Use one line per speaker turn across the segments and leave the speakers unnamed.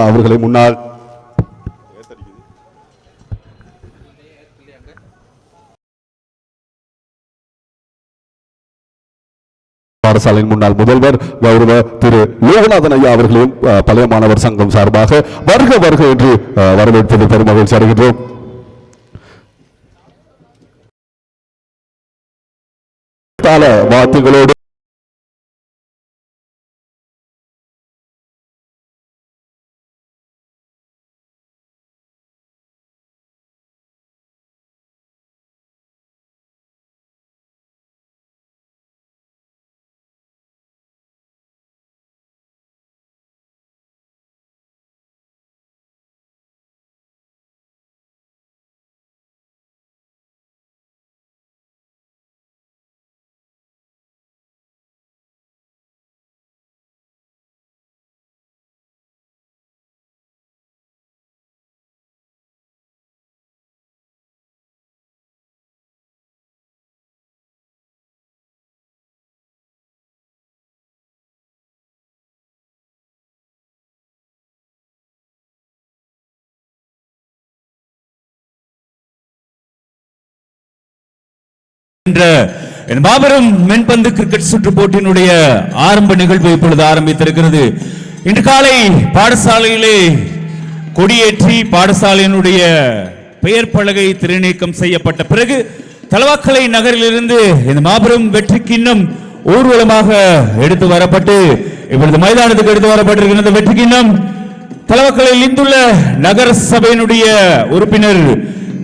அவர்களை முன்னாள் பாடசாலையின் முன்னாள் முதல்வர் கௌரவ திரு லோகநாதன் ஐயா அவர்களையும் பழைய மாணவர் சங்கம் சார்பாக வருக வருக என்று வரவேற்பது பெரும் மகிழ்ச்சி அடைகின்றோம். வாழ்த்துகளோடு
மாபெரும் மென்பந்து கிரிக்கெட் சுற்று போட்டியினுடைய ஆரம்ப நிகழ்வு இப்பொழுது ஆரம்பித்திருக்கிறது. இன்று காலை பாடசாலையிலே கொடியேற்றி பாடசாலையினுடைய பெயர் பலகை திரைநீக்கம் செய்யப்பட்ட பிறகு தலவாக்கலை நகரிலிருந்து இந்த மாபெரும் வெற்றி கிண்ணம் ஊர்வலமாக எடுத்து வரப்பட்டு இப்பொழுது மைதானத்துக்கு எடுத்து வரப்பட்டிருக்கிறது. வெற்றி கிண்ணம் தலவாக்கலையில் இந்துள்ள நகர சபையினுடைய உறுப்பினர்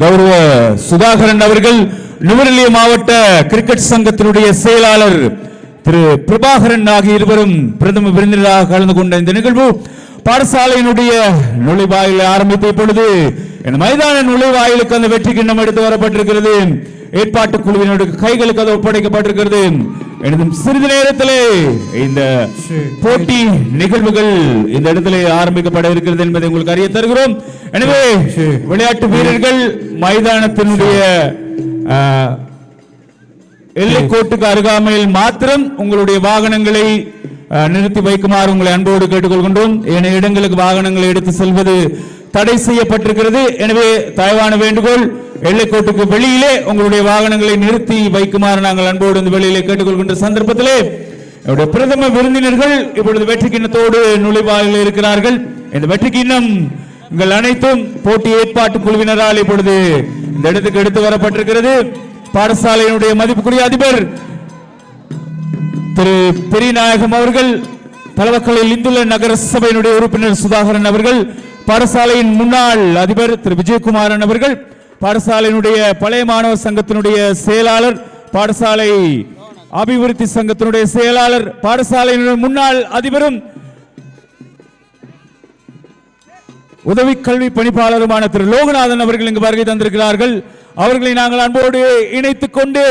கௌரவ சுதாகரன் அவர்கள், நுவரெலியா மாவட்ட கிரிக்கெட் சங்கத்தினுடைய செயலாளர் திரு பிரபாகரன் ஆகிய இருவரும் பிரதம விருந்தினராக கலந்து கொண்ட இந்த நிகழ்வு பாடசாலையினுடைய நுழைவாயில் ஆரம்பித்த இப்பொழுது இந்த மைதான நுழைவாயிலுக்கு அந்த வெற்றி கிண்ணம் எடுத்து வரப்பட்டிருக்கிறது. ஏற்பாட்டு குழுவினுடைய கைகளுக்கு அது ஒப்படைக்கப்பட்டிருக்கிறது. சிறிது நேரத்திலே இந்த போட்டி நிகழ்வுகள் இந்த இடத்திலே ஆரம்பிக்கப்பட இருக்கிறது என்பதை உங்களுக்கு அறிய தருகிறோம். எனவே விளையாட்டு வீரர்கள் மைதானத்தினுடைய எல்லைக்கோட்டுக்கு அருகாமையில் மாத்திரம் உங்களுடைய வாகனங்களை நிறுத்தி வைக்குமாறு உங்களை அன்போடு கேட்டுக்கொள்கின்றோம். ஏனைய இடங்களுக்கு வாகனங்களை எடுத்து செல்வது தடை செய்யப்பட்டிருக்கிறது. எனவே தயவான வேண்டுகோள், எல்லைக்கோட்டுக்கு வெளியிலே உங்களுடைய வாகனங்களை நிறுத்தி வைக்குமாறு நாங்கள் அன்போடு இந்த வெளியிலே கேட்டுக்கொள்கின்ற சந்தர்ப்பத்திலே பிரதம விருந்தினர்கள் இப்பொழுது வெற்றி கிண்ணத்தோடு நுழைவாயில் இருக்கிறார்கள். இந்த வெற்றி கிண்ணம் உங்கள் அனைத்தும் போட்டி ஏற்பாட்டு குழுவினரால் இப்பொழுது இந்த இடத்துக்கு எடுத்து வரப்பட்டிருக்கிறது. பாடசாலையினுடைய மதிப்புக்குரிய அதிபர் திரு பெரியநாயகம் அவர்கள், தலவாக்கலையில் இந்துள்ள நகர சபையினுடைய உறுப்பினர் சுதாகரன் அவர்கள், பாடசாலையின் முன்னாள் அதிபர் திரு விஜயகுமாரன் அவர்கள், பாடசாலையினுடைய பழைய மாணவர் சங்கத்தினுடைய செயலாளர், பாடசாலை அபிவிருத்தி சங்கத்தினுடைய செயலாளர், பாடசாலையினுடைய முன்னாள் அதிபரும் உதவி கல்வி பணிப்பாளருமான திரு லோகநாதன் அவர்கள் இங்கு வருகை தந்திருக்கிறார்கள். அவர்களை நாங்கள் அன்போடு இணைத்துக் கொண்டு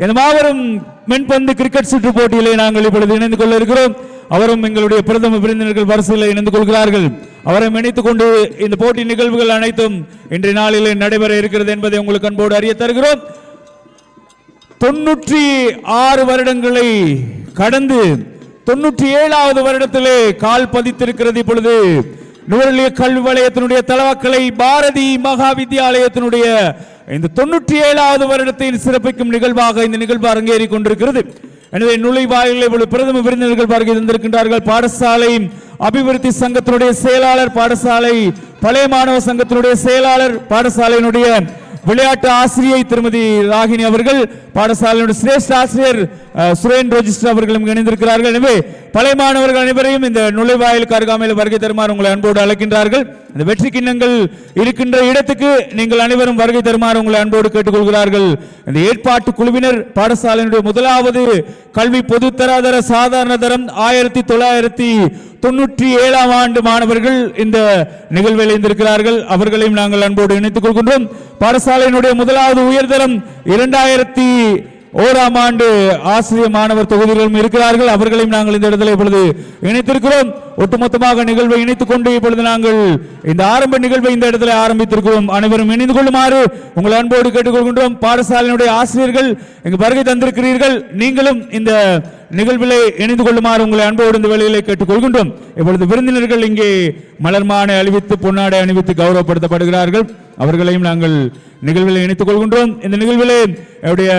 இந்த மாபெரும் மென்பந்து கிரிக்கெட் சுற்று போட்டியிலே நாங்கள் இப்பொழுது இணைந்து கொள்ள இருக்கிறோம். அவரும் எங்களுடைய பிரதம விருந்தினர்கள் வரிசையில் இணைந்து கொள்கிறார்கள். அவரை இணைத்துக் கொண்டு இந்த போட்டி நிகழ்வுகள் அனைத்தும் இன்றைய நாளிலே நடைபெற இருக்கிறது என்பதை உங்களுக்கு அன்போடு அறிய தருகிறோம். 96 வருடங்களை கடந்து 97வது வருடத்திலே கால் பதித்திருக்கிறது. இப்பொழுது நுவரெலியா கல்வி வலயத்தினுடைய தலவாக்கலை பாரதி மகா வித்தியாலயத்தினுடைய இந்த 97வது வருடத்தை சிறப்பிக்கும் நிகழ்வாக இந்த நிகழ்வு அரங்கேறி கொண்டிருக்கிறது. எனவே நுழைவாயிலில் பிரதம விருந்தினர்கள் வருகை தந்திருக்கின்றார்கள். பாடசாலை அபிவிருத்தி சங்கத்தினுடைய செயலாளர், பாடசாலை பழைய மாணவர் சங்கத்தினுடைய செயலாளர், பாடசாலையினுடைய விளையாட்டு ஆசிரியை திருமதி ராகினி அவர்கள், பாடசாலையினுடைய சிரேஷ்ட ஆசிரியர் சுரேன் ரோஜிஸ்டர் அவர்களும் இணைந்திருக்கிறார்கள். எனவே பழைய மாணவர்கள் அனைவரையும் இந்த நுழைவாயிலுக்கு அருகாமையில் வருகை தருமாறு உங்களை அன்போடு அழைக்கின்றார்கள். இந்த வெற்றி கிண்ணங்கள் இருக்கின்ற இடத்துக்கு நீங்கள் அனைவரும் வருகை தருமாறு உங்களை அன்போடு கேட்டுக்கொள்கிறார்கள். இந்த ஏற்பாட்டு குழுவினர் பாடசாலையினுடைய முதலாவது கல்வி பொதுத்தராதர சாதாரண தரம் 1997ஆம் ஆண்டு மாணவர்கள் இந்த நிகழ்வில் இருந்திருக்கிறார்கள். அவர்களையும் நாங்கள் அன்போடு இணைத்துக் கொள்கின்றோம். பாடசாலையினுடைய முதலாவது உயர்தரம் ஓராம் ஆண்டு ஆசிரியர் மாணவர் தொகுதிகளும் இருக்கிறார்கள். அவர்களையும் நாங்கள் இந்த இடத்துல இப்பொழுது இணைத்திருக்கிறோம். ஒட்டுமொத்தமாக நிகழ்வை இணைத்துக் கொண்டு இப்பொழுது நாங்கள் இந்த ஆரம்ப நிகழ்வை இந்த இடத்துல ஆரம்பித்திருக்கிறோம். அனைவரும் இணைந்து கொள்ளுமாறு உங்கள் அன்போடு கேட்டுக்கொள்கின்றோம். பாடசாலையினுடைய ஆசிரியர்கள் இங்கு வருகை தந்திருக்கிறீர்கள். நீங்களும் இந்த நிகழ்விலே இணைந்து கொள்ளுமாறு உங்களை அன்போடு இந்த வேளையிலே கேட்டுக்கொள்கின்றோம். இப்பொழுது விருந்தினர்கள் இங்கே மலர் மாலை அணிவித்து பொன்னாடை அணிவித்து கௌரவப்படுத்தப்படுகிறார்கள். அவர்களையும் நாங்கள் நிகழ்வில் இணைத்துக் கொள்கின்றோம். இந்த நிகழ்விலே என்னுடைய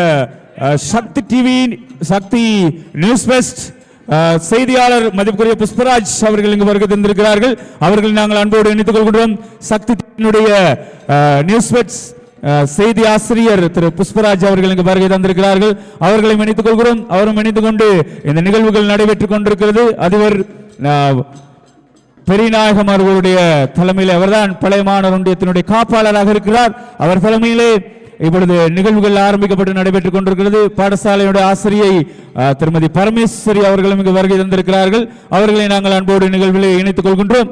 சக்தி டிவி, சக்தி நியூஸ் பெஸ்ட் செய்தியாளர் மதிப்புக்குரிய புஷ்பராஜ் அவர்கள் இங்கு வருகை தந்திருக்கிறார்கள். அவர்களை நாங்கள் அன்போடு இணைத்துக் கொள்கின்றோம். சக்தி டிவியினுடைய நியூஸ் பெஸ்ட் செய்தி ஆசிரியர் திரு புஷ்பராஜ் அவர்கள் இங்கு வருகை தந்திருக்கிறார்கள். அவர்களையும் இணைத்துக் கொள்கிறோம். அவரும் இணைத்துக் கொண்டு இந்த நிகழ்வுகள் நடைபெற்றுக் கொண்டிருக்கிறது. அதிபர் பெரியநாயகம் அவர்களுடைய தலைமையில் அவர்தான் பழைய மாணவர் ஒன்றியத்தினுடைய காப்பாளராக இருக்கிறார். அவர் தலைமையிலே இப்பொழுது நிகழ்வுகள் ஆரம்பிக்கப்பட்டு நடைபெற்றுக் கொண்டிருக்கிறது. பாடசாலையுடைய ஆசிரியை திருமதி பரமேஸ்வரி அவர்களும் இங்கு வருகை தந்திருக்கிறார்கள். அவர்களை நாங்கள் அன்போடு நிகழ்விலே இணைத்துக் கொள்கின்றோம்.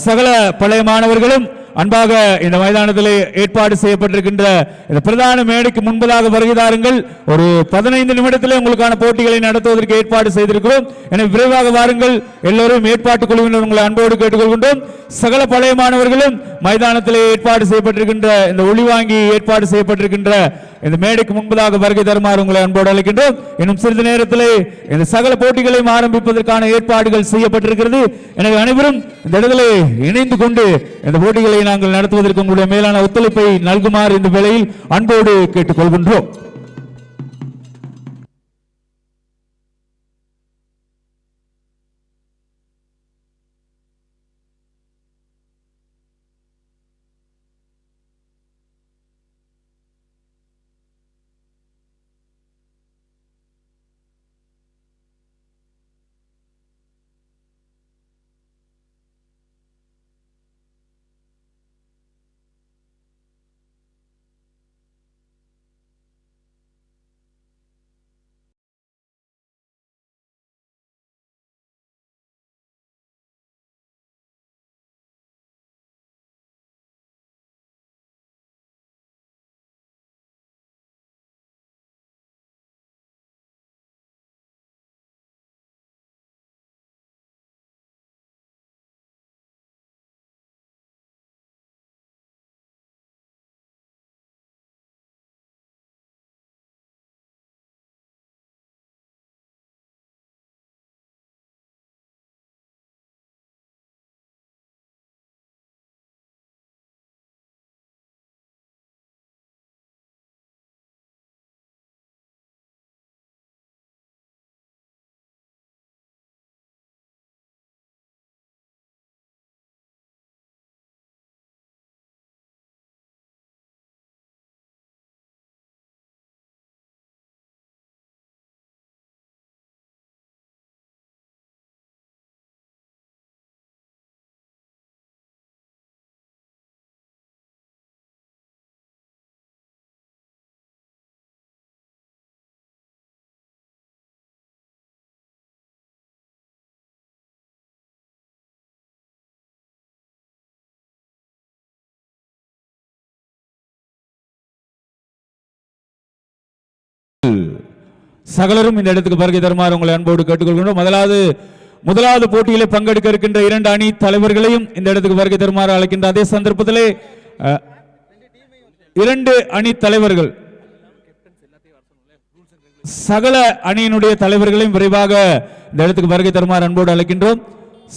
சகல பழைய மாணவர்களும் அன்பாக இந்த மைதானத்தில் ஏற்பாடு செய்யப்பட்டிருக்கின்ற இந்த பிரதான மேடைக்கு முன்பதாக வருகிறார்கள். ஒரு 15 நிமிடத்திலே உங்களுக்கான போட்டிகளை நடத்துவதற்கு ஏற்பாடு செய்திருக்கிறோம். எனவே விரைவாக வாருங்கள். எல்லோரும் ஏற்பாட்டு குழுவினர் உங்களை அன்போடு கேட்டுக்கொள்கின்றோம். சகல பழைய மாணவர்களும் மைதானத்திலே ஏற்பாடு செய்யப்பட்டிருக்கின்ற இந்த ஒளிவாங்கி ஏற்பாடு செய்யப்பட்டிருக்கின்ற இந்த மேடைக்கு முன்பதாக வருகை தருமாறு உங்களை அன்போடு அழைக்கின்றோம். இன்னும் சிறிது நேரத்திலே இந்த சகல போட்டிகளையும் ஆரம்பிப்பதற்கான ஏற்பாடுகள் செய்யப்பட்டிருக்கிறது. எனவே அனைவரும் இந்த இடத்திலே இணைந்து கொண்டு இந்த போட்டிகளை நாங்கள் நடத்துவதற்கு உங்களுடைய மேலான ஒத்துழைப்பை நல்குமாறு இந்த வேளையில் அன்போடு கேட்டுக்கொள்கின்றோம். சகலரும் இந்த இடத்துக்கு வருகை தருமாறு உங்களை அன்போடு கேட்டுக்கொள்கின்றோம். முதலாவது போட்டியிலே பங்கெடுக்க இருக்கின்ற 2 அணி தலைவர்களையும் இந்த இடத்துக்கு வருகை தருமாறு அழைக்கின்ற அதே சந்தர்ப்பத்திலே 2 அணி தலைவர்கள் சகல அணியினுடைய தலைவர்களையும் விரைவாக இந்த இடத்துக்கு வருகை தருமாறு அன்போடு அழைக்கின்றோம்.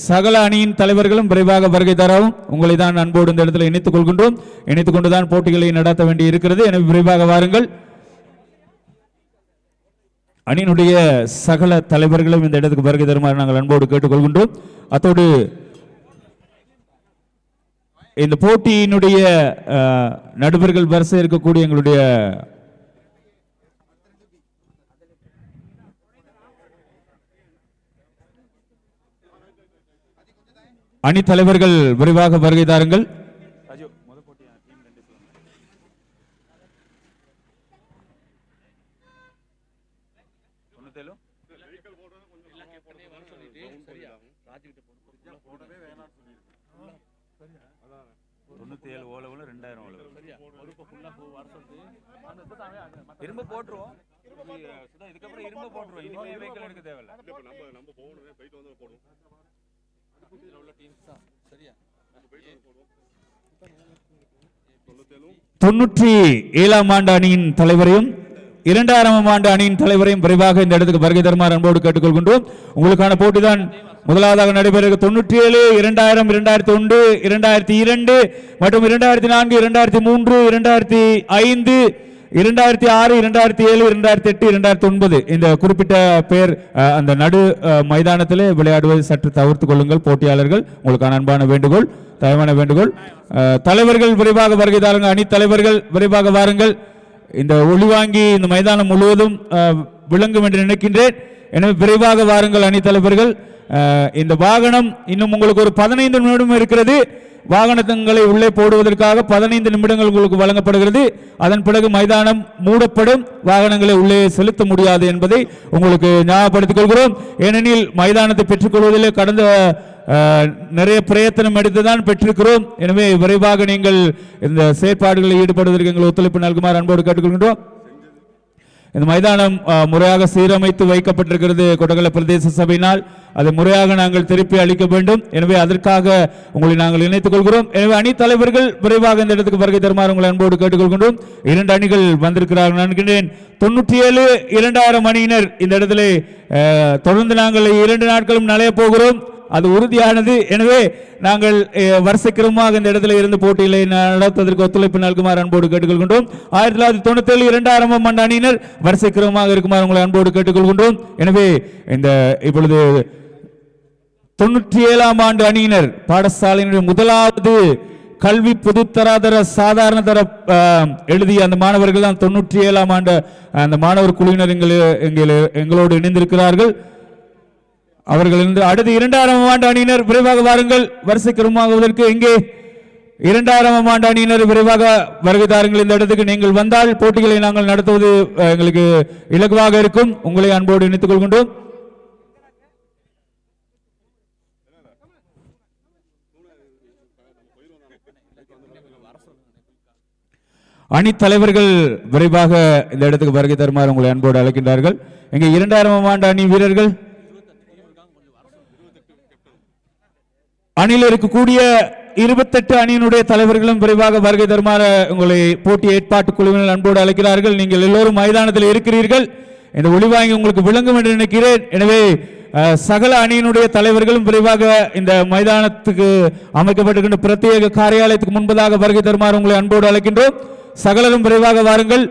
சகல அணியின் தலைவர்களும் விரைவாக வருகை தரவும் உங்களை தான் அன்போடு இந்த இடத்துல இணைத்துக் கொள்கின்றோம். இணைத்துக் கொண்டுதான் போட்டிகளை நடத்த வேண்டி இருக்கிறது. எனவே விரைவாக வாருங்கள். அணியினுடைய சகல தலைவர்களும் இந்த இடத்துக்கு வருகை தருமாறு நாங்கள் அன்போடு கேட்டுக்கொள்கின்றோம். அத்தோடு இந்த போட்டியினுடைய நடுவர்கள் வரிசை இருக்கக்கூடிய எங்களுடைய அணி தலைவர்கள் விரைவாக வருகை தாருங்கள். 97 ஓலவில் 2000 ஓலவில் இரும்பு போட்டுருவோம். இதுக்கப்புறம் இரும்பு போட்டுருவோம். இனிமே வெஹிக்கிள் எடுக்க தேவையில்ல. நம்ம போகணும், போயிட்டு வந்து போடுவோம். சரியா 97ஆம் ஆண்டு அணியின் தலைவரையும் 2000ஆம் ஆண்டு அணியின் தலைவரையும் விரைவாக இந்த இடத்துக்கு வருகை தருமாறு அன்போடு கேட்டுக்கொள்கின்றோம். உங்களுக்கான போட்டிதான் முதலாவதாக நடைபெறுகிறது. 97, 2000, 2001, 2002 மற்றும் 2004, 2003, 2005, 2006, 2007, 2008, 2009 இந்த குறிப்பிட்ட பெயர் அந்த நடு மைதானத்திலே விளையாடுவதை சற்று தவிர்த்துக் கொள்ளுங்கள் போட்டியாளர்கள். உங்களுக்கான அன்பான வேண்டுகோள், தயவான வேண்டுகோள். தலைவர்கள் விரைவாக வருகை தாருங்கள். அணி தலைவர்கள் விரைவாக வாருங்கள். இந்த ஒளிவாங்கி இந்த மைதானம் முழுவதும் விளங்கும் என்று நினைக்கின்றேன். எனவே விரைவாக வாருங்கள் அணி தலைவர்கள். இந்த வாகனம் இன்னும் உங்களுக்கு ஒரு 15 நிமிடம் இருக்கிறது. வாகனங்களை உள்ளே போடுவதற்காக 15 நிமிடங்கள் உங்களுக்கு வழங்கப்படுகிறது. அதன் பிறகு மைதானம் மூடப்படும். வாகனங்களை உள்ளே செலுத்த முடியாது என்பதை உங்களுக்கு ஞாபகப்படுத்திக் கொள்கிறோம். ஏனெனில் மைதானத்தை பெற்றுக்கொள்வதில் கடந்த நிறைய பிரயத்தனம் எடுத்துதான் பெற்றிருக்கிறோம். எனவே விரைவாக நீங்கள் இந்த செயற்பாடுகளில் ஈடுபடுவதற்கு எங்கள் ஒத்துழைப்பு நல்குமாறு அன்போடு கேட்டுக்கொள்கின்றோம். இந்த மைதானம் முறையாக சீரமைத்து வைக்கப்பட்டிருக்கிறது கொடகல பிரதேச சபையினால். அதை முறையாக நாங்கள் திருப்பி அளிக்க வேண்டும். எனவே அதற்காக உங்களை நாங்கள் இணைத்துக் கொள்கிறோம். எனவே அணி தலைவர்கள் விரைவாக இந்த இடத்துக்கு வருகை தருமாறு உங்களை அன்போடு கேட்டுக்கொள்கின்றோம். 2 அணிகள் வந்திருக்கிறார்கள் நினைக்கின்றேன். 97, 2000 அணியினர் இந்த இடத்துல தொடர்ந்து நாங்கள் 2 நாட்களும் நலைய போகிறோம். அது உறுதியானது. எனவே நாங்கள் வரிசைக்கிரமமாக இந்த இடத்துல இருந்து போட்டிகளை நடத்துவதற்கு ஒத்துழைப்பு நல்குமாறு அன்போடு கேட்டுக்கொள்கின்றோம். 1997, 2000ஆம் ஆண்டு அணியினர் வரிசைக்கிரமமாக இருக்குமாறு உங்களை அன்போடு கேட்டுக்கொள்கின்றோம். எனவே இந்த இப்பொழுது 97ஆம் ஆண்டு அணியினர் பாடசாலையினுடைய முதலாவது கல்வி பொதுத்தராதர சாதாரண தர எழுதிய அந்த மாணவர்கள் தான் 97ஆம் ஆண்டு அந்த மாணவர் குழுவினர் எங்களோடு இணைந்திருக்கிறார்கள். அவர்கள் அடுத்து 2000ஆம் ஆண்டு அணியினர் விரைவாக வாருங்கள். வரிசைக்கிரமமாகுவதற்கு எங்கே 2000ஆம் ஆண்டு அணியினர் விரைவாக வருகை தாருங்கள். இந்த இடத்துக்கு நீங்கள் வந்தால் போட்டிகளை நாங்கள் நடத்துவது எங்களுக்கு இலகுவாக இருக்கும். உங்களை அன்போடு இணைத்துக் கொள்கின்றோம். அணி தலைவர்கள் விரைவாக இந்த இடத்துக்கு வருகை தருமாறு உங்களை அன்போடு அழைக்கின்றார்கள். எங்கே 2000ஆம் ஆண்டு அணி வீரர்கள் அணியில் இருக்கக்கூடிய 28 அணியினுடைய தலைவர்களும் விரைவாக வருகை தருமாறு உங்களை போட்டி ஏற்பாட்டு குழுவினர் அன்போடு அழைக்கிறார்கள். நீங்கள் எல்லோரும் மைதானத்தில் இருக்கிறீர்கள். இந்த ஒளிவாங்கி உங்களுக்கு விளங்கும் என்று நினைக்கிறேன். எனவே சகல அணியினுடைய தலைவர்களும் விரைவாக இந்த மைதானத்துக்கு அமைக்கப்பட்டிருக்கின்ற பிரத்யேக காரியாலயத்துக்கு முன்பதாக வருகை தருமாறு உங்களை அன்போடு அழைக்கின்றோம். சகலரும் விரைவாக வாருங்கள்.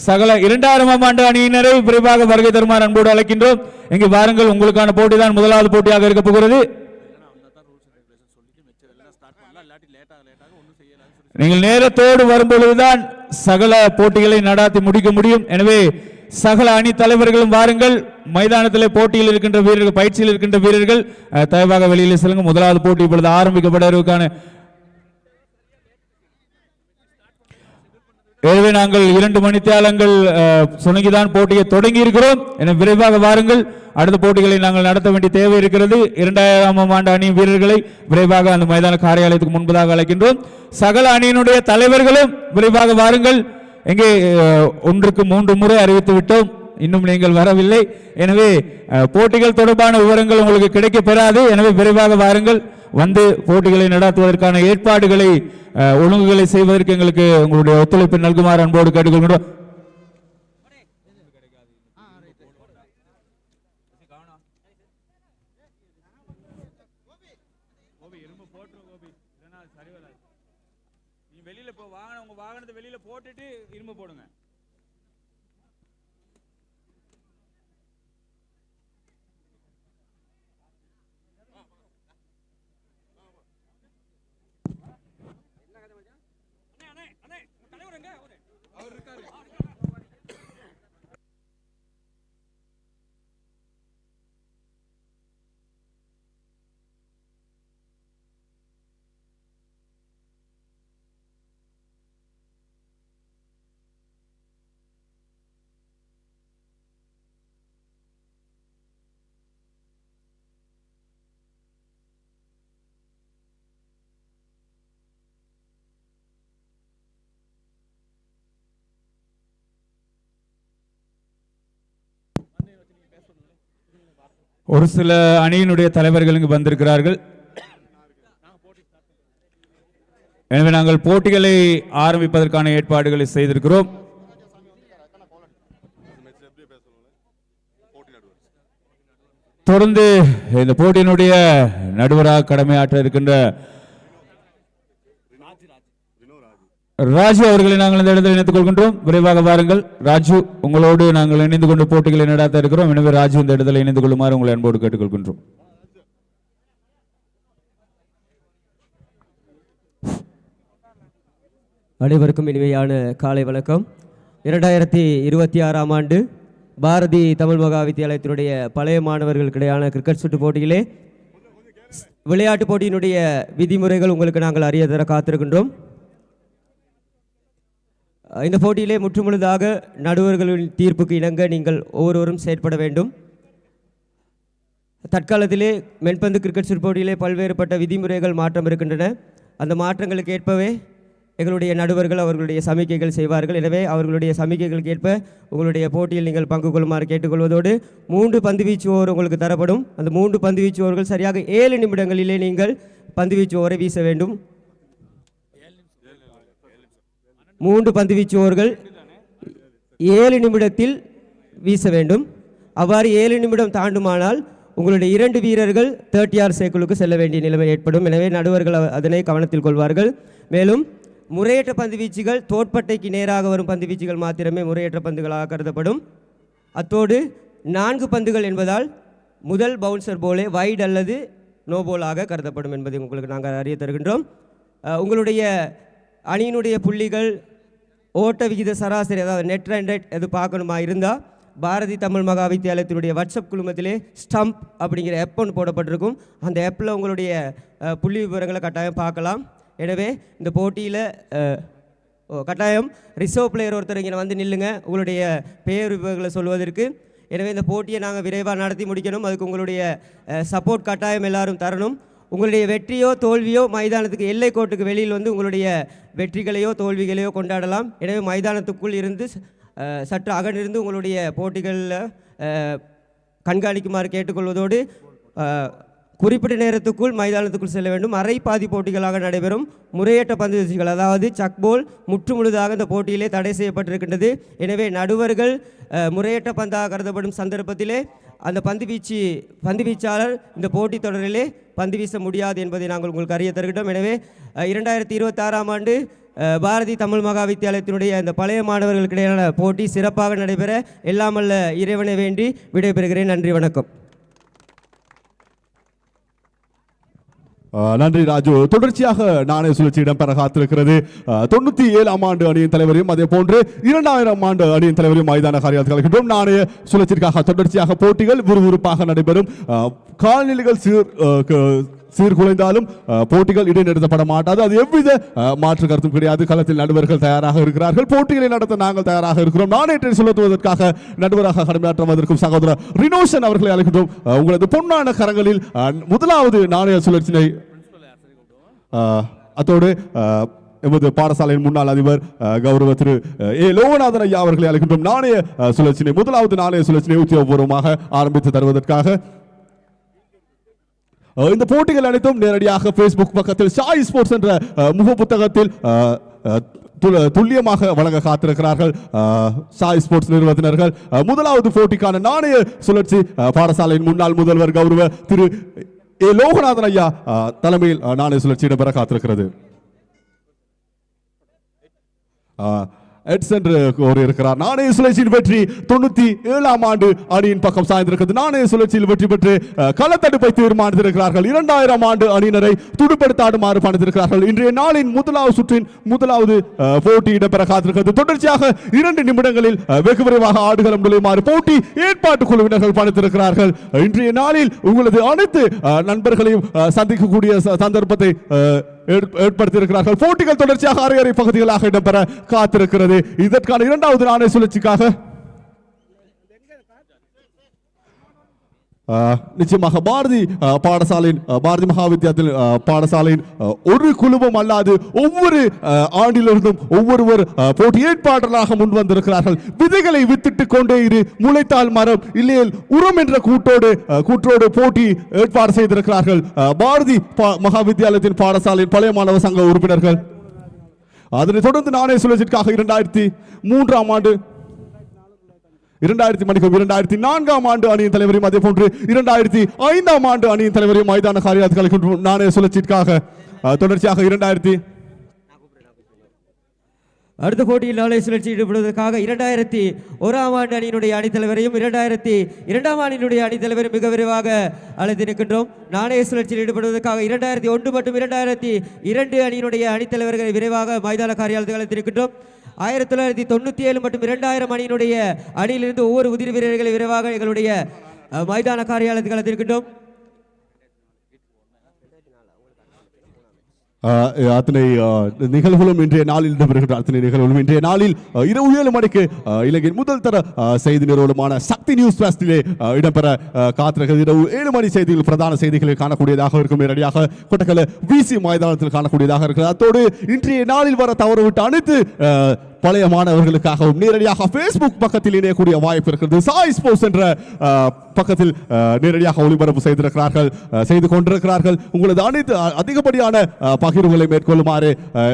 சகல 2000ஆம் ஆண்டு அணியினரை விரைவாக வருகை தருமாறு அன்போடு அழைக்கின்றோம். இங்கு வாருங்கள். உங்களுக்கான போட்டிதான் முதலாவது போட்டியாக இருக்க போகிறது. நீங்கள் நேரத்தோடு வரும்பொழுதுதான் சகல போட்டிகளை நடாத்தி முடிக்க முடியும். எனவே சகல அணி தலைவர்களும் வாருங்கள். மைதானத்தில் போட்டியில் இருக்கின்ற வீரர்கள், பயிற்சியில் இருக்கின்ற வீரர்கள் தயவாக வெளியில் செல்லுங்க. முதலாவது போட்டி இப்பொழுது ஆரம்பிக்கப்படுவதற்கான எனவே நாங்கள் 2 மணித்தியாலங்கள் சுணங்கிதான் போட்டியை தொடங்கி இருக்கிறோம். என விரைவாக வாருங்கள். அடுத்த போட்டிகளை நாங்கள் நடத்த வேண்டிய தேவை இருக்கிறது. 2000ஆம் ஆண்டு அணி வீரர்களை விரைவாக அந்த மைதான காரியாலயத்துக்கு முன்பதாக அழைக்கின்றோம். சகல அணியினுடைய தலைவர்களும் விரைவாக வாருங்கள். எங்கே 1க்கு 3 முறை அறிவித்து விட்டோம். இன்னும் நீங்கள் வரவில்லை. எனவே போட்டிகள் தொடர்பான விவரங்கள் உங்களுக்கு கிடைக்க பெறாது. எனவே விரைவாக வாருங்கள். வந்து போட்டிகளை நடத்துவதற்கான ஏற்பாடுகளை ஒழுங்குகளை செய்வதற்கு எங்களுக்கு உங்களுடைய ஒத்துழைப்பு நல்குமாறு அன்போடு கேட்டுக்கொள்கிறோம். வெளியில போ, உங்க வாகனத்தை வெளியில போட்டுட்டு இரும்பு போடுங்க. அவர் இருக்காரு. ஒரு சில அணியினுடைய தலைவர்கள் இங்கு வந்திருக்கிறார்கள். எனவே நாங்கள் போட்டிகளை ஆரம்பிப்பதற்கான ஏற்பாடுகளை செய்திருக்கிறோம். தொடர்ந்து இந்த போட்டியினுடைய நடுவராக கடமையாற்ற இருக்கின்ற ராஜு அவர்களை நாங்கள் இந்த இடத்தில் இணைத்துக் கொள்கின்றோம். விரைவாக வாருங்கள் ராஜு, உங்களோடு நாங்கள் இணைந்து கொண்டு போட்டிகளை நடத்த இருக்கிறோம். எனவே ராஜு இந்த இடத்தில் இணைந்து கொள்ளுமாறு உங்களை அன்போடு கேட்டுக்கொள்கின்றோம்.
அனைவருக்கும் இனிமையான காலை வணக்கம். 2026ஆம் ஆண்டு பாரதி தமிழ் மகா வித்தியாலயத்தினுடைய பழைய மாணவர்களுக்கிடையான கிரிக்கெட் சுற்று போட்டியிலே விளையாட்டு போட்டியினுடைய விதிமுறைகள் உங்களுக்கு நாங்கள் அறிய தர காத்திருக்கின்றோம். இந்த போட்டியிலே முற்றுமுழுதாக நடுவர்களின் தீர்ப்புக்கு இணங்க நீங்கள் ஒவ்வொருவரும் செயற்பட வேண்டும். தற்காலத்திலே மென்பந்து கிரிக்கெட் சுற்று போட்டியிலே பல்வேறுபட்ட விதிமுறைகள் மாற்றம் இருக்கின்றன. அந்த மாற்றங்களுக்கு ஏற்பவே எங்களுடைய நடுவர்கள் அவர்களுடைய சமிக்கைகள் செய்வார்கள். எனவே அவர்களுடைய சமிக்கைகளுக்கு ஏற்ப உங்களுடைய போட்டியில் நீங்கள் பங்கு கொள்ளுமாறு கேட்டுக்கொள்வதோடு 3 பந்துவீச்சு ஓவர் உங்களுக்கு தரப்படும். அந்த 3 பந்துவீச்சு ஓவர்கள் சரியாக 7 நிமிடங்களிலே நீங்கள் பந்துவீச்சு ஓவரை வீச வேண்டும். 3 பந்துவீச்சு ஓவர்கள் 7 நிமிடத்தில் வீச வேண்டும். அவ்வாறு 7 நிமிடம் தாண்டுமானால் உங்களுடைய 2 வீரர்கள் 30 சேக்குளுக்கு செல்ல வேண்டிய நிலைமை ஏற்படும். எனவே நடுவர்கள் அதனை கவனத்தில் கொள்வார்கள். மேலும் முறையற்ற பந்து வீச்சுகள் தோட்பட்டைக்கு நேராக வரும் பந்து வீச்சுகள் மாத்திரமே முறையற்ற பந்துகளாக கருதப்படும். அத்தோடு 4 பந்துகள் என்பதால் முதல் பவுன்சர் போலே வைட் அல்லது நோ போலாக கருதப்படும் என்பதை உங்களுக்கு நாங்கள் அறிய தருகின்றோம். உங்களுடைய அணியினுடைய புள்ளிகள் ஓட்ட விகித சராசரி, அதாவது நெட் ரன் ரேட் எது பார்க்கணுமா இருந்தால் பாரதி தமிழ் மகா வித்தியாலயத்தினுடைய வாட்ஸ்அப் குழுமத்திலே ஸ்டம்ப் அப்படிங்கிற ஆப் ஒன்று போடப்பட்டிருக்கும். அந்த ஆப்பில் உங்களுடைய புள்ளி விவரங்களை கட்டாயம் பார்க்கலாம். எனவே இந்த போட்டியில் கட்டாயம் ரிசர்வ் பிளேயர் ஒருத்தர் இங்கே வந்து நில்லுங்க உங்களுடைய பெயர் விவரங்களை சொல்வதற்கு. எனவே இந்த போட்டியை நாங்கள் விரைவாக நடத்தி முடிக்கணும். அதுக்கு உங்களுடைய சப்போர்ட் கட்டாயம் எல்லாரும் தரணும். உங்களுடைய வெற்றியோ தோல்வியோ மைதானத்துக்கு எல்லை கோட்டுக்கு வெளியில் வந்து உங்களுடைய வெற்றிகளையோ தோல்விகளையோ கொண்டாடலாம். எனவே மைதானத்துக்குள் இருந்து சற்று அகன்றிருந்து உங்களுடைய போட்டிகளில் கண்காணிக்குமாறு கேட்டுக்கொள்வதோடு குறிப்பிட்ட நேரத்துக்குள் மைதானத்துக்குள் செல்ல வேண்டும். அரை பாதி போட்டிகளாக நடைபெறும். முறையற்ற பந்து வீச்சுகள், அதாவது சக்போல் முற்றுமுழுதாக இந்த போட்டியிலே தடை செய்யப்பட்டிருக்கின்றது. எனவே நடுவர்கள் முறையற்ற பந்தாக கருதப்படும் சந்தர்ப்பத்திலே அந்த பந்து வீச்சாளர் இந்த போட்டி தொடரிலே பந்து வீச முடியாது என்பதை நாங்கள் உங்களுக்கு அறிய தருகின்றோம். எனவே 2026ஆம் ஆண்டு பாரதி தமிழ் மகா வித்தியாலயத்தினுடைய அந்த பழைய மாணவர்களுக்கிடையான போட்டி சிறப்பாக நடைபெற எல்லாமல்ல இறைவனை வேண்டி விடைபெறுகிறேன். நன்றி, வணக்கம்.
நன்றி ராஜு. தொடர்ச்சியாக நாணய சுழற்சி இடம்பெற காத்திருக்கிறது. 97ஆம் ஆண்டு அணியின் தலைவரையும் அதே போன்று 2000ஆம் ஆண்டு அணியின் தலைவரையும் மைதான காரியத்தில் கலைக்கின்றோம். நாணய சுழற்சிக்காக தொடர்ச்சியாக போட்டிகள் விறுவிறுப்பாக நடைபெறும். காலநிலைகள் சீர்குலைந்தாலும் போட்டிகள் இடைநிறுத்தப்பட மாட்டாது. அது எவ்வித மாற்று கருத்தும் கிடையாது. களத்தில் நடுவர்கள் தயாராக இருக்கிறார்கள். போட்டிகளை நடத்த நாங்கள் தயாராக இருக்கிறோம். நாணயத்தை சுழற்றுவதற்காக நடுவராக கடமையாற்ற வந்திருக்கும் சகோதரர் ரினோஷன் அவர்களை அழைக்கின்றோம். உங்களது பொன்னான கரங்களில் முதலாவது நாணய சுழற்சியை அத்தோடு எமது பாடசாலையின் முன்னாள் அதிபர் கௌரவ திரு லோகநாதன் ஐயா அவர்களை அழைக்கின்றோம். நாணய சுழற்சியை முதலாவது நாணய சுழற்சியை உத்தியோகபூர்வமாக ஆரம்பித்து தருவதற்காக இந்த போட்டிகள் அனைத்தும் நேரடியாக Facebook பக்கத்தில் சாய் ஸ்போர்ட்ஸ் என்ற முக புத்தகத்தில் துல்லியமாக வழங்க காத்திருக்கிறார்கள் சாய் ஸ்போர்ட்ஸ் நிறுவனத்தினர்கள். முதலாவது போட்டிக்கான நாணய சுழற்சி பாடசாலையின் முன்னாள் முதல்வர் கௌரவ திரு லோகநாதன் ஐயா தலைமையில் நாணய சுழற்சி இடம்பெற காத்திருக்கிறது. இருக்கிறார். நாணய சுழற்சியின் வெற்றி 97ஆம் ஆண்டு அணியின் பக்கம் சாய்ந்திருக்கிறது. நாணய சுழற்சியில் வெற்றி பெற்று களத்தடுப்பை தீர்மானித்திருக்கிறார்கள். 2000ஆம் ஆண்டு அணியினரை துடுப்படுத்தாடுமாறு பணித்திருக்கிறார்கள். இன்றைய நாளின் முதலாவது சுற்றின் முதலாவது போட்டி இடம்பெற காத்திருக்கிறது. தொடர்ச்சியாக 2 நிமிடங்களில் வெகு விரைவாக ஆடுகளம் நுழையுமாறு போட்டி ஏற்பாட்டு குழுவினர்கள் பணித்திருக்கிறார்கள். இன்றைய நாளில் உங்களது அனைத்து நண்பர்களையும் சந்திக்கக்கூடிய சந்தர்ப்பத்தை ஏற்படுத்தியிருக்கிறார்கள். போட்டிகள் தொடர்ச்சியாக அரை பகுதிகளாக இடம்பெற காத்திருக்கிறது. இதற்கான 2வது நாணய சுழற்சிக்காக நிச்சயமாக பாரதி பாடசாலையின் பாரதி மகாவித்யாலயத்தில் பாடசாலையின் ஒரு குழுவும் அல்லாது ஒவ்வொரு ஆண்டிலிருந்தும் ஒவ்வொருவர் போட்டி ஏற்பாளர்களாக முன் வந்திருக்கிறார்கள். விதைகளை வித்திட்டு கொண்டே இரு, முளைத்தால் மரம், இல்லையேல் உரம் என்ற கூற்றோடு போட்டி ஏற்பாடு செய்திருக்கிறார்கள் பாரதி மகாவித்யாலயத்தின் பாடசாலையின் பழைய மாணவ சங்க உறுப்பினர்கள். அதனைத் தொடர்ந்து நாணய சுழற்சிற்காக 2003ஆம் ஆண்டு 2004ஆம் ஆண்டு அணியின் தலைவரையும் அதே போன்று 2005ஆம் ஆண்டு அணியின் தலைவரையும் மைதான காரியாலயத்தில் நாணய சுழற்சிற்காக தொடர்ச்சியாக
அடுத்த போட்டியில் நாளை சுழற்சி ஈடுபடுவதற்காக 2001ஆம் ஆண்டு அணியினுடைய அணித்தலைவரையும் 2002ஆம் ஆண்டினுடைய அணித்தலைவரும் மிக விரைவாக அழைத்திருக்கின்றோம். நாணய சுழற்சியில் ஈடுபடுவதற்காக 2001 மற்றும் 2002 அணியினுடைய அணித்தலைவர்களை விரைவாக மைதான காரியாலயத்தில் அழைத்திருக்கின்றோம். 1997 மற்றும் 2000 அணியினுடைய அணியிலிருந்து ஒவ்வொரு உதிரி வீரர்களை விரைவாக எங்களுடைய மைதான காரியாலயத்தில் அழைத்திருக்கின்றோம்.
அத்தனை நிகழ்வுகளும் இன்றைய நாளில் இடம்பெறுகின்ற அத்தனை நிகழ்வுகளும் இன்றைய நாளில் இரவு 7 மணிக்கு இலங்கையின் முதல் தர செய்தி நிறுவனமான சக்தி நியூஸ் ஃபெஸ்டிலே இடம்பெற காத்திருக்கிறது. இரவு 7 மணி செய்திகள் பிரதான செய்திகளை காணக்கூடியதாக இருக்கும். நேரடியாக கொட்டக்கல விசி மைதானத்தில் காணக்கூடியதாக இருக்கிறது. அத்தோடு இன்றைய நாளில் வர தவறுவிட்டு அனைத்து பழைய மாணவர்களுக்காகவும் நேரடியாக Facebook பக்கத்தில் இணையக்கூடிய வாய்ப்பு இருக்கிறது. சாய் ஸ்போர்ட்ஸ் என்ற பக்கத்தில் நேரடியாக ஒளிபரப்பு செய்து கொண்டிருக்கிறார்கள். உங்களது அனைத்து அதிகப்படியான பகிர்வுகளை மேற்கொள்ளுமாறு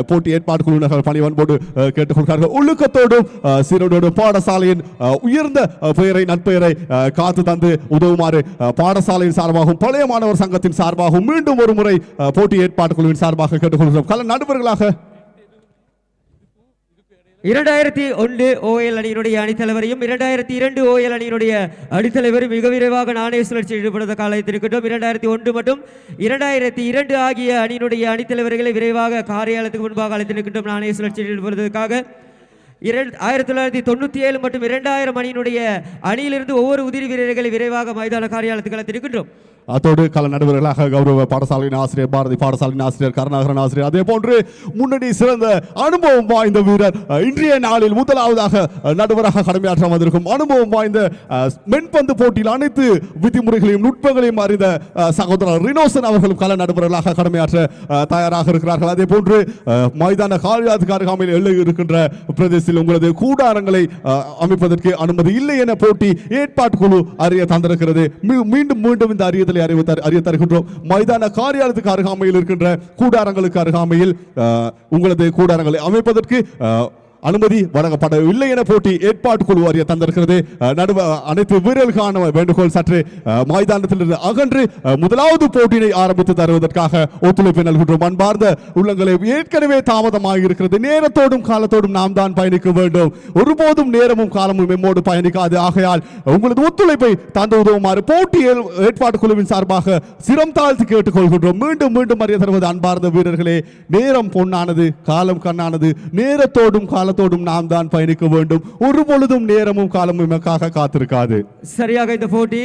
போட்டி ஏற்பாடு குழுவினர்கள் பணிவன்போடு கேட்டுக்கொள்கிறார்கள். ஒழுக்கத்தோடும் சீரோடும் பாடசாலையின் உயர்ந்த பெயரை நட்பெயரை காத்து தந்து உதவுமாறு பாடசாலையின் சார்பாகவும் பழைய மாணவர் சங்கத்தின் சார்பாகவும் மீண்டும் ஒரு முறை போட்டி ஏற்பாடு குழுவின் சார்பாக கேட்டுக்கொள்கிறோம். கல நடுவர்களாக
2001 OL அணியினுடைய அணித்தலைவரையும் 2002 OL அணியினுடைய அணித்தலைவரும் மிக விரைவாக நாணய சுழற்சி ஈடுபடுவதற்காக அழைத்திருக்கின்றோம். 2001 மற்றும் 2002 ஆகிய அணியினுடைய அணித்தலைவர்களை விரைவாக காரியாலயத்துக்கு முன்பாக அழைத்திருக்கின்றோம். நாணய சுழற்சியில் ஈடுபடுவதற்காக 1997 மற்றும் 2000 அணியினுடைய அணியிலிருந்து ஒவ்வொரு உதிரி வீரர்களை விரைவாக மைதான காரியாலயத்துக்கு அழைத்திருக்கின்றோம்.
அதோடு கல நடுவர்களாக கௌரவ பாடசாலையின் ஆசிரியர் பாரதி பாடசாலையின் ஆசிரியர் கருணாகரன் ஆசிரியர், அதே போன்று முன்னணி சிறந்த அனுபவம் வாய்ந்த வீரர் இன்றைய நாளில் முதலாவதாக நடுவராக கடமையாற்ற வந்திருக்கும் அனுபவம் வாய்ந்த மென்பந்து போட்டியில் அனைத்து விதிமுறைகளையும் நுட்பங்களையும் அறிந்த சகோதரர் ரினோசன் அவர்களும் கல நடுவர்களாக கடமையாற்ற தயாராக இருக்கிறார்கள். அதே போன்று மைதான காலியாதுக்கு அருகாமையில் எல்லை இருக்கின்ற பிரதேசத்தில் உங்களது கூடாரங்களை அமைப்பதற்கு அனுமதி இல்லை என போட்டி ஏற்பாட்டு குழு அறிய தந்திருக்கிறது. மீண்டும் இந்த அறிய தருகின்றோம். மைதான காரியாலயத்துக்கு அருகாமையில் இருக்கின்ற கூடாரங்களுக்கு அருகாமையில் உங்களது கூடாரங்களை அமைப்பதற்கு அனுமதி வழங்கப்படவில்லை என போட்டி ஏற்பாட்டு குழு அறிய தந்திருக்கிறது. அனைத்து வீரர்களுக்கான வேண்டுகோள் சற்று மைதானத்திலிருந்து அகன்று முதலாவது போட்டியை ஆரம்பித்து தருவதற்காக ஒத்துழைப்பு நல்கின்றோம். அன்பார்ந்த உள்ளங்களை ஏற்கனவே தாமதமாக இருக்கிறது. நேரத்தோடும் காலத்தோடும் நாம் தான் பயணிக்க வேண்டும். ஒருபோதும் நேரமும் காலமும் எம்மோடு பயணிக்காது. ஆகையால் உங்களது ஒத்துழைப்பை தந்து உதவுமாறு போட்டி ஏற்பாட்டு குழுவின் சார்பாக சிரம் தாழ்த்தி கேட்டுக்கொள்கின்றோம். மீண்டும் அறிய தருவது அன்பார்ந்த வீரர்களே, நேரம் பொன்னானது, காலம் கண்ணானது. நேரத்தோடும் காலத்தோடும் நாம் தான் பயணிக்க வேண்டும். ஒரு பொழுதும் நேரமும் காலமும் நமக்காக காத்திருக்காது.
சரியாக இந்த போட்டி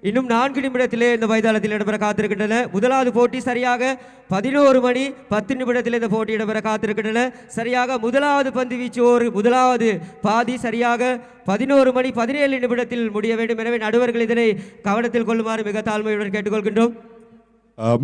இன்னும் 4 நிமிடத்திலே இந்த மைதானத்தில் இடம்பெற காத்திருக்கின்றன. முதலாவது போட்டி சரியாக 11 மணி 10 நிமிடத்தில் இந்த போட்டி இடம்பெற காத்திருக்கின்றன. சரியாக முதலாவது பந்து வீச்சு முதலாவது பாதி சரியாக 11 மணி 17 நிமிடத்தில் முடிய வேண்டும். எனவே நடுவர்கள் இதனை கவனத்தில் கொள்ளுமாறு மிக தாழ்மையுடன் கேட்டுக்கொள்கின்றோம்.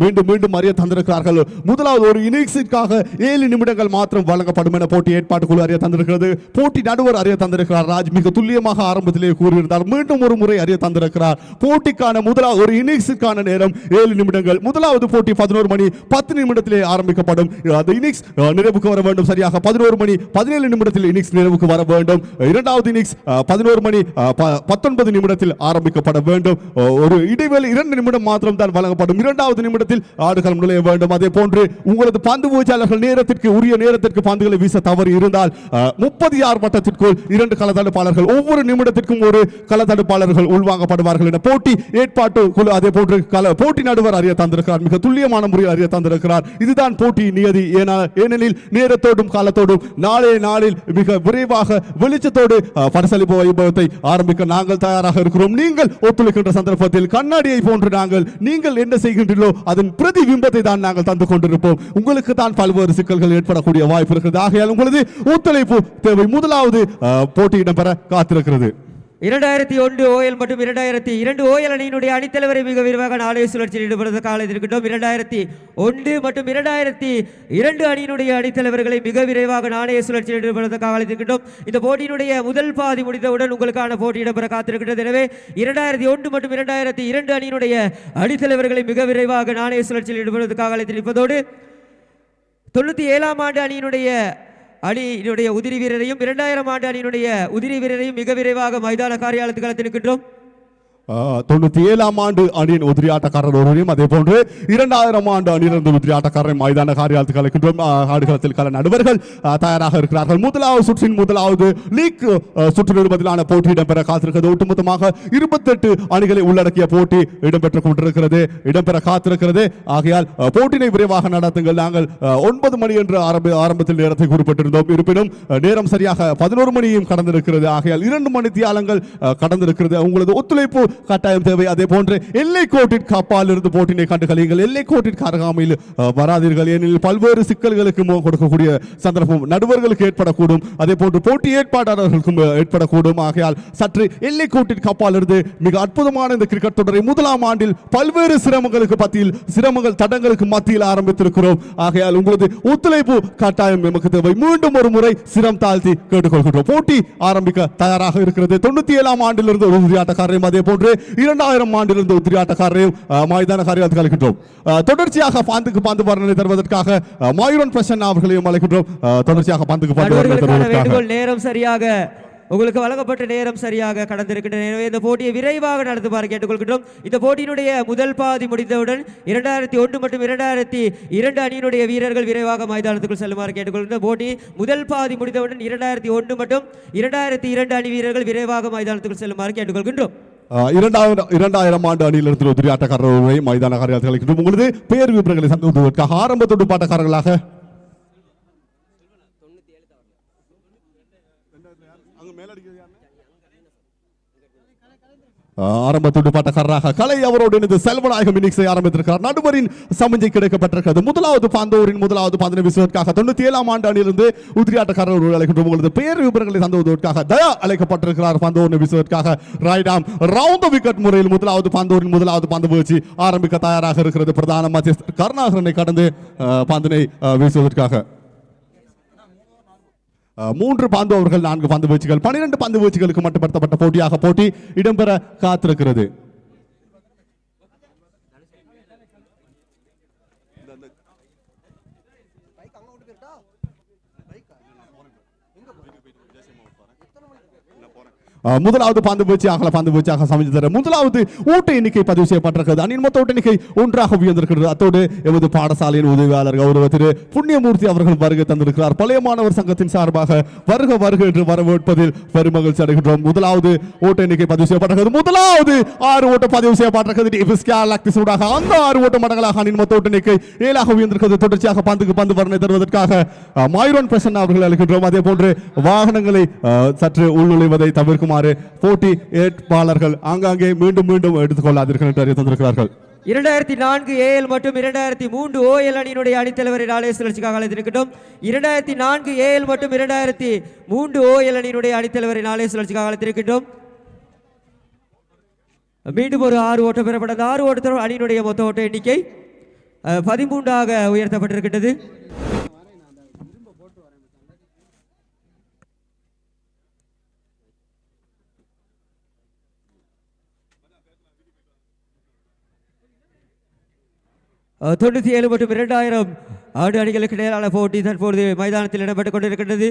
மீண்டும் அறிய தந்திருக்கிறார்கள். முதலாவது ஒரு இன்னிங்ஸிற்காக 7 நிமிடங்கள் மாத்திரம் வழங்கப்படும் என போட்டி ஏற்பாட்டு குழு அறிய தந்திருக்கிறது. போட்டி நடுவர் அறிய தந்திருக்கிறார். ராஜ் மிக துல்லியமாக ஆரம்பத்திலே கூறியிருந்தார். மீண்டும் ஒரு முறை அறிய தந்திருக்கிறார். போட்டிக்கான முதலாவது ஒரு இன்னிங்ஸுக்கான நேரம் 7 நிமிடங்கள். முதலாவது போட்டி 11 மணி 10 நிமிடத்திலே ஆரம்பிக்கப்படும். அந்த இன்னிங்ஸ் நிறைவுக்கு வர வேண்டும். சரியாக 11 மணி 17 நிமிடத்தில் இன்னிங்ஸ் நிறைவுக்கு வர வேண்டும். இரண்டாவது இன்னிங்ஸ் 11 மணி 19 நிமிடத்தில் ஆரம்பிக்கப்பட வேண்டும். ஒரு இடைவேளை 2 நிமிடம் மாத்திரம் தான் வழங்கப்படும். இரண்டாவது நிமிடத்தில் ஆடுகளம் நுழைய வேண்டும். அதே போன்று உங்களது பந்து வீச்சாளர்கள் உரிய நேரத்திற்கு பந்துகளை வீச தவறி இருந்தால் 30 யார் வட்டத்திற்குள் 2 களத்தடுப்பாளர்கள், ஒவ்வொரு நிமிடத்திற்கும் ஒரு களத்தடுப்பாளர்கள் உள்வாங்கப்படுவார்கள் என போட்டி ஏற்பாட்டு குழு அதே போன்று போட்டி நடுவர் அறிய தந்திருக்கிறார். மிக துல்லியமான முறையில் அறிய தந்திருக்கிறார். இதுதான் போட்டி நியதி. ஏனெனில் நேரத்தோடும் காலத்தோடும் நாளில் மிக விரைவாக வெளிச்சத்தோடு பரிசளிப்பு வைபவத்தை ஆரம்பிக்க நாங்கள் தயாராக இருக்கிறோம். நீங்கள் ஒத்துழைக்கின்ற சந்தர்ப்பத்தில் கண்ணாடியை போன்று நீங்கள் என்ன செய்கின்றீர்களோ அதன் பிரதிபிம்பத்தை தான் நாங்கள் தந்து கொண்டிருப்போம். உங்களுக்கு தான் பல்வேறு சிக்கல்கள் ஏற்படக்கூடிய வாய்ப்பு இருக்கிறது. ஆகையால் உங்களது ஒத்துழைப்பு தேவை. முதலாவது போட்டி இடம்பெற காத்திருக்கிறது.
2001 ஓஎல் மற்றும் 2002 ஓஎல் அணியினுடைய அணித்தலைவரை மிக விரிவாக நாளைய சுழற்சியில் ஈடுபடுவதற்கு அழைத்திருக்கின்றோம். 2001 மற்றும் 2002 அணியினுடைய அணித்தலைவர்களை மிக விரைவாக நாளைய சுழற்சியில் ஈடுபடுவதற்கு அழைத்திருக்கின்றோம். இந்த போட்டியினுடைய முதல் பாதி முடிந்தவுடன் உங்களுக்கான போட்டி இடம்பெற காத்திருக்கின்றது. எனவே 2001 மற்றும் 2002 அணியினுடைய அணித்தலைவர்களை மிக விரைவாக நாளைய சுழற்சியில் ஈடுபடுவதற்காக அழைத்திருப்பதோடு 97ஆம் ஆண்டு அணியினுடைய உதிரி வீரரையும் 2000 ஆண்டு அணியினுடைய உதிரி வீரரையும் மிக விரைவாக மைதான காரியாலயத்துக்கு அழைத்திருக்கின்றோம்.
97ஆம் ஆண்டு அணியின் உதிரி ஆட்டக்காரர் ஒருவரையும் அதே போன்று 2000 ஆண்டு அணியிலிருந்து உதிரி ஆட்டக்காரரை மைதான காரியாலயத்துக்கு அழைக்கின்றோம். ஆடுகளத்தில் கள நடுவர்கள் தயாராக இருக்கிறார்கள். முதலாவது சுற்றின் முதலாவது லீக் சுற்று நிறுவனத்திலான போட்டி இடம்பெற காத்திருக்கிறது. ஒட்டுமொத்தமாக 28 அணிகளை உள்ளடக்கிய போட்டி இடம்பெற்றுக் கொண்டிருக்கிறது, இடம்பெற காத்திருக்கிறது. ஆகையால் போட்டினை விரைவாக நடத்துங்கள். நாங்கள் 9 மணி என்று ஆரம்பத்தில் நேரத்தை குறிப்பிட்டிருந்தோம். இருப்பினும் நேரம் சரியாக 11 மணியும் கடந்திருக்கிறது. ஆகையால் 2 மணி தியாலங்கள் கடந்திருக்கிறது. உங்களது ஒத்துழைப்பு கட்டாயம் தேவை. அதே போன்று எல்லை கோட்டிற்கு அப்பால் இருந்து போட்டினை கண்டுகளியுங்கள். எல்லை கோட்டிற்கு அருகாமையில் வராதீர்கள். ஏனெனில் பல்வேறு சிக்கல்களுக்கு கொடுக்கக்கூடிய சந்தர்ப்பம் நடுவர்களுக்கு ஏற்படக்கூடும். அதே போன்று போட்டி ஏற்பாட்டாளர்களுக்கும் ஏற்படக்கூடும். ஆகையால் சற்று எல்லை கோட்டிற்கு அப்பால் இருந்து மிக அற்புதமான இந்த கிரிக்கெட் தொடரை முதலாம் ஆண்டில் பல்வேறு சிரமங்கள் தடங்களுக்கு மத்தியில் ஆரம்பித்திருக்கிறோம். ஆகையால் உங்களது ஒத்துழைப்பு கட்டாயம் நமக்கு தேவை. மீண்டும் ஒரு முறை சிரம் தாழ்த்தி கேட்டுக்கொள்கிறோம். போட்டி ஆரம்பிக்க தயாராக இருக்கிறது. 97ஆம் ஆண்டிலிருந்து ஒரு உதிரி ஆட்டக்காரரையும் அதே போன்று 2000 ஆண்டிலிருந்து உதிரி ஆட்டக்காரரையும் மைதான காரியாலயத்துக்கு அழைக்கின்றோம். தொடர்ச்சியாக பந்து வர்ணனை தருவதற்காக மாயூரன் பிரசன்னா அவர்களையும் அழைக்கின்றோம். தொடர்ச்சியாக பந்துக்கு பந்து வர்ணனை தருவதற்காக
நேரம் சரியாக உங்களுக்கு வழங்கப்பட்ட நேரம் சரியாக கடந்திருக்கின்றன. எனவே இந்த போட்டியை விரைவாக நடத்துமாறு கேட்டுக்கொள்கின்றோம். இந்த போட்டியினுடைய முதல் பாதி முடிந்தவுடன் 2001 மற்றும் 2002 அணியினுடைய வீரர்கள் விரைவாக மைதானத்துக்குள் செல்லுமாறு கேட்டுக்கொள்கின்றோம். போட்டி முதல் பாதி முடிந்தவுடன் 2001 மற்றும் 2002 அணி வீரர்கள் விரைவாக மைதானத்துக்குள் செல்லுமாறு கேட்டுக்கொள்கின்றோம்.
2000 ஆண்டு அணியிலிருந்து உதிரி ஆட்டக்காரர்களை மைதான காரியாலயத்தில் அழைக்கின்றோம். உங்களது பேர் விவரங்களை சந்திப்பதற்காக ஆரம்ப துடுப்பாட்டக்காரர்களாக ஆரம்ப துடுப்பாட்டக்காரராக கலை அவரோடு இணைந்து செல்வநாயகம் இன்னிங்ஸை ஆரம்பித்திருக்கிறார். நடுவரின் சமஞ்சை கிடைக்கப்பட்டிருக்கிறது. முதலாவது பந்தினை வீசுவதற்காக 97ஆம் ஆண்டு அணியிலிருந்து உதிரி ஆட்டக்காரர் அழைக்கின்றோம். உங்களது பெயர் விவரங்களை தந்துவதற்காக தயா அழைக்கப்பட்டிருக்கிறார். பந்தோரினை வீசுவதற்காக ரைடாம் ரவுண்ட் விக்கெட் முறையில் முதலாவது பந்து வீழ்ச்சி ஆரம்பிக்க தயாராக இருக்கிறது. பிரதான மத்தியஸ்தர் கருணாகரனை கடந்து பந்தினை வீசுவதற்காக 3 பந்து ஓவர்கள் 4 பந்து வீழ்ச்சிகள் 12 பந்து வீழ்ச்சிகளுக்கு மட்டுப்படுத்தப்பட்ட போட்டியாக போட்டி இடம்பெற காத்திருக்கிறது. முதலாவது பந்து வீழ்ச்சியாக சமைத்து தர முதலாவது ஓட்ட எண்ணிக்கை பதிவு செய்யப்பட்டிருக்கிறது. அணியின் மொத்த ஓட்ட எண்ணிக்கை 1ஆக உயர்ந்திருக்கிறது. அத்தோடு எமது பாடசாலையின் உதவியாளர் கௌரவ திரு புண்ணியமூர்த்தி அவர்கள் வருகை தந்திருக்கிறார். பழைய மாணவர் சங்கத்தின் சார்பாக வருக என்று வரவேற்பதில் பெருமகிழ்ச்சி அடைகின்றோம். முதலாவது ஓட்ட எண்ணிக்கை பதிவு செய்யப்பட்டிருக்கிறது. முதலாவது 6 ஓட்ட பதிவு செய்யப்பட்டிருக்கிறது. அந்த 6 ஓட்ட மடங்களாக அணியின் மொத்த ஓட்ட எண்ணிக்கை 7ஆக உயர்ந்திருக்கிறது. தொடர்ச்சியாக பந்து வர்ணனை தருவதற்காக மாயூரன் பிரசன்னா அவர்கள் அழைக்கின்றோம். அதே போன்று வாகனங்களை சற்று உள்நுழைவதை தவிர்க்கும் போட்டி ஏற்பாளர்கள் ஆங்காங்கே மீண்டும் எடுத்துக்கொள்ளாதீர்கள் என்று அறிய தந்திருக்கிறார்கள்.
2004 ஏஎல் மற்றும் 2003 ஓஎல் அணியினுடைய அணித்தலைவரை நாளைய சுழற்சிக்காக அழைத்திருக்கின்றோம். 2004 ஏஎல் மற்றும் 2003 ஓஎல் அணியினுடைய அணித்தலைவரை நாளைய சுழற்சிக்காக அழைத்திருக்கின்றோம். மீண்டும் ஒரு 6 ஓட்டம் பெறப்பட்ட 6 ஓட்டத்தோடு அணியினுடைய மொத்த ஓட்ட எண்ணிக்கை 13ஆக உயர்த்தப்பட்டிருக்கின்றது. தொண்ணூற்றி 97 மற்றும் 2000 ஆண்டு அணிகளுக்கு இடையிலான போட்டி தற்போது மைதானத்தில் இடம்பெற்றுக் கொண்டிருக்கின்றது.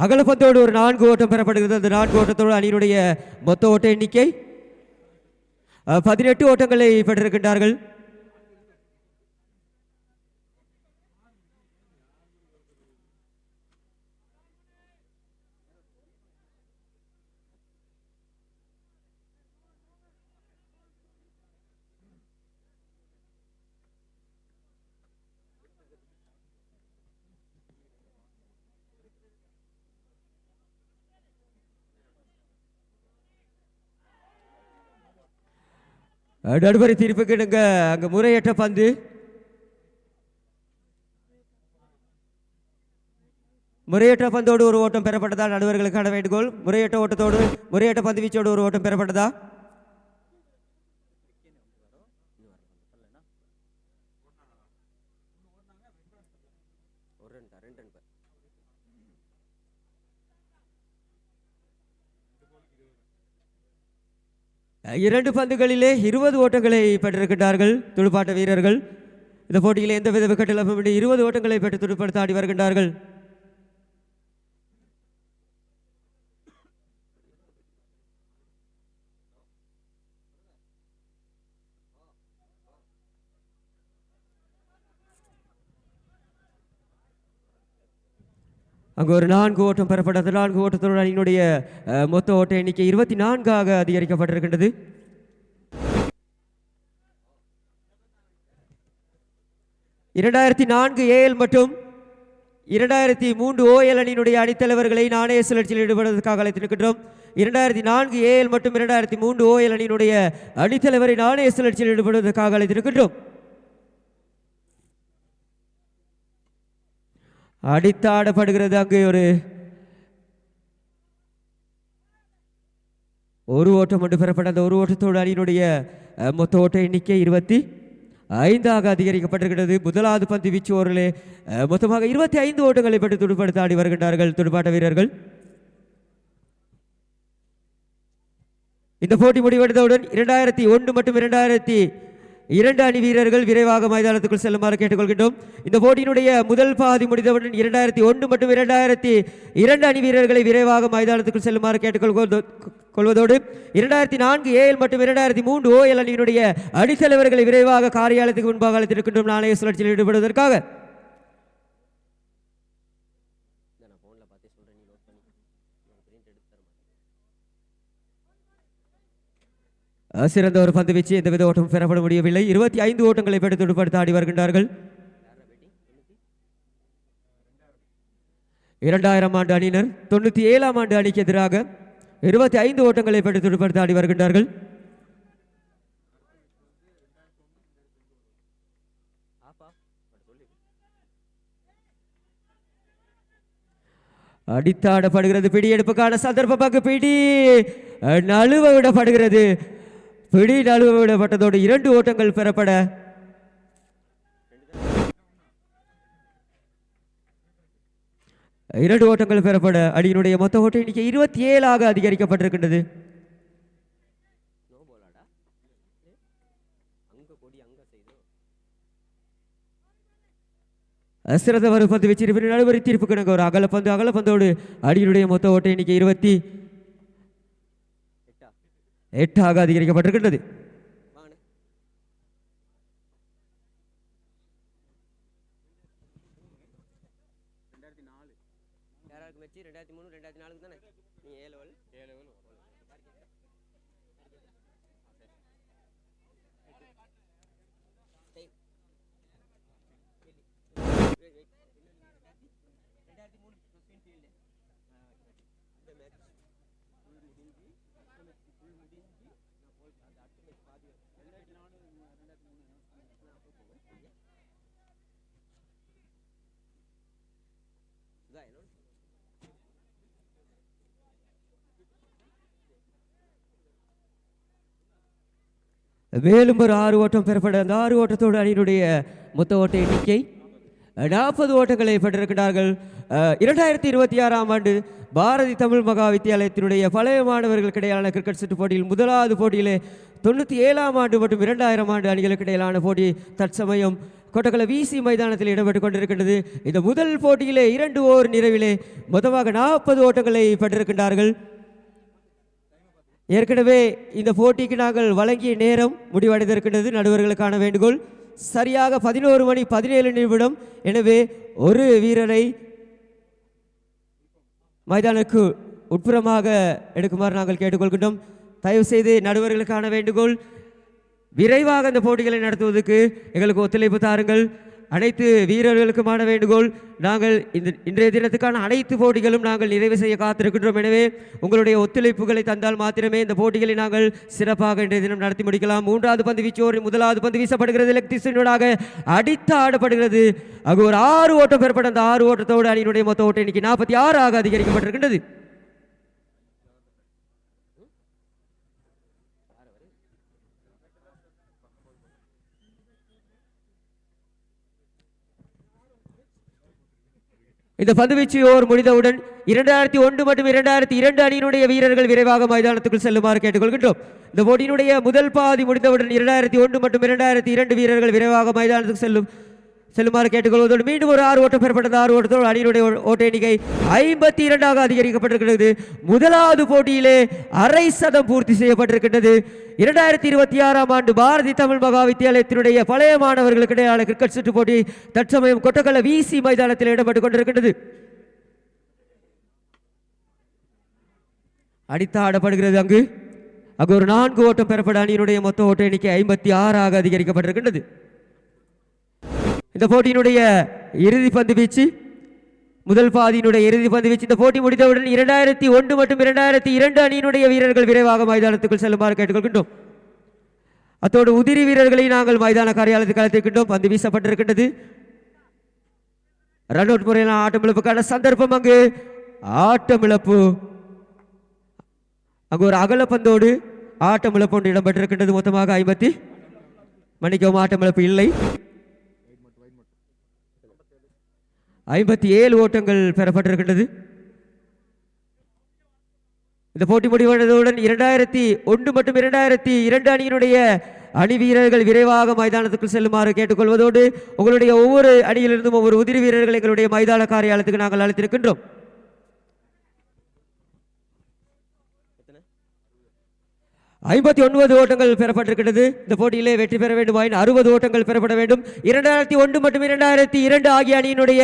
அகலப்பந்தோடு ஒரு 4 ஓட்டம் பெறப்படுகிறது. அந்த 4 ஓட்டத்தோடு அணியினுடைய மொத்த ஓட்ட எண்ணிக்கை 18 ஓட்டங்களை பெற்றிருக்கின்றார்கள். நடுவரை தீர்ப்புக்கு அங்கு முறையற்ற பந்து முறையற்ற பந்தோடு ஒரு ஓட்டம் பெறப்பட்டதா? நடுவர்களுக்கான வேண்டுகோள். முறையற்ற ஓட்டத்தோடு முறையற்ற பந்து வீச்சோடு ஒரு ஓட்டம் பெறப்பட்டதா? இரண்டு பந்துகளிலே 20 ஓட்டங்களை பெற்றிருக்கின்றார்கள் துடுப்பாட்ட வீரர்கள். இந்த போட்டியில் எந்தவித விக்கெட் இழப்புமின்றி 20 ஓட்டங்களை பெற்று துடுப்படுத்த ஆடி வருகின்றார்கள். அங்கு ஒரு 4 ஓட்டம் பெறப்பட்டது. 4 ஓட்டத்தோடு அணியினுடைய மொத்த ஓட்ட எண்ணிக்கை 24ஆக அதிகரிக்கப்பட்டிருக்கின்றது. (2004) AL மற்றும் 2003 OL அணியினுடைய அணித்தலைவர்களை நாணய சுழற்சியில் ஈடுபடுவதற்காக அழைத்திருக்கின்றோம். 2004 AL மற்றும் 2003 OL அணியினுடைய அணித்தலைவரை நாணய சுழற்சியில் ஈடுபடுவதற்காக அழைத்திருக்கின்றோம். அடித்தாடப்படுகிறது. அங்கு ஒரு ஓட்டம் ஒன்று பெறப்பட்ட அந்த ஒரு ஓட்டத்தோடு அணியினுடைய மொத்த ஓட்ட எண்ணிக்கை 25ஆக அதிகரிக்கப்பட்டிருக்கிறது. முதலாவது பந்து வீச்சு ஓரிலே மொத்தமாக 25 ஓட்டங்களை பெற்று துடுப்படுத்த ஆடி வருகின்றார்கள் துடுப்பாட்ட வீரர்கள். இந்த போட்டி முடிவடைந்தவுடன் 2001 மற்றும் 2002 அணி வீரர்கள் விரைவாக மைதானத்துக்குள் செல்லுமாறு கேட்டுக்கொள்கின்றோம். இந்த போட்டியினுடைய முதல் பாதி முடிந்தவுடன் 2001 மற்றும் 2002 அணி வீரர்களை விரைவாக மைதானத்துக்குள் செல்லுமாறு கேட்டுக்கொள்வதோடு 2004 AL மற்றும் 2003 OL அணியினுடைய அணித்தலைவர்களை விரைவாக காரியாலயத்துக்கு முன்பாக அழைத்திருக்கின்றோம் நாணய சுழற்சியில் ஈடுபடுவதற்காக. சிறந்த ஒரு பந்து வீச்சு, எந்தவித ஓட்டமும் பெறப்பட முடியவில்லை. 25 ஓட்டங்களை பெற்று துடுப்படுத்த ஆடி வருகின்றார்கள். 2000 ஆண்டு அணியினர் 97ஆம் ஆண்டு அணிக்கு எதிராக 25 ஓட்டங்களை பெற்று துடுப்படுத்த ஆடி வருகின்றார்கள். அடித்தாடப்படுகிறது. பிடி எடுப்புக்கான சந்தர்ப்பமாக பிடி நழுவ விடப்படுகிறது. பிடி நழுவ விடப்பட்டதோடு 2 ஓட்டங்கள் பெறப்பட அணியினுடைய மொத்த ஓட்ட எண்ணிக்கை 27ஆக அதிகரிக்கப்பட்டிருக்கின்றது. சிறந்த ஒரு பந்து வச்சிருப்பின் நடுவரி தீர்ப்பு கணக்கு ஒரு அகலப்பந்தோடு அணியினுடைய மொத்த ஓட்ட எண்ணிக்கை 28ஆக அதிகரிக்கப்பட்டிருக்கின்றது. மேலும் ஒரு 6 ஓட்டம் பெறப்பட அந்த 6 ஓட்டத்தோடு அணியினுடைய மொத்த ஓட்ட எண்ணிக்கை 40 ஓட்டங்களை பெற்றிருக்கிறார்கள். 2026ஆம் ஆண்டு பாரதி தமிழ் மகா வித்தியாலயத்தினுடைய பழைய மாணவர்களுக்கு இடையிலான கிரிக்கெட் சுற்று போட்டியில் முதலாவது போட்டியிலே 97ஆம் ஆண்டு மற்றும் 2000ஆம் ஆண்டு அணிகளுக்கு இடையிலான போட்டி தற்சமயம் கொட்டக்கல விசி மைதானத்தில் இடம்பெற்றுக் கொண்டிருக்கின்றது. இந்த முதல் போட்டியிலே 2 ஓவர் நிறைவிலே மொத்தமாக 40 ஓட்டங்களை பெற்றிருக்கின்றார்கள். ஏற்கனவே இந்த போட்டிக்கு நாங்கள் வழங்கிய நேரம் முடிவடைந்திருக்கின்றது. நடுவர்களுக்கான வேண்டுகோள் சரியாக 11:17. எனவே ஒரு வீரரை மைதானுக்கு உட்புறமாக எடுக்குமாறு நாங்கள் கேட்டுக்கொள்கின்றோம். தயவு செய்து நடுவர்களுக்கான வேண்டுகோள், விரைவாக இந்த போட்டிகளை நடத்துவதற்கு எங்களுக்கு ஒத்துழைப்பு தாருங்கள். அனைத்து வீரர்களுக்குமான வேண்டுகோள், நாங்கள் இன்றைய தினத்துக்கான அனைத்து போட்டிகளும் நாங்கள் நிறைவு செய்ய காத்திருக்கின்றோம். எனவே உங்களுடைய ஒத்துழைப்புகளை தந்தால் மாத்திரமே இந்த போட்டிகளை நாங்கள் சிறப்பாக இன்றைய தினம் நடத்தி முடிக்கலாம். மூன்றாவது பந்து வீச்சோரின் முதலாவது பந்து வீசப்படுகிறது, லெக் திசையினூடாக அடித்து ஆடப்படுகிறது. அங்கு ஒரு 6 ஓட்டம் பெறப்பட்ட அந்த 6 ஓட்டத்தோடு அணியினுடைய மொத்த ஓட்ட எண்ணிக்கை 46 ஆக அதிகரிக்கப்பட்டிருக்கின்றது. இந்த பந்துவீச்சு ஓவர் முடிந்தவுடன் 2001 மற்றும் 2002 அணியினுடைய வீரர்கள் விரைவாக மைதானத்துக்குள் செல்லுமாறு கேட்டுக்கொள்கின்றோம். இந்த போட்டியினுடைய முதல் பாதி முடிந்தவுடன் 2001 மற்றும் 2002 வீரர்கள் விரைவாக மைதானத்துக்கு செல்லுமாறு கேட்டுக்கொள்வதோடு மீண்டும் ஒரு 6 ஓட்டம் பெறப்பட்டது. 6 ஓட்டத்தோடு அணியினுடைய ஓட்ட எண்ணிக்கை 52 அதிகரிக்கப்பட்டிருக்கிறது. முதலாவது போட்டியிலே அரை சதம் பூர்த்தி செய்யப்பட்டிருக்கின்றது. 2026ஆம் ஆண்டு பாரதி தமிழ் மகா வித்தியாலயத்தினுடைய பழைய மாணவர்களுக்கு இடையிலான கிரிக்கெட் சுற்று போட்டி தற்சமயம் கொட்டக்கல விசி மைதானத்தில் இடம்பெற்றுக் கொண்டிருக்கின்றது. அடித்து ஆடப்படுகிறது. அங்கு ஒரு 4 ஓட்டம் பெறப்பட்ட அணியினுடைய மொத்த ஓட்ட எண்ணிக்கை 56 அதிகரிக்கப்பட்டிருக்கின்றது. இந்த போட்டியினுடைய இறுதி பந்து வீச்சு, முதல் பாதியினுடைய இறுதி பந்து வீச்சு இந்த போட்டி முடிந்தவுடன் 2001 மற்றும் 2002 அணியினுடைய வீரர்கள் விரைவாக மைதானத்துக்குள் செல்லுமாறு கேட்டுக்கொள்கின்றோம். அத்தோடு உதிரி வீரர்களை நாங்கள் மைதான காரியாலயத்துக்கு அழைத்திருக்கின்றோம். பந்து வீசப்பட்டிருக்கின்றது. ரன் அவுட் முறையிலான ஆட்டமிழப்புக்கான சந்தர்ப்பம். அங்கு ஆட்டமிழப்பு, அங்கு ஒரு அகல பந்தோடு ஆட்டமிழப்பு ஒன்று இடம்பெற்றிருக்கின்றது. மொத்தமாக 50 மன்னிக்கவும், ஆட்டமிழப்பு இல்லை. 57 ஓட்டங்கள் பெறப்பட்டிருக்கின்றது. இந்த போட்டி முடிவடைந்தவுடன் 2001 மற்றும் 2002 அணியினுடைய அணி வீரர்கள் விரைவாக மைதானத்துக்குள் செல்லுமாறு கேட்டுக்கொள்வதோடு உங்களுடைய ஒவ்வொரு அணியிலிருந்தும் ஒவ்வொரு உதிரி வீரர்கள் எங்களுடைய மைதான காரியாலயத்துக்கு நாங்கள் அழைத்திருக்கின்றோம். 59 ஓட்டங்கள் பெறப்பட்டிருக்கிறது. இந்த போட்டியிலே வெற்றி பெற வேண்டும் 60 ஓட்டங்கள் பெறப்பட வேண்டும். 2001 மற்றும் 2002 ஆகிய அணியினுடைய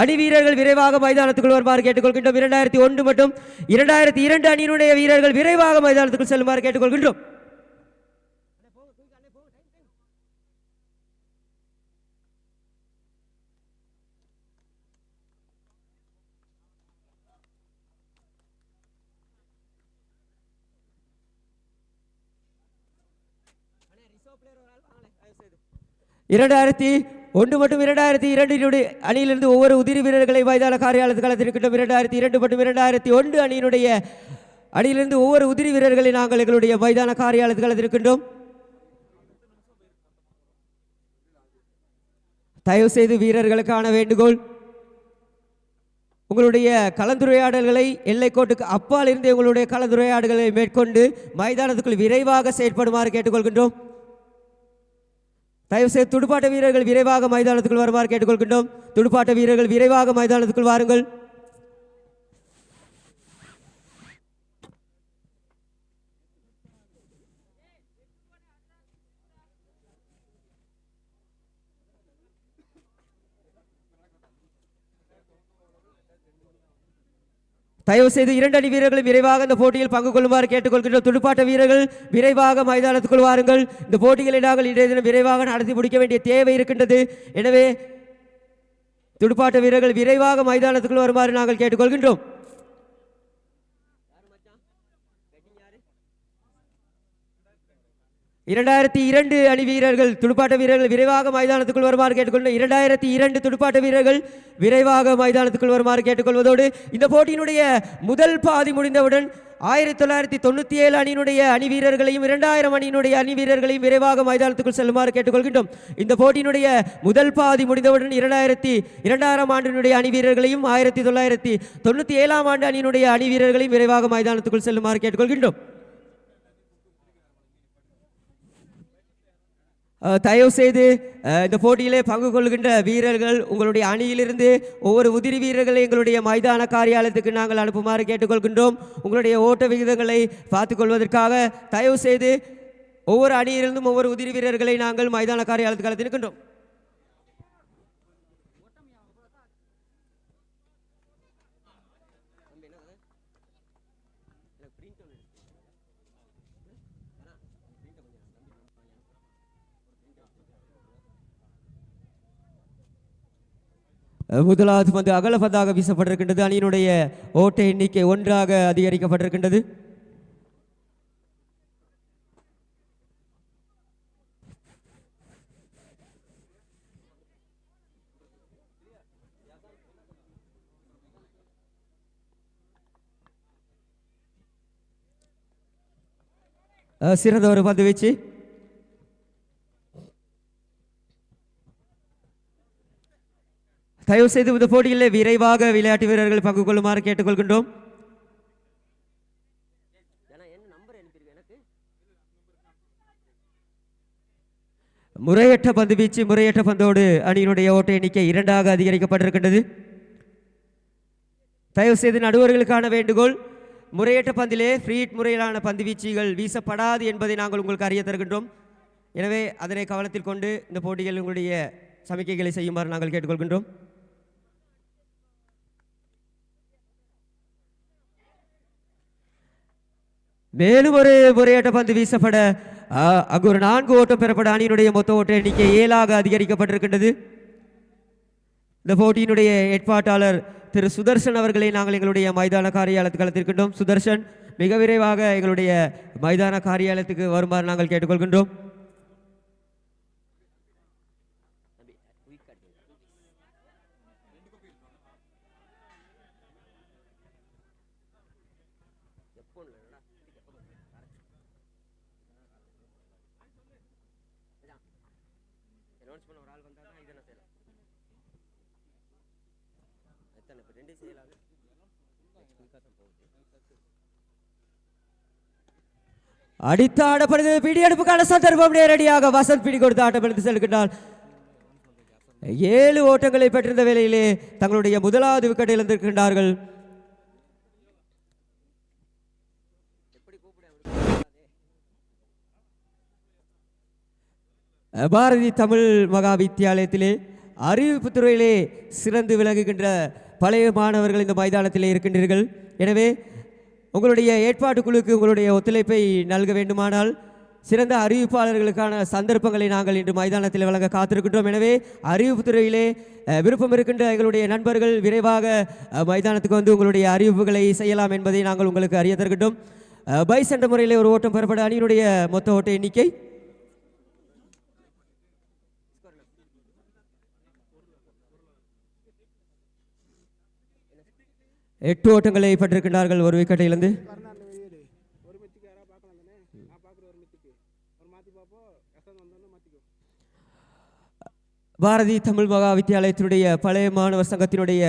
அணி வீரர்கள் விரைவாக மைதானத்துக்குள் வருமாறு கேட்டுக்கொள்கின்றோம். 2001 மற்றும் 2002 அணியினுடைய வீரர்கள் விரைவாக மைதானத்துக்குள் செல்லுமாறு கேட்டுக்கொள்கின்றோம். இரண்டாயிரத்தி 1 மற்றும் 2002 அணியிலிருந்து ஒவ்வொரு உதிரி வீரர்களை மைதான காரியாலயத்துக்கு அழைத்திருக்கின்றோம். 2002 மற்றும் 2001 அணியினுடைய அணியிலிருந்து ஒவ்வொரு உதிரி வீரர்களை நாங்கள் எங்களுடைய மைதான காரியாலயத்துக்கு அழைத்திருக்கின்றோம். தயவு செய்து வீரர்களுக்கான வேண்டுகோள், உங்களுடைய கலந்துரையாடல்களை எல்லைக்கோட்டுக்கு அப்பால் இருந்து உங்களுடைய கலந்துரையாடல்களை மேற்கொண்டு மைதானத்துக்குள் விரைவாக செயற்படுமாறு கேட்டுக்கொள்கின்றோம். தயவு செய்து துடுப்பாட்ட வீரர்கள் விரைவாக மைதானத்துக்குள் வருமாறு கேட்டுக்கொள்கின்றோம். துடுப்பாட்ட வீரர்கள் விரைவாக மைதானத்துக்குள் வாருங்கள். தயவு செய்து 2 அணி வீரர்களும் விரைவாக இந்த போட்டியில் பங்கு கொள்ளுமாறு கேட்டுக்கொள்கின்றோம். துடுப்பாட்ட வீரர்கள் விரைவாக மைதானத்துக்குள் வாருங்கள். இந்த போட்டிகளை நாங்கள் இன்றைய தினம் விரைவாக நடத்தி முடிக்க வேண்டிய தேவை இருக்கின்றது. எனவே துடுப்பாட்ட வீரர்கள் விரைவாக மைதானத்துக்குள் வருமாறு நாங்கள் கேட்டுக்கொள்கின்றோம். 2002 அணி வீரர்கள் துடுப்பாட்ட வீரர்கள் விரைவாக மைதானத்துக்குள் வருமாறு கேட்டுக்கொள்கிறோம். 2002 துடுப்பாட்ட வீரர்கள் விரைவாக மைதானத்துக்குள் வருமாறு கேட்டுக்கொள்வதோடு இந்த போட்டியினுடைய முதல் பாதி முடிந்தவுடன் 1997 அணியினுடைய அணி வீரர்களையும் 2000 அணியினுடைய அணி வீரர்களையும் விரைவாக மைதானத்துக்குள் செல்லுமாறு கேட்டுக்கொள்கின்றோம். இந்த போட்டியினுடைய முதல் பாதி முடிந்தவுடன் 2002ஆம் ஆண்டினுடைய அணி வீரர்களையும் 1997ஆம் ஆண்டு அணியினுடைய அணி வீரர்களையும் விரைவாக மைதானத்துக்குள் செல்லுமாறு கேட்டுக்கொள்கின்றோம். தயவு செய்து இந்த போட்டியிலே பங்கு கொள்கின்ற வீரர்கள் உங்களுடைய அணியிலிருந்து ஒவ்வொரு உதிரி வீரர்களை எங்களுடைய மைதான காரியாலயத்துக்கு நாங்கள் அனுப்புமாறு கேட்டுக்கொள்கின்றோம். உங்களுடைய ஓட்ட விகிதங்களை பார்த்துக்கொள்வதற்காக தயவு செய்து ஒவ்வொரு அணியிலிருந்தும் ஒவ்வொரு உதிரி வீரர்களை நாங்கள் மைதான காரியாலயத்துக்கு அழைத்திருக்கின்றோம். முதலாவது பந்து அகலபந்தாக வீசப்பட்டிருக்கின்றது. அணியினுடைய ஓட்ட எண்ணிக்கை 1 அதிகரிக்கப்பட்டிருக்கின்றது. சிறந்த ஒரு பந்து வீச்சு. தயவு செய்து இந்த போட்டியில் விரைவாக விளையாட்டு வீரர்கள் பங்கு கொள்ளுமாறு கேட்டுக்கொள்கின்றோம். முறையற்ற பந்து வீச்சு, முறையற்ற பந்தோடு அணியினுடைய ஓட்ட எண்ணிக்கை 2 அதிகரிக்கப்பட்டிருக்கின்றது. தயவு செய்து நடுவர்களுக்கான வேண்டுகோள், முறையற்ற பந்திலே ஃப்ரீட் முறையிலான பந்து வீச்சுகள் வீசப்படாது என்பதை நாங்கள் உங்களுக்கு அறிய தருகின்றோம். எனவே அதனை கவனத்தில் கொண்டு இந்த போட்டிகள் உங்களுடைய சமிக்கைகளை செய்யுமாறு நாங்கள் கேட்டுக்கொள்கின்றோம். மேலும் ஒரு முறையற்ற பந்து வீசப்பட அங்கு ஒரு 4 ஓட்டம் பெறப்பட அணியினுடைய மொத்த ஓட்ட எண்ணிக்கை 7 அதிகரிக்கப்பட்டிருக்கின்றது. இந்த போட்டியினுடைய ஏற்பாட்டாளர் திரு சுதர்ஷன் அவர்களை நாங்கள் எங்களுடைய மைதான காரியாலயத்துக்கு அழைத்திருக்கின்றோம். சுதர்ஷன், மிக விரைவாக எங்களுடைய மைதான காரியாலயத்துக்கு வருமாறு நாங்கள் கேட்டுக்கொள்கின்றோம். அடித்து ஆடப்படுகிறது. பிடியெடுப்புக்கான சந்தர்ப்பம் நேரடியாக வசந்த் பிடி கொடுத்து ஆட்டப்படுத்தி செல்கின்றார். 7 ஓட்டங்களை பெற்றிருந்த வேளையிலே தங்களுடைய முதலாவது விக்கெட்டை இழந்திருக்கின்றார்கள். பாரதி தமிழ் மகா வித்தியாலயத்திலே அறிவிப்பு துறையிலே சிறந்து விளங்குகின்ற பழைய மாணவர்கள் இந்த மைதானத்திலே இருக்கின்றீர்கள். எனவே உங்களுடைய ஏற்பாட்டுக்குழுக்கு உங்களுடைய ஒத்துழைப்பை நல்க வேண்டுமானால் சிறந்த அறிவிப்பாளர்களுக்கான சந்தர்ப்பங்களை நாங்கள் இன்று மைதானத்தில் வழங்க காத்திருக்கின்றோம். எனவே அறிவிப்பு துறையிலே விருப்பம் இருக்கின்ற எங்களுடைய நண்பர்கள் விரைவாக மைதானத்துக்கு வந்து உங்களுடைய அறிவிப்புகளை செய்யலாம் என்பதை நாங்கள் உங்களுக்கு அறிய தருகின்றோம். பைஸ் என்ற முறையில் ஒரு ஓட்டம் பெறப்பட அணியினுடைய மொத்த ஓட்ட எண்ணிக்கை 8 ஓட்டங்களை பெற்றிருக்கின்றார்கள். ஒரு விக்கெட்டை இழந்து பாரதி தமிழ் மகா வித்தியாலயத்தினுடைய பழைய மாணவர் சங்கத்தினுடைய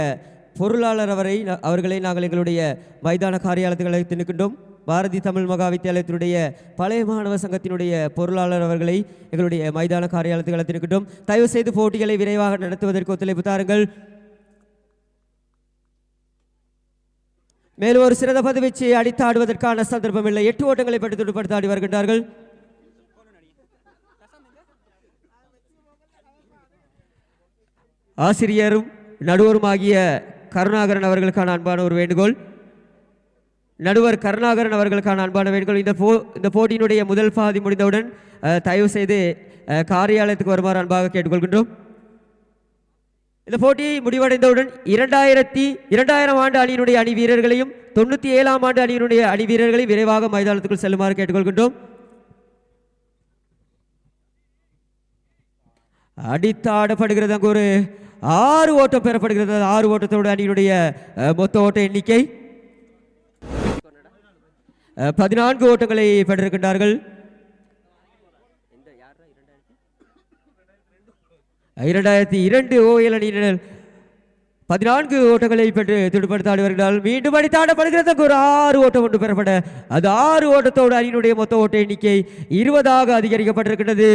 பொருளாளர் அவர்களை நாங்கள் எங்களுடைய மைதான காரியாலயத்தில் அழைத்து நிற்கின்றோம். பாரதி தமிழ் மகா வித்தியாலயத்தினுடைய பழைய மாணவர் சங்கத்தினுடைய பொருளாளர் அவர்களை எங்களுடைய மைதான காரியாலயத்தில் அழைத்து நிற்கின்றோம். தயவு செய்து போட்டிகளை விரைவாக நடத்துவதற்கு ஒத்துழைப்பு தாருங்கள். மேலும் ஒரு சிறந்த பந்து வீச்சு அடித்து ஆடுவதற்கான சந்தர்ப்பம் இல்லை. 8 ஓட்டங்களை பெற்று துடுப்படுத்த ஆடி வருகின்றார்கள். ஆசிரியரும் நடுவருமாகிய கருணாகரன் அவர்களுக்கான அன்பான ஒரு வேண்டுகோள். நடுவர் கருணாகரன் அவர்களுக்கான அன்பான வேண்டுகோள். இந்த போட்டியினுடைய முதல் பாதி முடிந்தவுடன் தயவு செய்து காரியாலயத்துக்கு வருமாறு அன்பாக கேட்டுக்கொள்கின்றோம். இந்த போட்டி முடிவடைந்தவுடன் 2000 ஆண்டு அணியினுடைய அணி வீரர்களையும் 97ஆம் ஆண்டு அணியினுடைய அணி வீரர்களையும் விரைவாக மைதானத்துக்குள் செல்லுமாறு கேட்டுக்கொள்கின்றோம். அடித்து ஆடப்படுகிறது. அங்கு ஒரு 6 ஓட்டம் பெறப்படுகிறது. 6 ஓட்டத்தோடு அணியினுடைய மொத்த ஓட்ட எண்ணிக்கை 14 ஓட்டங்களை பெற்றிருக்கின்றார்கள். 2002 ஓஎல் அணியினர் 14 ஓட்டங்களை பெற்று துடுப்படுத்த ஆடி வருகிறார்கள். மீண்டும் அடித்து ஆடப்படுகிறது. ஒரு 6 ஓட்டம் ஒன்று பெறப்பட அது 6 ஓட்டத்தோடு அணியினுடைய மொத்த ஓட்ட எண்ணிக்கை 20 அதிகரிக்கப்பட்டிருக்கிறது.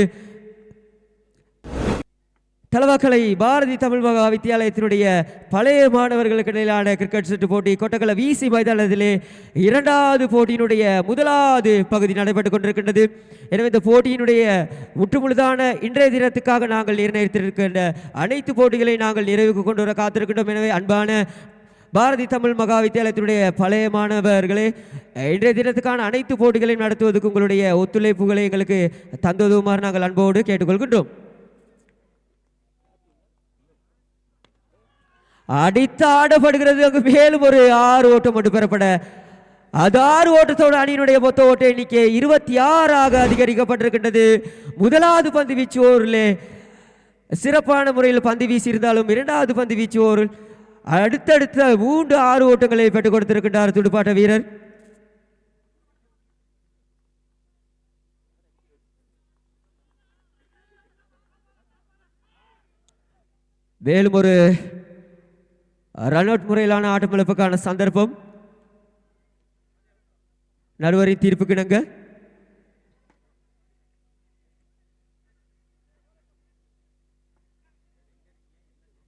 தலவாக்கலை பாரதி தமிழ் மகா வித்தியாலயத்தினுடைய பழைய மாணவர்களுக்கு இடையிலான கிரிக்கெட் சுற்று போட்டி கொட்டக்கல விசி மைதானத்திலே 2வது போட்டியினுடைய முதலாவது பகுதி நடைபெற்றுக் கொண்டிருக்கின்றது. எனவே இந்த போட்டியினுடைய முற்றுமுழுதான இன்றைய தினத்துக்காக நாங்கள் நிர்ணயித்திருக்கின்ற அனைத்து போட்டிகளை நாங்கள் நிறைவுக்கு கொண்டு வர காத்திருக்கின்றோம். எனவே அன்பான பாரதி தமிழ் மகா வித்தியாலயத்தினுடைய பழைய மாணவர்களே, இன்றைய தினத்துக்கான அனைத்து போட்டிகளையும் நடத்துவதற்கு உங்களுடைய ஒத்துழைப்புகளை எங்களுக்கு தந்துவதுமாறு நாங்கள் அன்போடு கேட்டுக்கொள்கின்றோம். அடித்து ஆடப்படுகிறது. அங்கு மேலும் ஒரு 6 ஓட்டம் மட்டும் பெறப்பட அது 6 ஓட்டத்தோடு அணியினுடைய மொத்த ஓட்ட எண்ணிக்கை 26 அதிகரிக்கப்பட்டிருக்கின்றது. முதலாவது பந்து வீச்சு ஓவரில் சிறப்பான முறையில் பந்து வீசியிருந்தாலும் இரண்டாவது பந்து வீச்சு ஓவரில் அடுத்தடுத்த 3-6 ஓட்டங்களை பெற்றுக் கொடுத்திருக்கின்றார் துடுப்பாட்ட வீரர். மேலும் ஒரு ரன் அவுட் முறையிலான ஆட்டமிழப்புக்கான சந்தர்ப்பம் நடுவரின் தீர்ப்புக்கு இணங்க.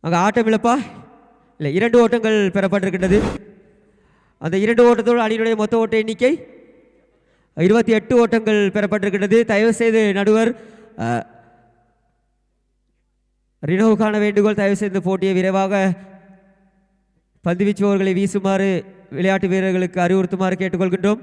அங்க ஆட்டமிழப்பா இல்லை, 2 ஓட்டங்கள் பெறப்பட்டிருக்கின்றது. அந்த 2 ஓட்டத்தோடு அணியினுடைய மொத்த ஓட்ட எண்ணிக்கை 28 ஓட்டங்கள் பெறப்பட்டிருக்கின்றது. தயவு செய்து நடுவர் ரினோவுக்கான வேண்டுகோள், தயவு செய்து போட்டியை விரைவாக பந்துவீச்சுவர்களை வீசுமாறு விளையாட்டு வீரர்களுக்கு அறிவுறுத்துமாறு கேட்டுக்கொள்கின்றோம்.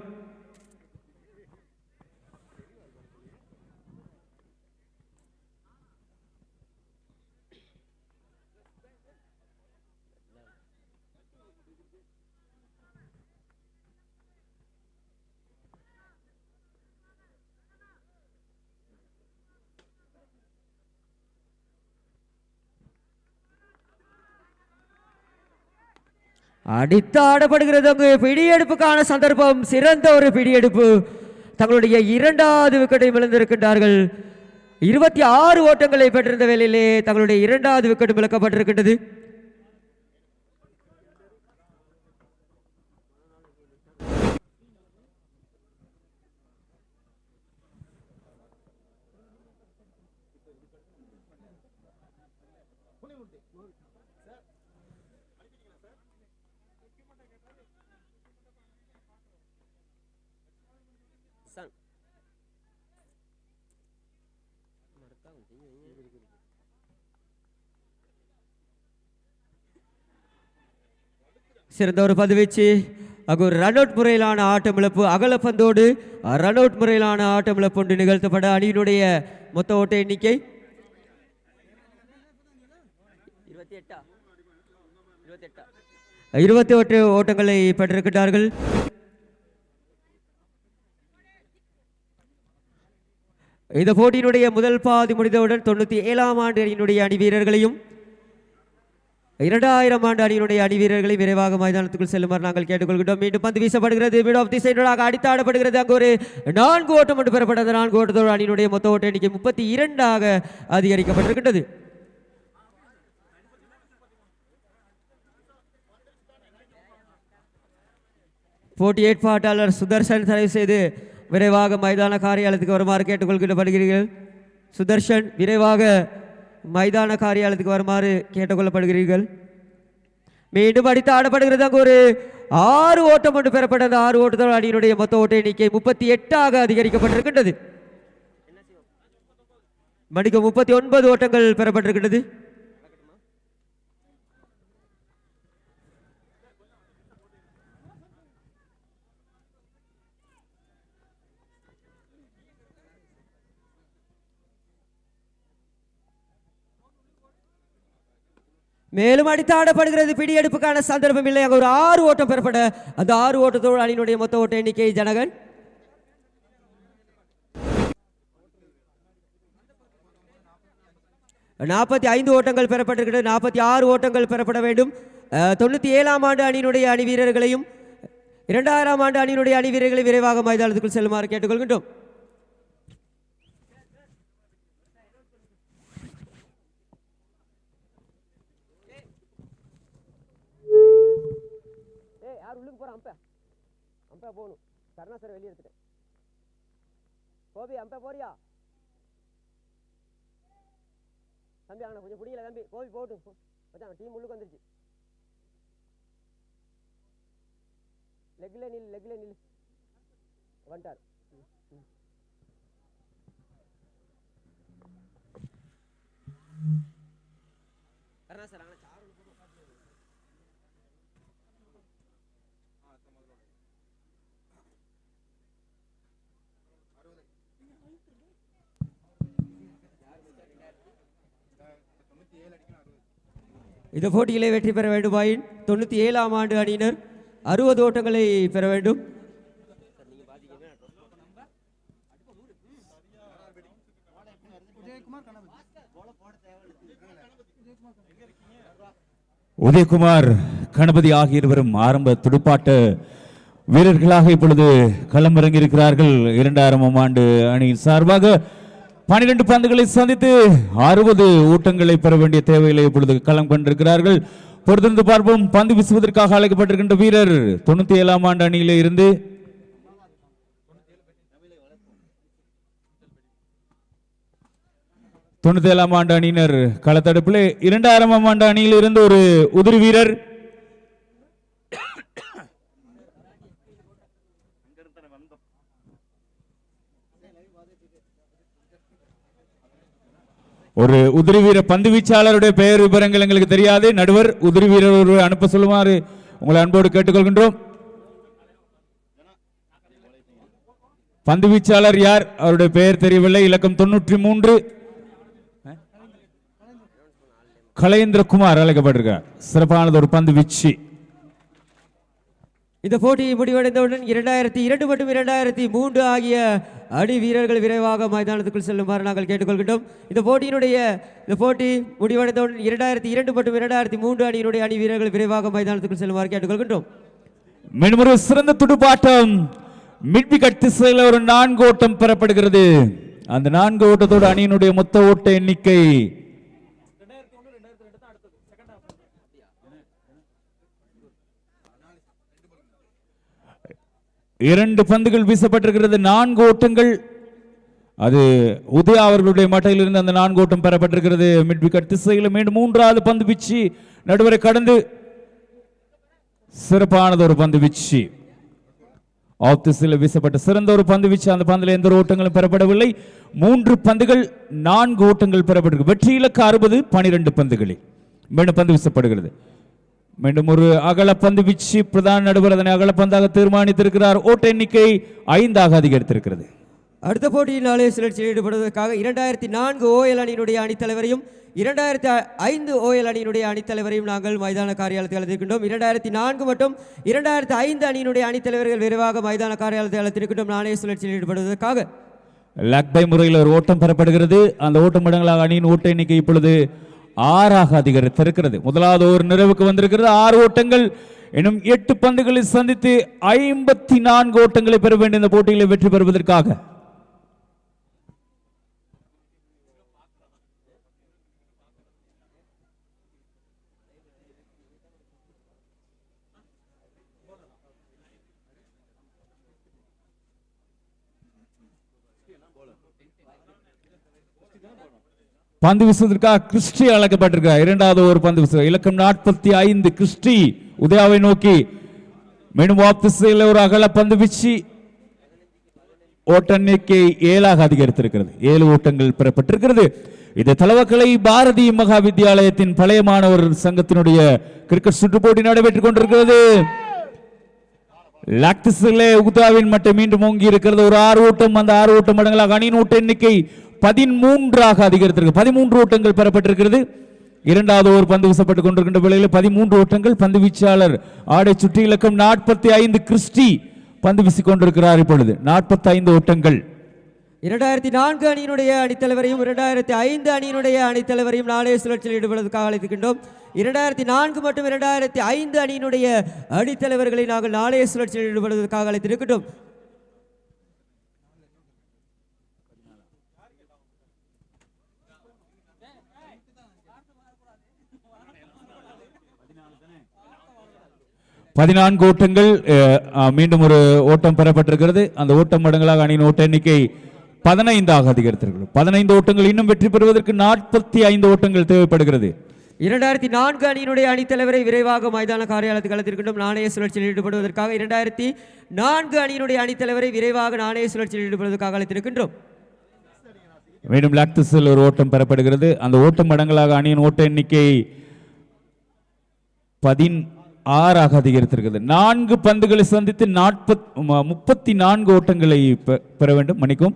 அடித்து ஆடப்படுகிறது. அங்கு பிடியெடுப்புக்கான சந்தர்ப்பம், சிறந்த ஒரு பிடியெடுப்பு. தங்களுடைய 2வது விக்கெட்டை இழந்திருக்கின்றார்கள். 26 ஓட்டங்களை பெற்றிருந்த வேளையிலே தங்களுடைய 2வது விக்கெட்டும் இழக்கப்பட்டிருக்கின்றது. சிறந்த ஒரு பந்துவீச்சு. அங்கு ஒரு ரன் அவுட் முறையிலான ஆட்டமிழப்பு, அகலப்பந்தோடு ரன் அவுட் முறையிலான ஆட்டமிழப்பு ஒன்று நிகழ்த்தப்பட அணியினுடைய மொத்த ஓட்ட எண்ணிக்கை 28 ஓட்டங்களை பெற்றிருக்கிறார்கள். இந்த போட்டியினுடைய முதல் பாதி முடிந்தவுடன் 97ஆம் ஆண்டு அணியினுடைய அணி வீரர்களையும் 2000 ஆண்டு அணியினுடைய அணி வீரர்களை விரைவாக மைதானத்துக்குள் செல்லுமாறு நாங்கள் கேட்டுக்கொள்கிறோம். மீண்டும் பந்து வீசப்படுகிறது. மிட் ஆஃப் தி சைடாக அடித்தாடப்படுகிறது. அங்கு ஒரு 4 ஓட்டம் மட்டும் பெறப்பட்டது. 4 ஓட்டத்தோடு அணியினுடைய மொத்த ஓட்ட எண்ணிக்கை 32 அதிகரிக்கப்பட்டிருக்கின்றது. போட்டி ஏற்பாட்டாளர் சுதர்ஷன் தயவு செய்து விரைவாக மைதான காரியாலயத்துக்கு வருமாறு கேட்டுக்கொள்ளப்படுகிறீர்கள். சுதர்ஷன் விரைவாக மைதான காரியாலயத்துக்கு வருமாறு கேட்டுக்கொள்ளப்படுகிறீர்கள். மீண்டும் அடித்து ஆடப்படுகிறது. அங்கு ஒரு 6 ஓட்டம் ஒன்று பெறப்பட்ட அந்த 6 ஓட்டத்தோடு அணியினுடைய மொத்த ஓட்ட எண்ணிக்கை 38 அதிகரிக்கப்பட்டிருக்கின்றது. மணிக்கு 39 ஓட்டங்கள் பெறப்பட்டிருக்கின்றது. மேலும் அடித்து ஆடப்படுகிறது. பிடியெடுப்புக்கான சந்தர்ப்பம் இல்லை. அங்கு ஒரு 6 ஓட்டம் பெறப்பட அந்த 6 ஓட்டத்தோடு அணியினுடைய மொத்த ஓட்ட எண்ணிக்கை ஜனகன் 45 ஓட்டங்கள் பெறப்பட்டிருக்கிறது. 46 ஓட்டங்கள் பெறப்பட வேண்டும். 97ஆம் ஆண்டு அணியினுடைய அணி வீரர்களையும் 2000ஆம் ஆண்டு அணியினுடைய அணி வீரர்களை விரைவாக மைதானத்துக்குள் செல்லுமாறு கேட்டுக்கொள்கின்றோம். போகணும். கருணா சார் வெளியே எடுத்துட்டேன். கோபி அம்பா போறியா தம்பி? அவனை கொஞ்சம் புரியல தம்பி. கோபி போட்டும் மச்சான், டீம் உள்ளுக்கு வந்துருச்சு. லெக்ல நில் வந்துட்டார். கருணா சார் ஆனால் இந்த போட்டியிலே வெற்றி பெற வேண்டுமாயின் 97ஆம் ஆண்டு அணியினர் 60 ஓட்டங்களை பெற வேண்டும்.
உதயகுமார் கணபதி ஆகிய இருவரும் ஆரம்ப துடுப்பாட்ட வீரர்களாக இப்பொழுது களமிறங்கி இருக்கிறார்கள். 2000ஆம் ஆண்டு அணியின் சார்பாக 12 பந்துகளை சந்தித்து 60 ஓட்டங்களை பெற வேண்டிய தேவையில்லை இப்பொழுது களம் கொண்டிருக்கிறார்கள். பொறுத்திருந்து பார்ப்போம். பந்து வீசுவதற்காக அழைக்கப்பட்டிருக்கின்ற வீரர் 97ஆம் ஆண்டு அணியிலே இருந்து தொண்ணூத்தி ஆண்டு அணியினர் களத்தடுப்பில் 2000ஆம் ஆண்டு அணியில் இருந்து ஒரு உதிரி வீரர் ஒரு உதிரி வீரர் பந்து வீச்சாளருடைய பெயர் விவரங்கள் எங்களுக்கு தெரியாது. நடுவர் உதிரி வீரர் ஒரு அனுப்ப சொல்லுமாறு உங்களை அன்போடு கேட்டுக்கொள்கின்றோம். பந்து வீச்சாளர் யார்? அவருடைய பெயர் தெரியவில்லை. இலக்கம் 93 கலேந்திரகுமார் அழைக்கப்பட்டிருக்கிறார். சிறப்பானது ஒரு பந்து வீச்சு.
இந்த போட்டி முடிவடைந்தவுடன் 2002 மற்றும் 2003 ஆகிய அணி வீரர்கள் விரைவாக மைதானத்துக்குள் செல்லுமாறு நாங்கள் கேட்டுக்கொள்கின்றோம். இந்த போட்டி முடிவடைந்தவுடன் 2002 மற்றும் 2003 அணியினுடைய அணி வீரர்கள் விரைவாக மைதானத்துக்குள் செல்லுமாறு கேட்டுக்கொள்கின்றோம்.
மீண்டும் ஒரு சிறந்த துடுப்பாட்டம். மிட்விகட் திசையில் ஒரு 4 ஓட்டம் பெறப்படுகிறது. அந்த 4 ஓட்டத்தோடு அணியினுடைய மொத்த ஓட்ட எண்ணிக்கை 2 பந்துகள் வீசப்பட்டிருக்கிறது. 4 ஓட்டங்கள். அது உதயா அவர்களுடைய மட்டையிலிருந்து அந்த 4 ஓட்டம் பெறப்பட்டிருக்கிறது. மிட்விகட் திசையில் மீண்டும் 3வது பந்து வீச்சு நடுவரை கடந்து சிறப்பானது ஒரு பந்து வீச்சு. ஆஃப் திசையில் வீசப்பட்ட சிறந்த ஒரு பந்து வீச்சு. அந்த பந்தில் எந்த ஓட்டங்களும் பெறப்படவில்லை. 3 பந்துகள் 4 ஓட்டங்கள் பெறப்பட்டிருக்கு. வெற்றி இலக்கு 60 12 பந்துகளில் மீண்டும் பந்து வீசப்படுகிறது. மீண்டும் ஒரு அகலப்பந்து வீச்சு. பிரதான நடுவர் அதனை அகலப்பந்தாக தீர்மானித்திருக்கிறார். ஓட்ட எண்ணிக்கை 5ஆக அதிகரித்திருக்கிறது.
அடுத்த போட்டியில் நாளை சுழற்சியில் ஈடுபடுவதற்காக 2004 ஓஎல் அணியினுடைய அணித்தலைவரையும் 2005 ஓஎல் அணியினுடைய அணித்தலைவரையும் நாங்கள் மைதான காரியாலயத்தில் அழைத்திருக்கின்றோம். 2004 மற்றும் 2005 அணியினுடைய அணித்தலைவர்கள் விரைவாக மைதான காரியாலயத்தில் அழைத்திருக்கின்றோம். நாணய சுழற்சியில் ஈடுபடுவதற்காக
லக் பை முறையில் ஒரு ஓட்டம் பெறப்படுகிறது. அந்த ஓட்டம் இடங்களாக அணியின் ஓட்ட எண்ணிக்கை இப்பொழுது 6ஆக அதிகரித்திருக்கிறது. முதலாவது ஒரு நிறைவுக்கு வந்திருக்கிறது. 6 ஓட்டங்கள். இன்னும் 8 பந்துகளை சந்தித்து 54 ஓட்டங்களை பெற வேண்டிய இந்த போட்டிகளை வெற்றி பெறுவதற்காக பந்து வீசுவதற்காக கிறிஸ்டி அழைக்கப்பட்டிருக்கிறார். 2வது ஒரு பந்து வீசு. இலக்கம் 45 கிறிஸ்டி உதயாவை நோக்கி மீண்டும் திசையில் ஒரு அகல பந்து வீச்சு. ஓட்ட எண்ணிக்கை 7ஆக அதிகரித்திருக்கிறது. 7 ஓட்டங்கள் பெறப்பட்டிருக்கிறது. இது தலவக்கலை பாரதி மகா வித்தியாலயத்தின் பழைய மாணவர் சங்கத்தினுடைய கிரிக்கெட் சுற்று போட்டி நடைபெற்றுக் கொண்டிருக்கிறது. லாக்டிஸிலே உதாவின் மட்டும் மீண்டும் ஓங்கி இருக்கிறது. ஒரு 6 ஓட்டம். அந்த 6 ஓட்டம் மடங்களாக அணியின் ஓட்ட எண்ணிக்கை 13ஆக அதிகரித்திருக்கு. 13 ஓட்டங்கள் பெறப்பட்டிருக்கிறது. 2வது ஒரு பந்து வீசப்பட்டுக் கொண்டிருக்கின்ற வேளையில் 13 ஓட்டங்கள். பந்து வீச்சாளர் ஆடை சுற்றி இலக்கம் 45 கிறிஸ்டி பந்து வீசிக் கொண்டிருக்கிறார். இப்பொழுது 45 ஓட்டங்கள்.
2004 அணியினுடைய அணித்தலைவரையும் 2005 அணியினுடைய அணித்தலைவரையும் நாளைய சுழற்சியில் ஈடுபடுவதற்காக அழைத்திருக்கின்றோம். 2004 மற்றும் 2005 அணியினுடைய அணித்தலைவர்களை நாங்கள் நாளைய சுழற்சியில் ஈடுபடுவதற்காக அழைத்திருக்கின்றோம்.
பதினான்கு ஓட்டங்கள். மீண்டும் ஒரு ஓட்டம் பெறப்பட்டிருக்கிறது. அந்த ஓட்டம் மடங்களாக அணியின் ஓட்ட எண்ணிக்கை 15ஆக அதிகரித்திருக்கிறது. 15 ஓட்டங்கள். இன்னும் வெற்றி பெறுவதற்கு 45 ஓட்டங்கள் தேவைப்படுகிறது.
2004 அணியினுடைய அணித்தலைவரை விரைவாக மைதான காரியாலயத்துக்கு அழைத்திருக்கின்றோம். நாணய சுழற்சியில் ஈடுபடுவதற்காக 2004 அணியினுடைய அணித்தலைவரை விரைவாக நாணய சுழற்சியில் ஈடுபடுவதற்காக அழைத்திருக்கின்றோம்.
மீண்டும் லாக்டிஸில் ஒரு ஓட்டம் பெறப்படுகிறது. அந்த ஓட்டம் மடங்களாக அணியின் ஓட்ட எண்ணிக்கை 16ஆக அதிகரித்திருக்கிறது. 4 பந்துகளை சந்தித்து 34 ஓட்டங்களை பெற வேண்டும். மன்னிக்கும்,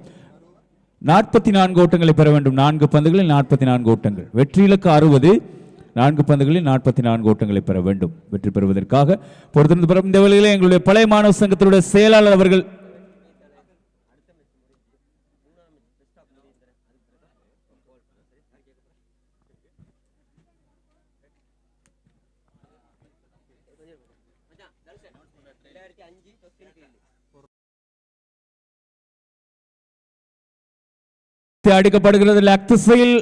44 ஓட்டங்களை பெற வேண்டும். 4 பந்துகளில் 44 ஓட்டங்கள். வெற்றி இலக்கு 60. 4 பந்துகளில் 44 ஓட்டங்களை பெற வேண்டும். வெற்றி பெறுவதற்காக பொறுத்திருந்து பெறும் இந்த வேளையிலே எங்களுடைய பழைய மாணவர் சங்கத்தினுடைய செயலாளர் அவர்கள் அடிக்கப்படுகிறது. லெக் திசையில்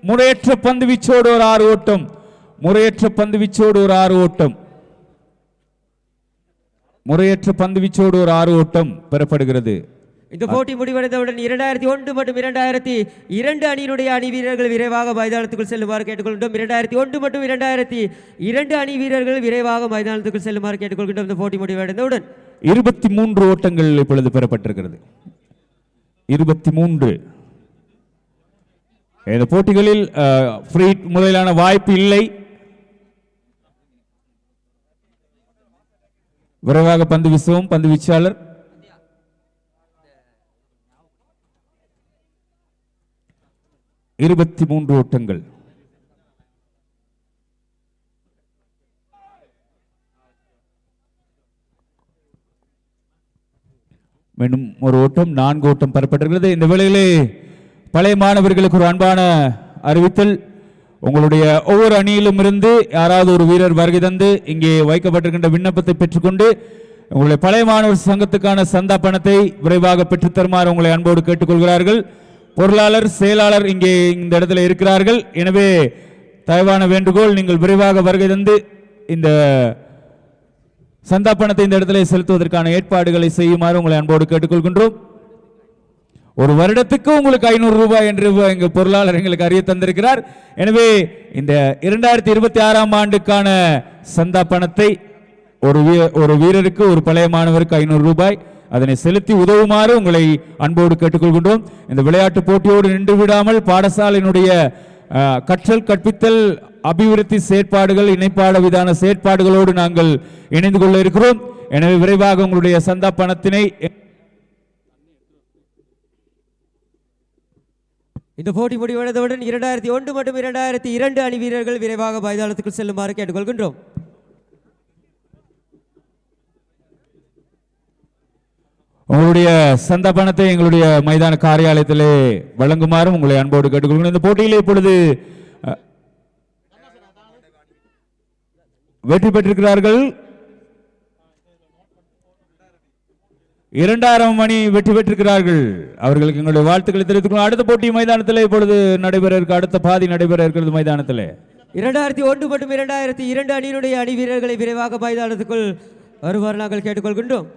முறையற்ற பந்து வீச்சோடு ஒரு 6 ஓட்டம், முறையற்ற பந்து வீச்சோடு ஒரு 6 ஓட்டம், முறையற்ற பந்து வீச்சோடு ஒரு 6 ஓட்டம் பெறப்படுகிறது.
இந்த போட்டி முடிவடைந்தவுடன் 2001 மற்றும் 2002 அணியினுடைய அணி வீரர்கள் விரைவாக மைதானத்துக்குள் செல்லுமாறு கேட்டுக்கொள்கின்றோம். 2001 மற்றும் 2002 அணி வீரர்கள் விரைவாக மைதானத்துக்குள் செல்லுமாறு கேட்டுக்கொள்கின்றோம். இந்த போட்டி முடிவடைந்தவுடன்
23 ஓட்டங்கள் இப்பொழுது பெறப்பட்டிருக்கிறது. 23. இந்த போட்டிகளில் ஃப்ரீ முறையிலான வாய்ப்பு இல்லை. விரைவாக பந்து வீசுவோம். பந்து வீச்சாளர் 23 ஓட்டங்கள். மீண்டும் ஒரு ஓட்டம், 4 ஓட்டம் பெறப்பட்டிருக்கிறது. இந்த வேளையிலே பழைய மாணவர்களுக்கு ஒரு அன்பான அறிவித்தல். உங்களுடைய ஒவ்வொரு அணியிலும் இருந்து யாராவது ஒரு வீரர் வருகை தந்து இங்கே வைக்கப்பட்டிருக்கின்ற விண்ணப்பத்தை பெற்றுக்கொண்டு உங்களுடைய பழைய மாணவர் சங்கத்துக்கான சந்தா பணத்தை விரைவாக பெற்றுத்தருமாறு உங்களை அன்போடு கேட்டுக்கொள்கிறார்கள். பொருளாளர், செயலாளர் இங்கே இந்த இடத்துல இருக்கிறார்கள். எனவே தயவான வேண்டுகோள், நீங்கள் விரைவாக வருகை தந்து இந்த சந்தா பணத்தை இந்த இடத்துல செலுத்துவதற்கான ஏற்பாடுகளை செய்யுமாறு உங்களை அன்போடு கேட்டுக்கொள்கின்றோம். ஒரு வருடத்துக்கு உங்களுக்கு 500 ரூபாய் என்று எங்க பொருளாளர் எங்களுக்கு அறிய தந்திருக்கிறார். எனவே இந்த 2026ஆம் ஆண்டுக்கான சந்தா பணத்தை ஒரு வீரருக்கு, ஒரு பழைய மாணவருக்கு 500 ரூபாய் அதனை செலுத்தி உதவுமாறு உங்களை அன்போடு கேட்டுக்கொள்கின்றோம். இந்த விளையாட்டு போட்டியோடு நின்று விடாமல் பாடசாலையினுடைய கற்றல் கற்பித்தல் அபிவிருத்தி செயற்பாடுகள், இணைப்பாட விதான செயற்பாடுகளோடு நாங்கள் இணைந்து கொள்ள இருக்கிறோம். எனவே விரைவாக உங்களுடைய சந்தா பணத்தினை
இந்த போட்டி முடிவடைந்தவுடன் 2001 மற்றும் 2002 அணி வீரர்கள் விரைவாக மைதானத்துக்குள் செல்லுமாறு கேட்டுக்கொள்கின்றோம்.
உங்களுடைய சந்தா பணத்தை எங்களுடைய மைதான காரியாலயத்திலே வழங்குமாறும் உங்களை அன்போடு கேட்டுக்கொள்கிறோம். இந்த போட்டியிலே இப்பொழுது வெற்றி பெற்றிருக்கிறார்கள். 2000 அணி வெற்றி பெற்றிருக்கிறார்கள். அவர்களுக்கு எங்களுடைய வாழ்த்துக்களை தெரிவித்துக் அடுத்த போட்டி மைதானத்தில் இப்பொழுது நடைபெற இருக்க, அடுத்த பாதி நடைபெற இருக்கிறது மைதானத்தில்.
2001 மற்றும் 2002 அணியினுடைய அணி வீரர்களை விரைவாக மைதானத்துக்குள் வருமாறு நாங்கள் கேட்டுக்கொள்கின்றோம்.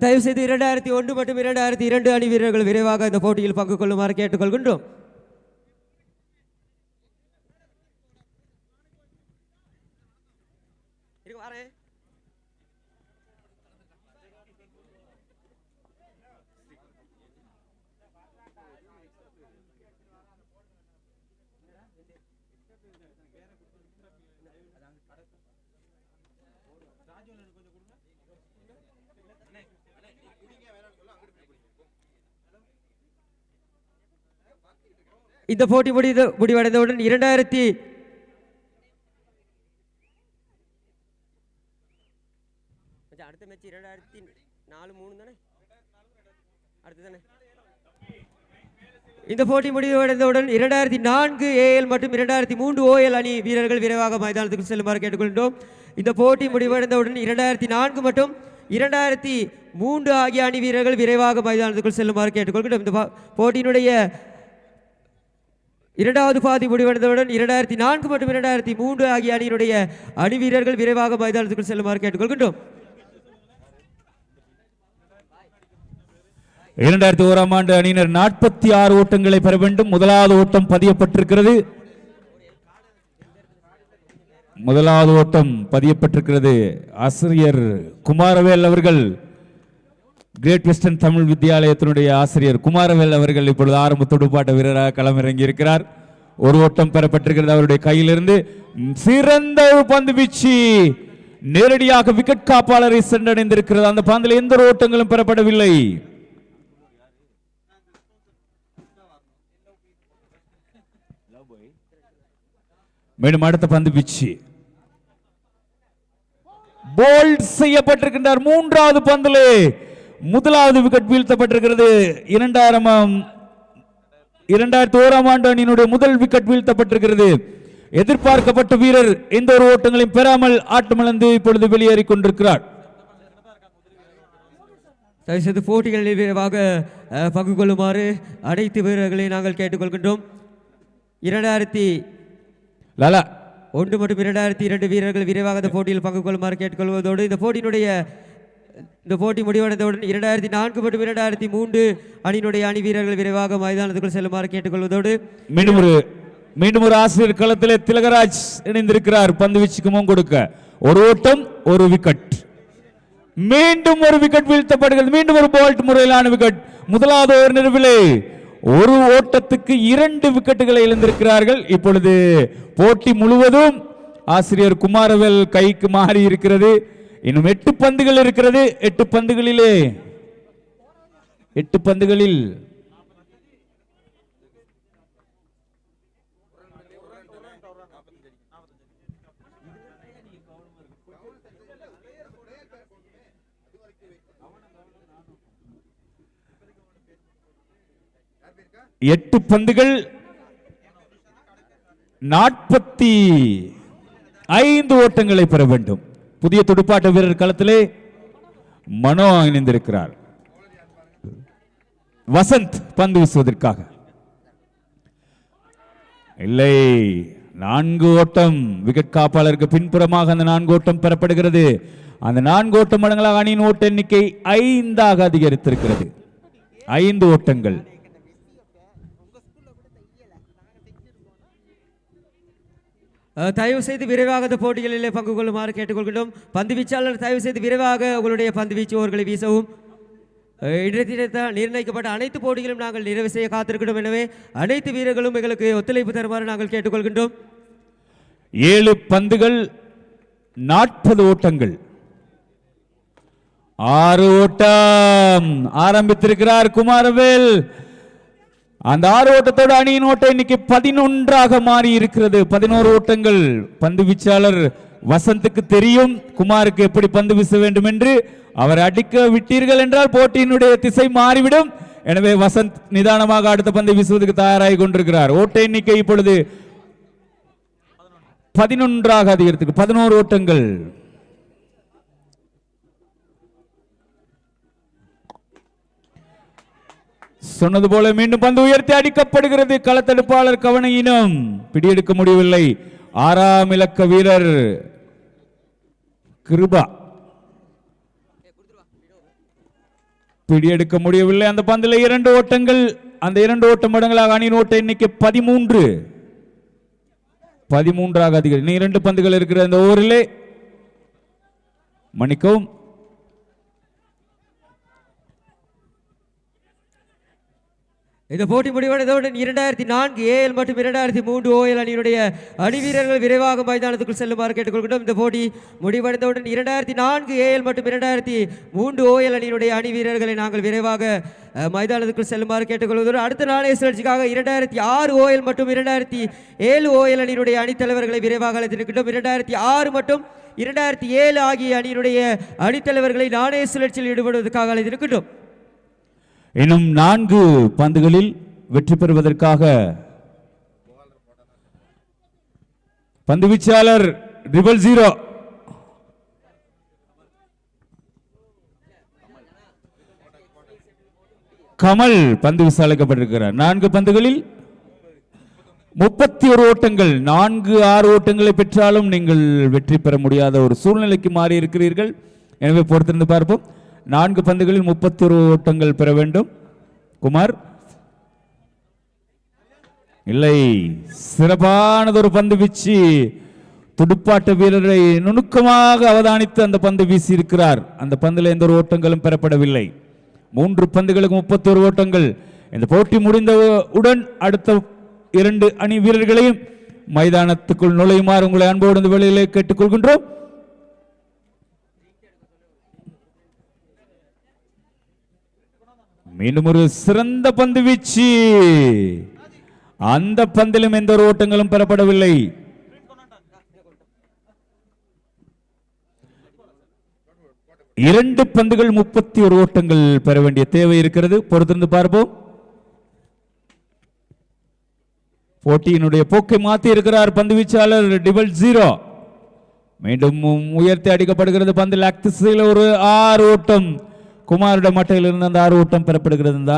தயவு செய்து 2001 மற்றும் 2002 அணி வீரர்கள் விரைவாக இந்த போட்டியில் பங்கு கொள்ளுமாறு கேட்டுக்கொள்கின்றோம். இந்த போட்டி முடிவடைந்தவுடன் 2000 அடுத்த மேட்ச் 2004-3 தானே அடுத்து தானே. இந்த போட்டி முடிவடைந்தவுடன் 2004 AL மற்றும் 2003 OL அணி வீரர்கள் விரைவாக மைதானத்துக்கு செல்லுமாறு கேட்டுக்கொள்கின்றோம். இந்த போட்டி முடிவடைந்தவுடன் 2004 மற்றும் 2003 3 ஆகிய அணி வீரர்கள் விரைவாக மைதானத்துக்குள் செல்லுமாறு கேட்டுக்கொள்கிறோம். இந்த போட்டியினுடைய இரண்டாவது பாதி முடிவடைந்தவுடன் 2004 மற்றும் 2003 ஆகிய அணியினுடைய அணி வீரர்கள் விரைவாக மைதானத்துக்குள் செல்லுமாறு கேட்டுக்கொள்கின்றோம்.
2001ஆம் ஆண்டு அணியினர் 46 ஓட்டங்களை பெற வேண்டும். முதலாவது ஓட்டம் பதியப்பட்டிருக்கிறது. ஆசிரியர் குமாரவேல் அவர்கள், கிரேட் வெஸ்டர்ன் தமிழ் வித்தியாலயத்தினுடைய ஆசிரியர் குமாரவேல் அவர்கள் இப்பொழுது ஆரம்ப துடுப்பாட்ட வீரராக களமிறங்கி இருக்கிறார். ஒரு ஓட்டம் பெறப்பட்டிருக்கிறது அவருடைய கையிலிருந்து. சிறந்த பந்து வீச்சு நேரடியாக விக்கெட் காப்பாளரை சென்றடைந்திருக்கிறது. அந்த பந்தில் எந்த ஓட்டங்களும் பெறப்படவில்லை. மீண்டும் அடுத்த பந்து வீச்சு போல்ட் செய்யப்பட்டிருக்கின்றார். மூன்றாவது பந்திலே முதலாவது விக்கெட் வீழ்த்தப்பட்டிருக்கிறது. 2001ஆம் ஆண்டு அணியினுடைய முதல் விக்கெட் வீழ்த்தப்பட்டிருக்கிறது. எதிர்பார்க்கப்பட்ட வீரர் எந்த ஒரு ஓட்டங்களையும் பெறாமல் ஆட்டமிழந்து இப்பொழுது வெளியேறிக் கொண்டிருக்கிறார்.
தயவுசெய்து போட்டிகளில் விரைவாக பங்கு கொள்ளுமாறு அனைத்து வீரர்களை நாங்கள் கேட்டுக்கொள்கின்றோம். 2001 மற்றும் 2002 வீரர்கள் விரைவாக இந்த போட்டியில் பங்கு கொள்ளுமாறு கேட்டுக்கொள்வதோடு இந்த போட்டி முடிவடைந்தவுடன் 2004 மற்றும் 2003 அணியினுடைய அணி வீரர்கள் விரைவாக மைதானத்துக்குள் செல்லுமாறு கேட்டுக்கொள்வதோடு
மீண்டும் ஒரு ஆசிரியர் களத்திலே திலகராஜ் இணைந்திருக்கிறார். பந்து வீச்சுக்கு முன் கொடுக்க ஒரு ஓட்டம், ஒரு விக்கெட். மீண்டும் ஒரு விக்கெட் வீழ்த்தப்படுகிறது. மீண்டும் ஒரு போல்ட் முறையிலான விக்கெட். முதலாவது ஒரு நிறுவிலே ஒரு ஓட்டத்துக்கு 2 விக்கெட்டுகளை இழந்திருக்கிறார்கள். இப்பொழுது போட்டி முழுவதும் ஆசிரியர் குமாரவேல் கைக்கு மாறி இருக்கிறது. இன்னும் 8 பந்துகள் இருக்கிறது. 8 பந்துகளில் 8 பந்துகள் 45 ஓட்டங்களை பெற வேண்டும். புதிய துடுப்பாட்ட வீரர் களத்திலே மனோ இணைந்திருக்கிறார். வசந்த் பந்து வீசுவதற்காக இல்லை. 4 ஓட்டம் விக்கெட் காப்பாளருக்கு பின்புறமாக அந்த 4 ஓட்டம் பெறப்படுகிறது. அந்த 4 ஓட்டம் மடங்களாக அணியின் ஓட்ட எண்ணிக்கை 5 அதிகரித்திருக்கிறது. 5 ஓட்டங்கள்.
தயவு செய்து விரைவாக இந்த போட்டிகளிலே பங்கு கொள்ளுமாறு கேட்டுக்கொள்கின்றோம். பந்து வீச்சாளர் தயவு செய்து விரைவாக உங்களுடைய பந்து வீச்சு ஓவர்களை வீசவும். நிர்ணயிக்கப்பட்ட அனைத்து போட்டிகளும் நாங்கள் நிறைவு செய்ய காத்திருக்கிறோம். எனவே அனைத்து வீரர்களும் எங்களுக்கு ஒத்துழைப்பு தருமாறு நாங்கள் கேட்டுக்கொள்கின்றோம்.
7 பந்துகள் 40 ஓட்டங்கள். 6 ஓட்டம் ஆரம்பித்திருக்கிறார் குமாரவேல். அந்த 6 ஓட்டத்தோடு அணியின் ஓட்ட எண்ணிக்கை 11 மாறி இருக்கிறது. 11 ஓட்டங்கள். பந்து வீச்சாளர் வசந்துக்கு தெரியும் குமாருக்கு எப்படி பந்து வீச வேண்டும் என்று. அவர் அடிக்க விட்டீர்கள் என்றால் போட்டியினுடைய திசை மாறிவிடும். எனவே வசந்த் நிதானமாக அடுத்த பந்தை வீசுவதற்கு தயாராகி கொண்டிருக்கிறார். ஓட்ட எண்ணிக்கை இப்பொழுது 11 அதிகரித்து 11 ஓட்டங்கள். சொன்னது போல மீண்டும் பந்து உயர்த்தி அடிக்கப்படுகிறது. களத்தடுப்பாளர் கவனையினம் பிடியெடுக்க முடியவில்லை. 6ஆம் இலக்க வீரர் கிருபா பிடியெடுக்க முடியவில்லை. அந்த பந்தில் 2 ஓட்டங்கள். அந்த 2 ஓட்டம் மடங்களாக அணியின் ஓட்ட எண்ணிக்கை 13 அதிகரி. 2 பந்துகள் இருக்கிற இந்த ஓவரிலே மன்னிக்கவும்.
இந்த போட்டி முடிவடைந்தவுடன் 2004 AL மற்றும் 2003 OL அணியினுடைய அணி வீரர்கள் விரைவாக மைதானத்துக்குள் செல்லுமாறு கேட்டுக்கொள்கின்றோம். இந்த போட்டி முடிவடைந்தவுடன் 2004 AL மற்றும் 2003 OL அணியினுடைய அணி வீரர்களை நாங்கள் விரைவாக மைதானத்துக்குள் செல்லுமாறு கேட்டுக்கொள்வதோடு அடுத்த நாணய சுழற்சிக்காக 2006 OL மற்றும் 2007 OL அணியினுடைய அணித்தலைவர்களை விரைவாக அழைத்திருக்கின்றோம். 2006 மற்றும் 2007 ஆகிய அணியினுடைய அணித்தலைவர்களை நாணய சுழற்சியில் ஈடுபடுவதற்காக அழைத்திருக்கின்றோம்.
இன்னும் 4 பந்துகளில் வெற்றி பெறுவதற்காக பந்து வீச்சாளர் 000 கமல் பந்து வீச அழைக்கப்பட்டிருக்கிறார். 4 பந்துகளில் 31 ஓட்டங்கள். 4-6 ஓட்டங்களை பெற்றாலும் நீங்கள் வெற்றி பெற முடியாத ஒரு சூழ்நிலைக்கு மாறி இருக்கிறீர்கள். எனவே பொறுத்திருந்து பார்ப்போம். 4 பந்துகளில் 31 ஓட்டங்கள் பெற வேண்டும். குமார் இல்லை, சிறப்பானதொரு பந்து வீச்சு. துடுப்பாட்ட வீரரை நுணுக்கமாக அவதானித்து அந்த பந்து வீசி இருக்கிறார். அந்த பந்தில் எந்த ஒரு ஓட்டங்களும் பெறப்படவில்லை. 3 பந்துகளுக்கு 31 ஓட்டங்கள். இந்த போட்டி முடிந்தவுடன் அடுத்த 2 அணி வீரர்களையும் மைதானத்துக்குள் நுழையுமாறு உங்களை அன்போடு இந்த வேளையிலே கேட்டுக்கொள்கின்றோம். மீண்டும் ஒரு சிறந்த பந்து வீச்சு. அந்த பந்திலும் எந்த ஒரு ஓட்டங்களும் பெறப்படவில்லை. இரண்டு பந்துகள் 31 ஓட்டங்கள் பெற வேண்டிய தேவை இருக்கிறது. பொறுத்திருந்து பார்ப்போம். போட்டியினுடைய போக்கை மாற்றி இருக்கிறார் பந்து வீச்சாளர். டிபல் 0 மீண்டும் உயர்த்தி அடிக்கப்படுகிறது. பந்து லேக் திசையில் ஒரு 6 ஓட்டம். குமாரிட மட்டையிலிருந்து அந்த 6 ஓட்டம் பெறப்படுகிறது.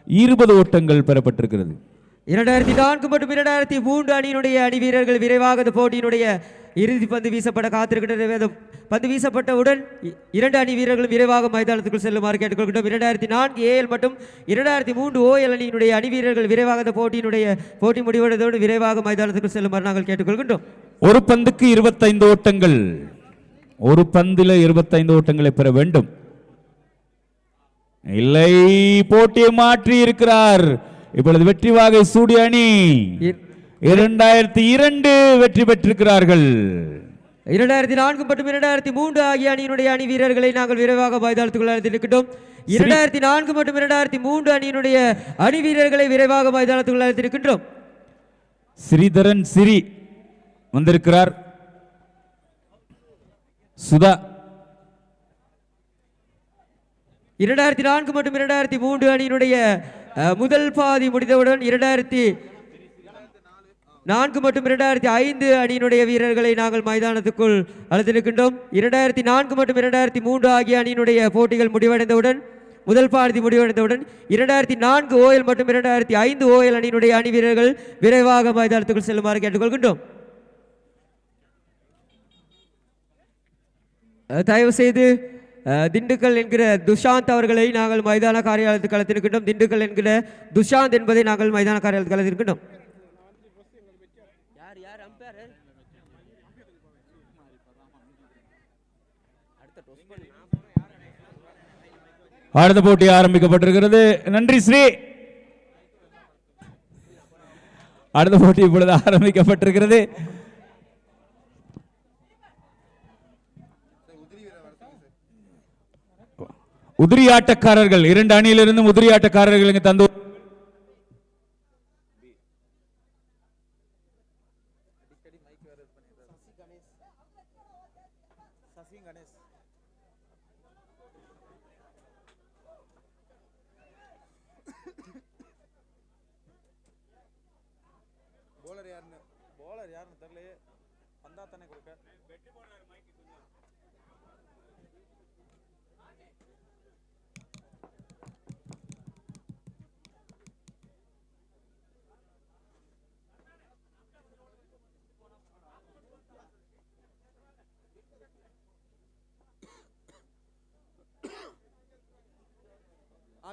20 ஓட்டங்கள் பெறப்பட்டிருக்கிறது.
2004 மற்றும் 2003 அணியினுடைய அணி வீரர்கள் விரைவாக இந்த போட்டியினுடைய இறுதி பந்து வீசப்பட காத்திருக்கின்றனர். பந்து வீசப்பட்டவுடன் 2 அணி வீரர்களும் விரைவாக மைதானத்துக்குள் செல்லுமாறு கேட்டுக்கொள்கின்றோம். 2004 ஏஎல் மற்றும் 2003 ஓஎல் அணியினுடைய அணி வீரர்கள் விரைவாக இந்த போட்டி முடிவடைந்தவுடன் விரைவாக மைதானத்துக்குள் செல்லுமாறு நாங்கள் கேட்டுக்கொள்கின்றோம்.
ஒரு பந்துக்கு 25 ஓட்டங்கள். ஒரு பந்தில் 25 ஓட்டங்களை பெற வேண்டும். இல்லை, போட்டியை மாற்றி இருக்கிறார். இப்பொழுது வெற்றி வாகை சூடிய அணி 2002 வெற்றி பெற்றிருக்கிறார்கள்.
2004 மற்றும் 2003 ஆகிய அணியினுடைய அணி வீரர்களை நாங்கள் விரைவாக மைதானத்துக்குள் அழைத்திருக்கின்றோம். 2004 மற்றும் 2003 அணியினுடைய அணி வீரர்களை விரைவாக மைதானத்துக்குள் அழைத்திருக்கின்றோம்.
ஸ்ரீதரன் சிறி வந்திருக்கிறார். சுதா
2004 மற்றும் 2003 அணியினுடைய முதல் பாதி முடிந்தவுடன் 2004 மற்றும் 2005 அணியினுடைய வீரர்களை நாங்கள் மைதானத்துக்குள் அழைத்திருக்கின்றோம். 2004 மற்றும் 2003 ஆகிய அணியினுடைய போட்டிகள் முடிவடைந்தவுடன் முதல் பாதி முடிவடைந்தவுடன் 2004 ஓஎல் மற்றும் 2005 ஓஎல் அணியினுடைய அணி வீரர்கள் விரைவாக மைதானத்துக்குள் செல்லுமாறு கேட்டுக்கொள்கின்றோம். தயவு செய்து திண்டுக்கல் என்கிற துஷாந்த் அவர்களை நாங்கள் மைதான காரியாலயத்துக்கு அழைத்திருக்கின்றோம். திண்டுக்கல் என்கிற துஷாந்த் என்பதை நாங்கள் மைதான காரியாலயத்துக்கு அழைத்திருக்கின்றோம்.
அடுத்த போட்டி ஆரம்பிக்கப்பட்டிருக்கிறது. நன்றி ஸ்ரீ. அடுத்த போட்டி இப்பொழுது ஆரம்பிக்கப்பட்டிருக்கிறது. உதிரியாட்டக்காரர்கள் 2 அணியிலிருந்து உதிரியாட்டக்காரர்கள் இங்கு தந்து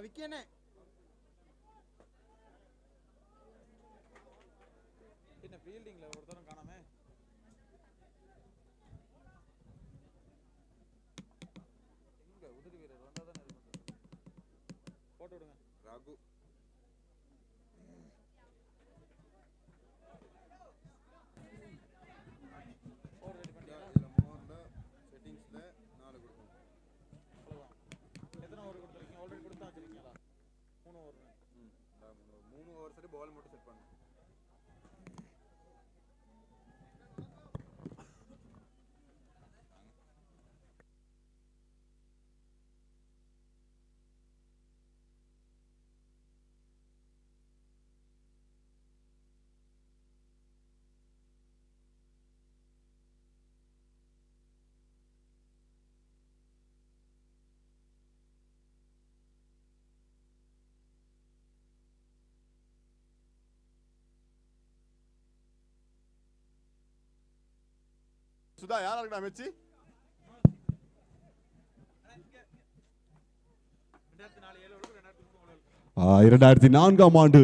விக்கேனே என்ன ஃபீல்டிங்ல ஒருத்தரும் காணாமே. எங்க உதிரி வீரர் வந்தா தானே போட்டு விடுங்க. ராகு ஓவர் ரெடி பண்ணியா? இதுல மோர்ல செட்டிங்ஸ்ல 4 கொடுக்கும். அவ்வளவுதான். எத்தனை ஓவர் கொடுத்துருக்கீங்க? ஆல்ரெடி கொடுத்தா வச்சிருக்கீங்களா? 3 ஓவர். 3 ஓவர் சரி பால் மட்டும் செட் பண்ணு.
சுதா யாராருக்கா மெச்சி 2004ஆம் ஆண்டு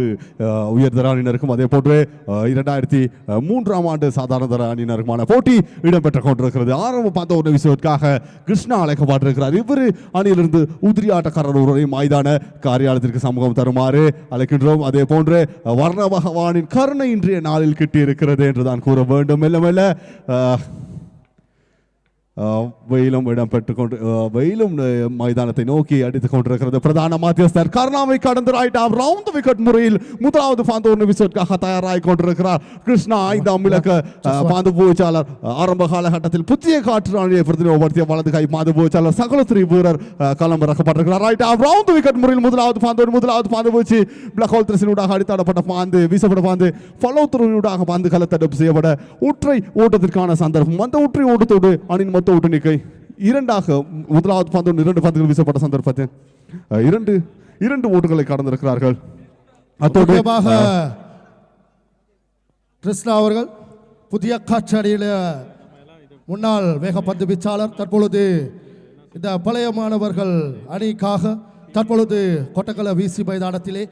உயர்தர அணியினருக்கும் அதே போன்று 2003ஆம் ஆண்டு சாதாரண தர அணியினருக்குமான போட்டி இடம்பெற்று கொண்டிருக்கிறது. ஆரம்ப பந்த ஒரு விஷயத்திற்காக கிருஷ்ணா அழைக்கப்பட்டிருக்கிறார். இவர் அணியிலிருந்து உதிரி ஆட்டக்காரர் ஒருவரை மைதான காரியாலயத்திற்கு சமூகம் தருமாறு அழைக்கின்றோம். அதே போன்று வர்ண பகவானின் கருணை இன்றைய நாளில் கிட்டி இருக்கிறது என்றுதான் கூற வேண்டும். மெல்ல மெல்ல வெயிலும் இடம்பெற்று கொண்டு வெயிலும் மைதானத்தை நோக்கி அடித்துக் கொண்டிருக்கிறது. பிரதான மாத்தியஸ்தர் கருணாவை கடந்து ரவுண்ட் விக்கெட் முறையில் முதலாவது பந்து விசிட்டிற்காக தயாராகி கொண்டிருக்கிறார். கிருஷ்ணா 5ஆம் இலக்க பந்து வீச்சாளர். ஆரம்ப காலகட்டத்தில் புதிய காற்று அணியை பிரதிநிதிப்படுத்திய வலது கை பந்து வீச்சாளர் சகலத்திரி வீரர் களம் இறக்கப்பட்டிருக்கிறார். ரவுண்ட் விக்கெட் முறையில் முதலாவது பந்து வீச்சு பிளாக் ஹோல் திரசினூடாக அடித்தாடப்பட்ட பந்து வீசப்பட்ட பந்து ஃபாலோ த்ரூடாக பந்து களத்தடுப்பு செய்யப்பட ஊற்றை ஓட்டத்திற்கான சந்தர்ப்பம். அந்த ஊற்றை ஓட்டத்தோடு அணியின் மொத்த எண்ணிக்கை 2 முதலாவது பந்து 2 பந்துகள் வீசப்பட்ட சந்தர்ப்பத்தில் 2 ஓட்டுகளை கடந்திருக்கிறார்கள். அத்தோடு
கிருஷ்ணா அவர்கள் புதிய காற்றடியில் முன்னாள் வேகப்பந்து வீச்சாளர். தற்பொழுது இந்த பழைய மாணவர்கள் அணிக்காக தற்பொழுது கொட்டக்கல வீசி மைதானத்திலே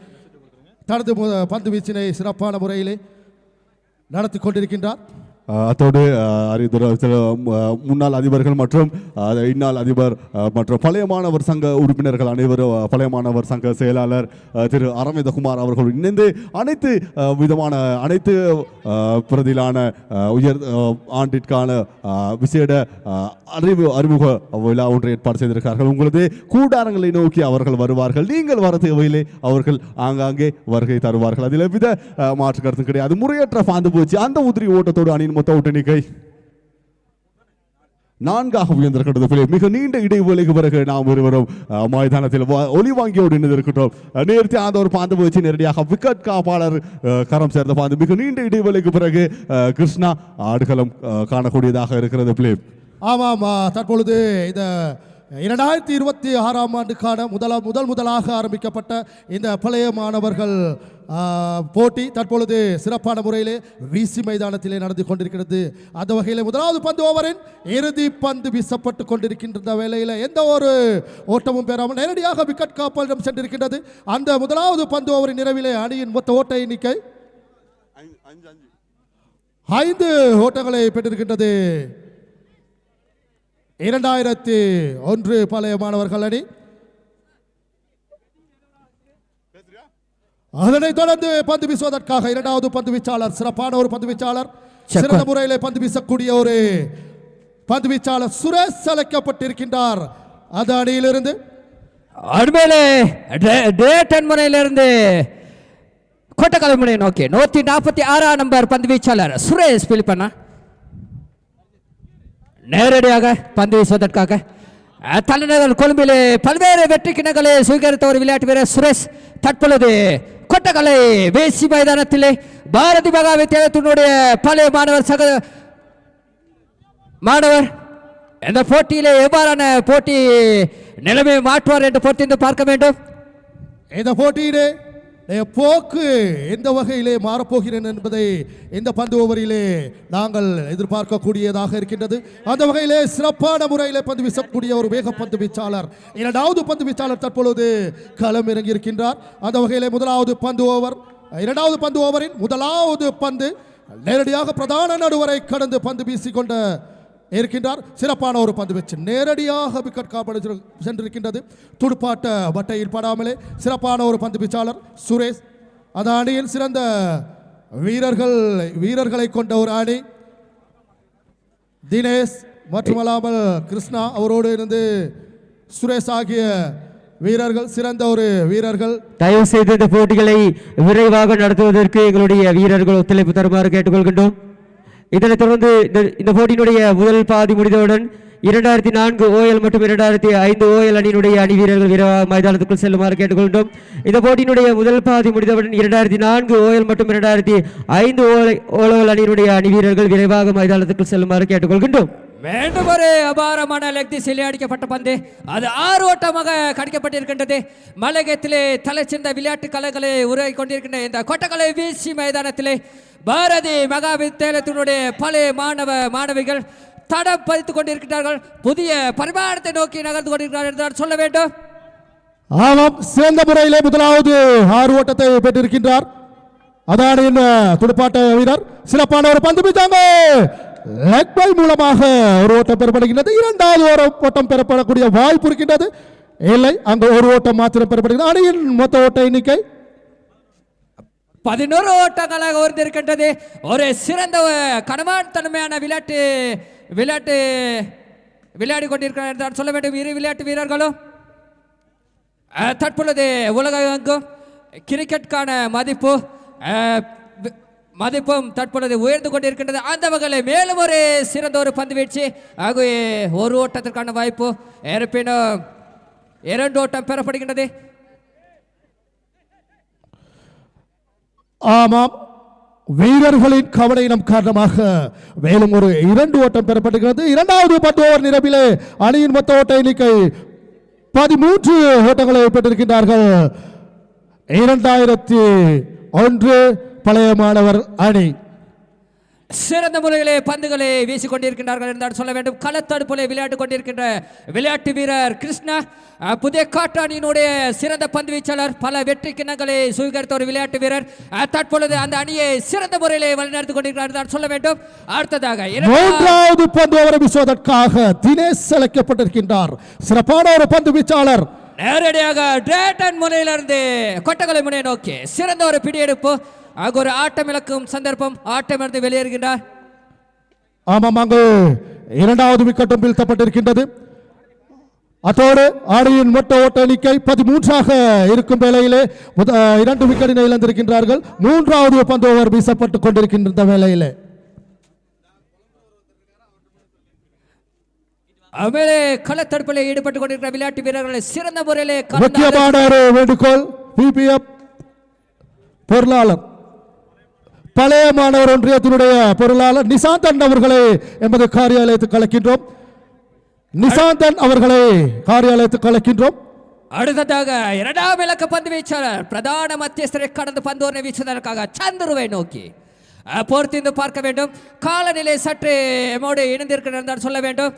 தனது பந்து வீச்சினை சிறப்பான முறையிலே நடத்தி கொண்டிருக்கின்றார்.
அத்தோடு முன்னாள் அதிபர்கள் மற்றும் இந்நாள் அதிபர் மற்றும் பழைய மாணவர் சங்க உறுப்பினர்கள் அனைவரும் பழைய மாணவர் சங்க செயலாளர் திரு அரவிந்தகுமார் அவர்கள் இணைந்து அனைத்து பிரதியிலான உயர் ஆண்டிற்கான விசேட அறிமுக விழா ஒன்றை ஏற்பாடு செய்திருக்கிறார்கள். உங்களது கூடாரங்களை நோக்கி அவர்கள் வருவார்கள். நீங்கள் வர தேவையில்லை, அவர்கள் ஆங்காங்கே வருகை தருவார்கள். அதில் எவ்வித மாற்று கருத்து கிடையாது. முறையற்ற பாந்து போச்சு அந்த உதிரி ஓட்டத்தோடு அணியின் மொத்த ஓட்ட எண்ணிக்கை 4ஆக உயர்ந்திருக்கிறது. மிக நீண்ட இடைவேளைக்கு பிறகு நாம் ஒருவரும் மைதானத்தில் ஒலி வாங்கியோடு இணைந்திருக்கிறோம். நேர்த்தி அந்த ஒரு பாந்து வச்சு நேரடியாக விக்கெட் காப்பாளர் கரம் சேர்ந்த பாந்து மிக நீண்ட இடைவேளைக்கு பிறகு கிருஷ்ணா ஆடுகளம் காணக்கூடியதாக இருக்கிறது. பிளே
ஆமாம், தற்பொழுது இந்த 2026ஆம் ஆண்டுக்கான முதலாக ஆரம்பிக்கப்பட்ட இந்த பழைய மாணவர்கள் போட்டி தற்பொழுது சிறப்பான முறையிலே வீசி மைதானத்திலே நடந்து கொண்டிருக்கிறது. அந்த வகையில் முதலாவது பந்து ஓவரின் இறுதி பந்து வீசப்பட்டு கொண்டிருக்கின்ற வேளையில் எந்த ஒரு ஓட்டமும் பெறாமல் நேரடியாக விக்கெட் காப்பாளரிடம் சென்றிருக்கின்றது. அந்த முதலாவது பந்து ஓவரின் நிறைவிலே அணியின் மொத்த ஓட்ட எண்ணிக்கை 5 ஓட்டங்களை பெற்றிருக்கின்றது. 2001 பழைய மாணவர்கள் அணி. அதனைத் தொடர்ந்து பந்து வீசுவதற்காக 2வது பந்து வீச்சாளர் சிறப்பான ஒரு பந்து வீச்சாளர், சிறந்த முறையிலே பந்து வீசக்கூடிய ஒரு பந்து வீச்சாளர் சுரேஷ் அழைக்கப்பட்டிருக்கின்றார். அந்த அணியிலிருந்து
முறையிலிருந்து கோட்டக்கலை முனையை நோக்கி 146ஆம் நம்பர் பந்து வீச்சாளர் சுரேஷ் பிலிப்பண்ணா நேரடியாக பந்து வீசுவதற்காக தலைநகர் கொழும்பிலே பல்வேறு வெற்றி கிணங்களை சுவீகரித்த ஒரு விளையாட்டு வீரர் சுரேஷ் தற்பொழுது கொட்டக்கலை வேசி மைதானத்திலே பாரதி மகா வித்தியாலயத்தினுடைய பழைய மாணவர் இந்த போட்டியிலே எவ்வாறான போட்டி நிலைமை மாற்றுவார் என்று பொறுத்திருந்து பார்க்க வேண்டும்.
இந்த போட்டியிலே போக்கு எந்த வகையிலே மாறப்போகிறேன் என்பதை இந்த பந்து ஓவரிலே நாங்கள் எதிர்பார்க்கக்கூடியதாக இருக்கின்றது. அந்த வகையிலே சிறப்பான முறையிலே பந்து வீசக்கூடிய ஒரு வேக பந்து வீச்சாளர் 2வது பந்து வீச்சாளர் தற்பொழுது களம் இறங்கியிருக்கின்றார். அந்த வகையிலே முதலாவது பந்து ஓவர் 2வது பந்து ஓவரின் முதலாவது பந்து நேரடியாக பிரதான நடுவரை கடந்து பந்து வீசிக்கொண்ட இருக்கின்றார். சிறப்பான ஒரு பந்து வச்சு நேரடியாக விக்கெட் காப்பாடு சென்றிருக்கின்றது. துடுப்பாட்ட வட்டையில் படாமலே சிறப்பான ஒரு பந்து வீச்சாளர் சுரேஷ். அந்த அணியில் சிறந்த வீரர்களை கொண்ட ஒரு அணி. தினேஷ் மட்டுமல்லாமல் கிருஷ்ணா அவரோடு இருந்து சுரேஷ் ஆகிய வீரர்கள் சிறந்த ஒரு வீரர்கள்.
தயவு செய்து இந்த போட்டிகளை விரைவாக நடத்துவதற்கு எங்களுடைய வீரர்கள் ஒத்துழைப்பு தருமாறு கேட்டுக்கொள்கின்றோம். இதனைத் தொடர்ந்து இந்த போட்டியினுடைய முதல் பாதி முடிந்தவுடன் 2004 OL மற்றும் 2005 OL அணியினுடைய அணி வீரர்கள் விரைவாக மைதானத்துக்குள் செல்லுமாறு கேட்டுக்கொள்கின்றோம். இந்த போட்டியினுடைய முதல் பாதி முடிந்தவுடன் 2004 OL மற்றும் 2005 OL அணியினுடைய அணி வீரர்கள் விரைவாக மைதானத்துக்குள் செல்லுமாறு கேட்டுக்கொள்கின்றோம்.
வேண்டும் ஒரு அபாரமான லெக் திசையிலே அடிக்கப்பட்ட பந்து அது 6 ஓட்டமாக கடிக்கப்பட்டிருக்கின்றது. மலையகத்திலே தலை சிறந்த விளையாட்டு கலைகளை உருவாக்கி கொண்டிருக்கின்ற இந்த கொட்டக்கலை வீசி மைதானத்திலே பாரதி மகா வித்தியாலயத்தினுடைய பழைய மாணவிகள் தடம் பதித்துக் கொண்டிருக்கிறார்கள். புதிய பரிமாணத்தை நோக்கி நகர்ந்து கொண்டிருக்கிறார்கள் என்று சொல்ல வேண்டும்.
ஆமாம், சிறந்த முறையிலே முதலாவது 6 ஓட்டத்தை பெற்றிருக்கின்றார் அதானியின் துடுப்பாட்ட வீரர். சிறப்பான ஒரு பந்து வீச்சாங்க, லெக் பை மூலமாக ஒரு ஓட்டம் பெறப்படுகின்றது. இரண்டாவது ஒரு ஓட்டம் பெறப்படக்கூடிய வாய்ப்பு இருக்கின்றது. இல்லை, அங்கு ஒரு ஓட்டம் மாத்திரம் பெறப்படுகிறது. அணியின் மொத்த ஓட்ட எண்ணிக்கை
11 ஓட்டங்களாக உயர்ந்திருக்கின்றது. ஒரு சிறந்த கனமான்தன்மையான விளையாடி கொண்டிருக்கிறார் என்று சொல்ல வேண்டும். இரு விளையாட்டு வீரர்களும் தற்பொழுது உலகெங்கும் கிரிக்கெட்டுக்கான மதிப்பும் தற்பொழுது உயர்ந்து கொண்டிருக்கின்றது. அந்த வகையில் மேலும் ஒரு சிறந்த ஒரு பந்து வீழ்ச்சி ஆகவே ஒரு ஓட்டத்திற்கான வாய்ப்பு இருப்பினும் 2 ஓட்டம் பெறப்படுகின்றது.
ஆமாம், வீரர்களின் கவனம் காரணமாக மேலும் ஒரு 2 ஓட்டம் பெறப்படுகிறது. இரண்டாவது 10 ஓவர் நிறைவிலே அணியின் மொத்த ஓட்ட எண்ணிக்கை 13 ஓட்டங்களை பெற்றிருக்கின்றார்கள். 2001 பழைய மாணவர் அணி
சிறந்த முறையிலே பந்துகளை வீசிக் கொண்டிருக்கின்றார்கள் என்றால் சொல்ல வேண்டும். களத்தடுப்பிலே விளையாட்டு கொண்டிருக்கின்ற விளையாட்டு வீரர் கிருஷ்ணா புதிய காட்டாணியினுடைய சிறந்த பந்து வீச்சாளர், பல வெற்றி கிண்ணங்களை சுவீகரித்த ஒரு விளையாட்டு வீரர். தற்பொழுது அந்த அணியை சிறந்த முறையிலே வழிநடத்தி கொண்டிருக்கிறார் என்றால் சொல்ல வேண்டும். அடுத்ததாக
3வது பந்து ஓவரை வீசுவதற்காக தினேஷ் செலக்டப்பட்டிருக்கின்றார். சிறப்பான ஒரு பந்து வீச்சாளர்.
நேரடியாக டிரேட்டன் முனையிலிருந்து கொட்டகலை முனை நோக்கி சிறந்த ஒரு பிடியெடுப்பு. அங்கு ஒரு ஆட்டம் இழக்கும் சந்தர்ப்பம், ஆட்டமிருந்து வெளியேறுகின்றார்.
ஆமாம், அங்கு 2வது விக்கெட்டும் வீழ்த்தப்பட்டிருக்கின்றது. அதோடு அணியின் மொத்த ஓட்ட எண்ணிக்கை 13ஆக இருக்கும் வேளையிலே 2 விக்கெட்டினை இழந்திருக்கின்றார்கள். 3வது பந்து ஓவர் வீசப்பட்டுக் கொண்டிருக்கின்ற வேளையிலே
மேலே களத்தடுப்பில் ஈடுபட்டுக் கொண்டிருக்கிற விளையாட்டு வீரர்களை சிறந்த முறையிலே
முக்கியமான ஒரு வேண்டுகோள். பிபிஎஃப் பொருளாளர், பழைய மாணவர் ஒன்றியத்தினுடைய பொருளாளர் நிசாந்தன் அவர்களை எமது காரியாலயத்துக்கு அழைக்கின்றோம். நிசாந்தன் அவர்களை காரியாலயத்துக்கு அழைக்கின்றோம்.
அடுத்ததாக 2ஆம் இலக்க பந்து வீச்சாளர் பிரதான மத்தியஸ்தரை கடந்து பந்து ஒன்றை வீசுவதற்காக சந்துருவை நோக்கி பொறுத்திருந்து பார்க்க வேண்டும். காலநிலை சற்று எம்மோடு இணைந்திருக்கிறார் சொல்ல வேண்டும்.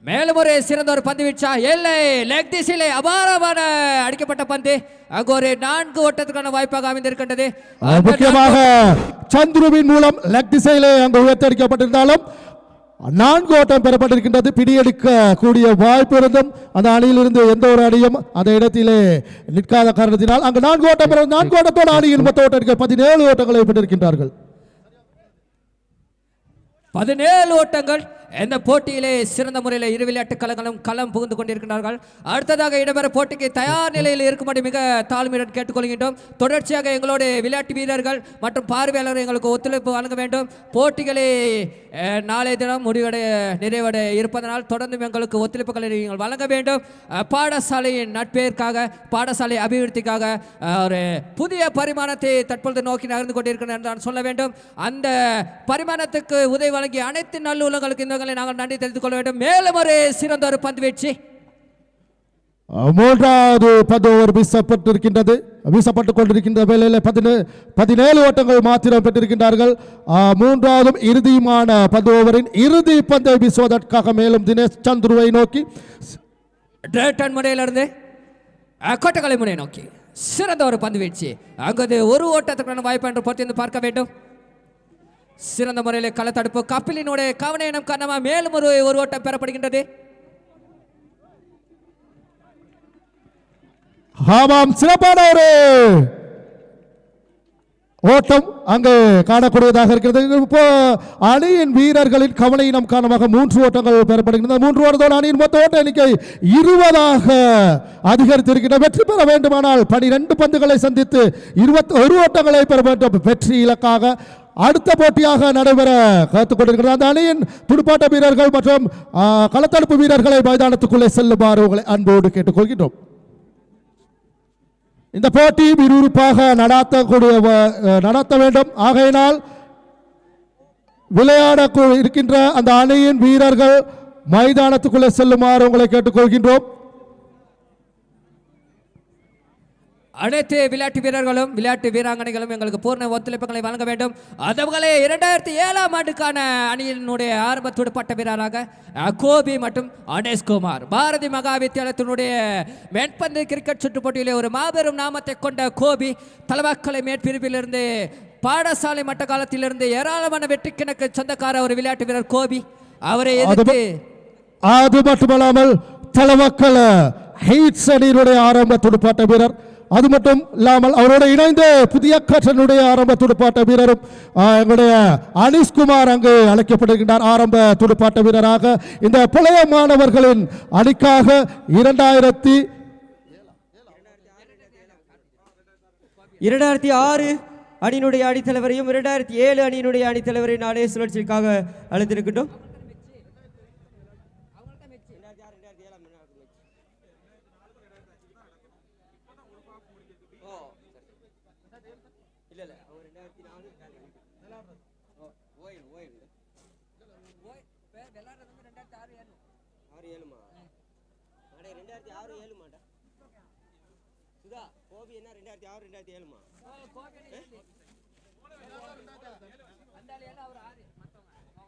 மேலும் ஒரு சிறந்த ஒரு பந்து வீச்சா, எல்லை லெக் திசையிலே அபாரமான அடிக்கப்பட்ட பந்து. அங்கு ஒரு 4 ஓட்டத்துக்கான வாய்ப்பாக அமைந்திருக்கின்றது.
முக்கியமாக சந்துருவின் மூலம் லெக் திசையிலே அங்கு உயர்த்தடிக்கப்பட்டிருந்தாலும் 4 ஓட்டம் பெறப்பட்டிருக்கின்றது. பிடியெடுக்க கூடிய வாய்ப்பு இருந்தும் அந்த அணியிலிருந்து எந்த ஒரு அணியும் அந்த இடத்திலே நிற்காத காரணத்தினால் அங்கு 4 ஓட்டம் 4 ஓட்டத்தோடு அணியின் மொத்த ஓட்டம் 17 ஓட்டங்களை பெற்றிருக்கின்றார்கள்.
17 ஓட்டங்கள். இந்த போட்டியிலே சிறந்த முறையில் இரு விளையாட்டு கழகங்களும் களம் புகுந்து கொண்டிருக்கிறார்கள். அடுத்ததாக இடம்பெற போட்டிக்கு தயார் நிலையில் இருக்கும்படி மிக தாழ்மையுடன் கேட்டுக்கொள்கின்றோம். தொடர்ச்சியாக எங்களோட விளையாட்டு வீரர்கள் மற்றும் பார்வையாளர்கள் எங்களுக்கு ஒத்துழைப்பு வழங்க வேண்டும். போட்டிகளை நாளைய தினம் நிறைவடைய இருப்பதனால் தொடர்ந்து எங்களுக்கு ஒத்துழைப்புகளை நீங்கள் வழங்க வேண்டும். பாடசாலையின் நட்பேற்காக, பாடசாலை அபிவிருத்திக்காக ஒரு புதிய பரிமாணத்தை தற்பொழுது நோக்கி நகர்ந்து கொண்டிருக்கிறேன் என்று சொல்ல வேண்டும். அந்த பரிமாணத்துக்கு உதவி வழங்கிய அனைத்து நல்லுள்ளங்களுக்கு இந்த நாங்கள் நன்றி தெரிவித்துக் கொள்ள வேண்டும். மேலும் ஒரு சிறந்த ஒரு பந்து வீழ்ச்சி.
3வது பந்து ஓவர் வீசப்பட்டுக் கொண்டிருக்கின்ற வேளையில் 17 ஓட்டங்கள் மாத்திரம் பெற்றிருக்கின்றார்கள். 3வது இறுதியுமான பந்து ஓவரின் இறுதி பந்தை வீசுவதற்காக மேலும் தினேஷ் சந்துருவை நோக்கி
டிரேட்டன் முனையிலிருந்து கொட்டகலை முனை நோக்கி சிறந்த ஒரு பந்து வீழ்ச்சி. அங்கு ஒரு ஓட்டத்துக்கான வாய்ப்பு என்று பொறுத்திருந்து பார்க்க வேண்டும். சிறந்த முறையில் களத்தடுப்பு கபிலினுடைய கவனம் காரணமாக மேலும் ஒரு ஓட்டம் பெறப்படுகின்றது.
ஆமாம், சிறப்பான ஒரு ஓட்டம் அங்கு காணக்கூடியதாக இருக்கிறது. இப்போ அணியின் வீரர்களின் கவனம் காரணமாக 3 ஓட்டங்கள் பெறப்படுகின்றன. 3 ஓட்டத்தோடு அணியின் மொத்த ஓட்ட எண்ணிக்கை 20ஆக அதிகரித்திருக்கின்றன. வெற்றி பெற வேண்டுமானால் 12 பந்துகளை சந்தித்து 21 ஓட்டங்களை பெற வேண்டும். வெற்றி இலக்காக அடுத்த போட்டியாக நடைபெற காத்துக் கொண்டிருக்கிறது. அந்த அணியின் துடுப்பாட்ட வீரர்கள் மற்றும் களத்தடுப்பு வீரர்களை மைதானத்துக்குள்ளே செல்லுமாறு உங்களை அன்போடு கேட்டுக்கொள்கின்றோம். இந்த போட்டி விறுவிறுப்பாக நடத்த வேண்டும். ஆகையினால் விளையாட இருக்கின்ற அந்த அணியின் வீரர்கள் மைதானத்துக்குள்ளே செல்லுமாறு உங்களை கேட்டுக்கொள்கின்றோம்.
அனைத்து விளையாட்டு வீரர்களும் விளையாட்டு வீராங்கனைகளும் எங்களுக்கு பூர்ண ஒத்துழைப்புகளை வழங்க வேண்டும். அதுகளே 2007ஆம் ஆண்டுக்கான அணியினுடைய ஆரம்ப துடுப்பாட்ட வீரராக கோபி மற்றும் அனேஷ்குமார். பாரதி மகா வித்தியாலயத்தினுடைய மென்பந்து கிரிக்கெட் சுற்று போட்டியிலே ஒரு மாபெரும் நாமத்தை கொண்ட கோபி தலவாக்கலை மேற்பிரிவிலிருந்து பாடசாலை மட்ட காலத்திலிருந்து ஏராளமான வெற்றி கிணக்கு சொந்தக்கார ஒரு விளையாட்டு வீரர் கோபி. அவரை எதிர்த்து
அது மட்டுமல்லாமல் தலவாக்கல ஹெய்ட்ஸ் அணியினுடைய ஆரம்ப துடுப்பாட்ட வீரர், அது மட்டும் இல்லாமல் அவரோடு இணைந்து புதிய கட்டனுடைய ஆரம்ப துடுப்பாட்ட வீரரும் எங்களுடைய அனீஷ்குமார் அங்கு அழைக்கப்படுகின்றார். ஆரம்ப துடுப்பாட்ட வீரராக இந்த பழைய மாணவர்களின் அணிக்காக
2006 அணியினுடைய அணித்தலைவரையும் 2007 அணியினுடைய அணித்தலைவரை நாளே சுழற்சிக்காக அழைத்திருக்கின்றோம்.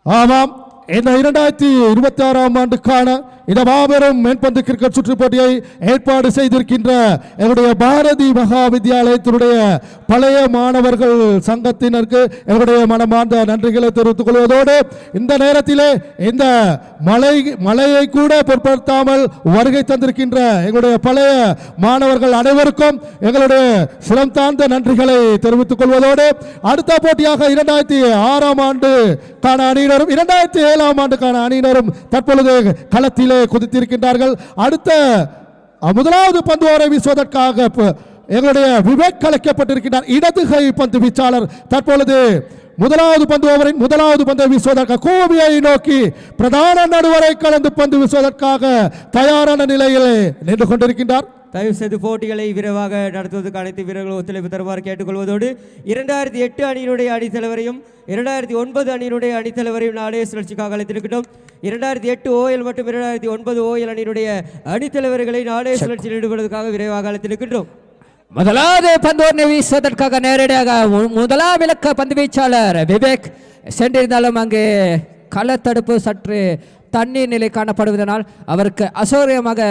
ஆமாம், இந்த 2026ஆம் ஆண்டுக்கான இந்த மாபெரும் மென்பந்து கிரிக்கெட் சுற்று போட்டியை ஏற்பாடு செய்திருக்கின்ற எங்களுடைய பாரதி மகா வித்தியாலயத்தினுடைய பழைய மாணவர்கள் சங்கத்தினருக்கு எங்களுடைய மனமார்ந்த நன்றிகளை தெரிவித்துக் கொள்வதோடு இந்த நேரத்திலே இந்த மழையை கூட பொருட்படுத்தாமல் வருகை தந்திருக்கின்ற எங்களுடைய பழைய மாணவர்கள் அனைவருக்கும் எங்களுடைய சிரம் தாழ்ந்த நன்றிகளை தெரிவித்துக் கொள்வதோடு அடுத்த போட்டியாக 2006ஆம் ஆண்டுக்கான அணியினரும் 2007ஆம் ஆண்டுக்கான அணியினரும் தற்பொழுது களத்திலே குதித்திருக்கின்றார்கள். அடுத்த முதலாவது பந்து ஓரை வீசுவதற்காக எங்களுடைய விவேக் கலைக்கப்பட்டிருக்கிறார். இடதுகை பந்து வீச்சாளர் தற்பொழுது முதலாவது பந்தை வீசுவதற்காக கோபியை நோக்கி பிரதான நடுவரை கலந்து பந்து வீசுவதற்காக தயாரான நிலையில் நின்று கொண்டிருக்கின்றார்.
தயவு செய்து போட்டிகளை விரைவாக நடத்துவதற்கு அனைத்து வீரர்களும் ஒத்துழைப்பு தருமாறு கேட்டுக்கொள்வதோடு 2008 அணியினுடைய அணித்தலைவரையும் 2009 அணியினுடைய அணித்தலைவரையும் நாளே சுழற்சிக்காக அழைத்திருக்கின்றோம். 2008 OL மற்றும் 2009 OL அணியினுடைய அணித்தலைவர்களை நாளே சுழற்சியில் ஈடுபடுவதற்காக விரைவாக அழைத்திருக்கின்றோம்.
முதலாவது பந்து வீசுவதற்காக நேரடியாக முதலாம் இலக்க பந்து வீச்சாளர் விவேக் சென்றிருந்தாலும் அங்கு களத்தடுப்பு சற்று தண்ணீர் நிலை காணப்படுவதனால் அவருக்கு அசௌகரியமாக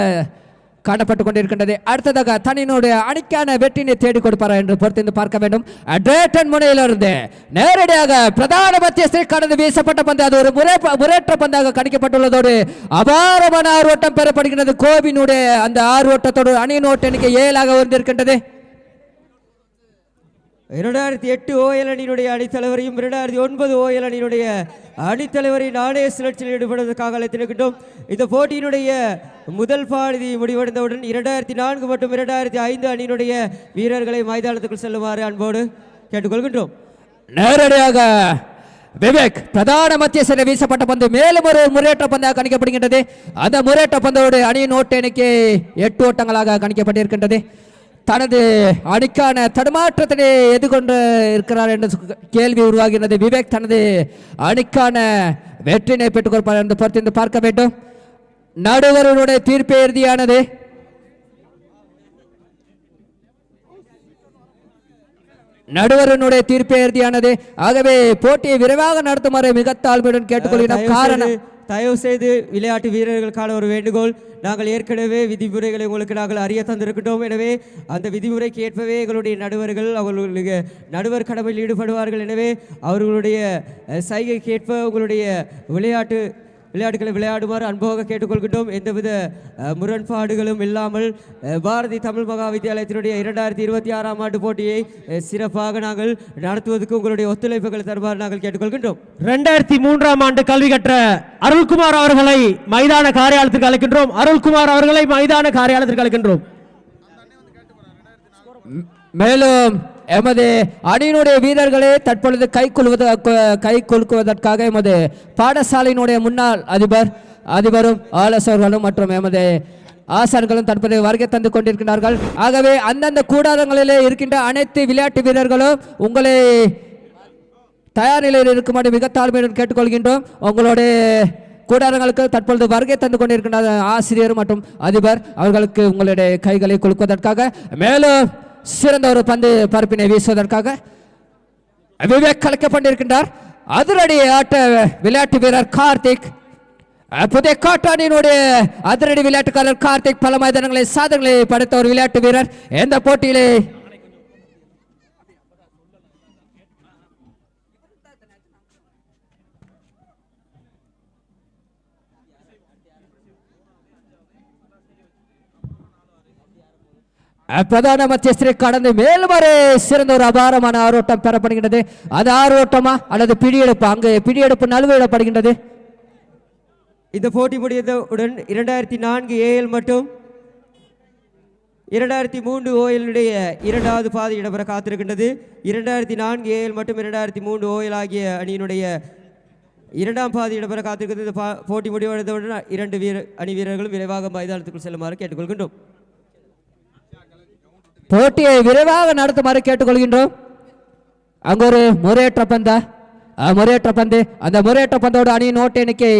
காணப்பட்டுக் கொண்டிருக்கின்றது. அடுத்ததாக தனியினுடைய அணிக்கான வெற்றினை தேடி கொடுப்பாரா என்று பொறுத்து பார்க்க வேண்டும். டேட்டன் முனையிலிருந்து நேரடியாக பிரதான மத்தியஸ்தை கடந்து வீசப்பட்ட பந்து அது ஒரு முறையற்ற பந்தாக கணிக்கப்பட்டுள்ளதோடு அபாரமான ஆர்வட்டம் பெறப்படுகின்றது. கோபியினுடைய அந்த ஆர்வட்டத்தோடு அணியின் ஓட்ட எண்ணிக்கை 7ஆக உயர்ந்திருக்கின்றது.
2008 OL அணியினுடைய அணித்தலைவரையும் 2009 OL அணியினுடைய அணித்தலைவரை நாணய சுழற்சியில் ஈடுபடுவதற்காக அழைத்திருக்கின்றோம். இந்த போட்டியினுடைய முதல் பாதி முடிவடைந்தவுடன் 2004 மற்றும் 2005 அணியினுடைய வீரர்களை மைதானத்துக்குள் செல்லுமாறு அன்போடு கேட்டுக்கொள்கின்றோம்.
நேரடியாக விவேக் பிரதான மத்திய சிறை வீசப்பட்ட பந்து மேலும் ஒரு முறையற்ற பந்தாக கணிக்கப்படுகின்றது. அந்த முறையற்ற பந்தோடு அணியின் ஓட்ட எண்ணிக்கை 8 ஓட்டங்களாக கணிக்கப்பட்டிருக்கின்றது. தனது அணிக்கான தடுமாற்றத்தினை எதிர்கொண்டு இருக்கிறார் என்ற கேள்வி உருவாகிறது. விவேக் தனது அணிக்கான வெற்றினை பெற்றுக் கொடுப்பார் என்று பொறுத்து பார்க்க வேண்டும். நடுவருடைய தீர்ப்பு இறுதியானது. நடுவருடைய தீர்ப்பு இறுதியானது. ஆகவே போட்டியை விரைவாக நடத்துமாறு மிக தாழ்மையுடன் கேட்டுக்கொள்கிறோம். காரணம்
தயவு செய்து விளையாட்டு வீரர்களுக்கான ஒரு வேண்டுகோள். நாங்கள் ஏற்கனவே விதிமுறைகளை உங்களுக்கு நாங்கள் அறிய தந்திருக்கின்றோம். எனவே அந்த விதிமுறைக்கு ஏற்பவே எங்களுடைய நடுவர்கள் அவர்களுடைய நடுவர் கடமையில் ஈடுபடுவார்கள். எனவே அவர்களுடைய சைகைக்கு ஏற்ப உங்களுடைய விளையாட்டுகளை விளையாடுமாறு அன்பாக கேட்டுக்கொள்கின்றோம். எந்தவித முரண்பாடுகளும் இல்லாமல் பாரதி தமிழ் மகா வித்தியாலயத்தினுடைய 2026ஆம் ஆண்டு போட்டியை சிறப்பாக நாங்கள் நடத்துவதற்கு உங்களுடைய ஒத்துழைப்புகளை தருமாறு நாங்கள் கேட்டுக்கொள்கின்றோம்.
2003ஆம் ஆண்டு கல்வி கற்ற அருள்குமார் அவர்களை மைதான காரியாலயத்திற்கு அழைக்கின்றோம். அருள்குமார் அவர்களை மைதான காரியாலயத்திற்கு அழைக்கின்றோம்.
மேலும் எமது அணியினுடைய வீரர்களே தற்பொழுது கை குலுக்குவதற்காக எமது பாடசாலையினுடைய முன்னாள் அதிபரும் ஆலோசகர்களும் மற்றும் எமது ஆசான்களும் தற்போது வருகை தந்து கொண்டிருக்கிறார்கள். ஆகவே அந்தந்த கூடாரங்களிலே இருக்கின்ற அனைத்து விளையாட்டு வீரர்களும் உங்களை தயார் நிலையில் இருக்குமாறு மிக தாழ்மையுடன் கேட்டுக்கொள்கின்றோம். உங்களுடைய கூடாரங்களுக்கு தற்பொழுது வருகை தந்து கொண்டிருக்கின்ற ஆசிரியர் மற்றும் அதிபர் அவர்களுக்கு உங்களுடைய கைகளை குலுக்குவதற்காக மேலும் சிறந்த ஒரு பந்து பரப்பினை வீசுவதற்காக விவேக் கலைக்கப்பட்டிருக்கின்றார். அதிரடி ஆட்ட விளையாட்டு வீரர் கார்த்திக், புதிய காட்டானியினுடைய அதிரடி விளையாட்டுக்காரர் கார்த்திக் பல மைதானங்களை சாதனைகளை படைத்த ஒரு விளையாட்டு வீரர். இந்த போட்டியிலே பிரதான மத்தியஸ்தரை கடந்து மேலும் ஒரு சிறந்த ஒரு அபாரமான ஆரோட்டம் பெறப்படுகின்றது. அது ஆரோட்டமா அல்லது பிடியெடுப்பு? அங்கு பிடியெடுப்பு நழுவிடப்படுகின்றது.
இந்த போட்டி முடிந்தவுடன் 2004 ஏஎல் மற்றும் 2003 ஓஎலுடைய இரண்டாவது பாதை இடம்பெற காத்திருக்கின்றது. 2004 ஏஎல் மற்றும் 2003 ஓஎல் ஆகிய அணியினுடைய இரண்டாம் பாதை இடம்பெற காத்திருக்கிறது. இந்த போட்டி முடிவடைந்தவுடன் இரண்டு அணி வீரர்களும் விரைவாக மைதானத்துக்குள் செல்லுமாறு கேட்டுக்கொள்கின்றோம்.
போட்டியை விரைவாக நடத்துமாறு கேட்டுக்கொள்கின்றோம். அங்கு ஒரு முறையற்ற பந்து, அந்த முறையற்ற பந்தோடு அணியின் ஓட்ட எண்ணிக்கை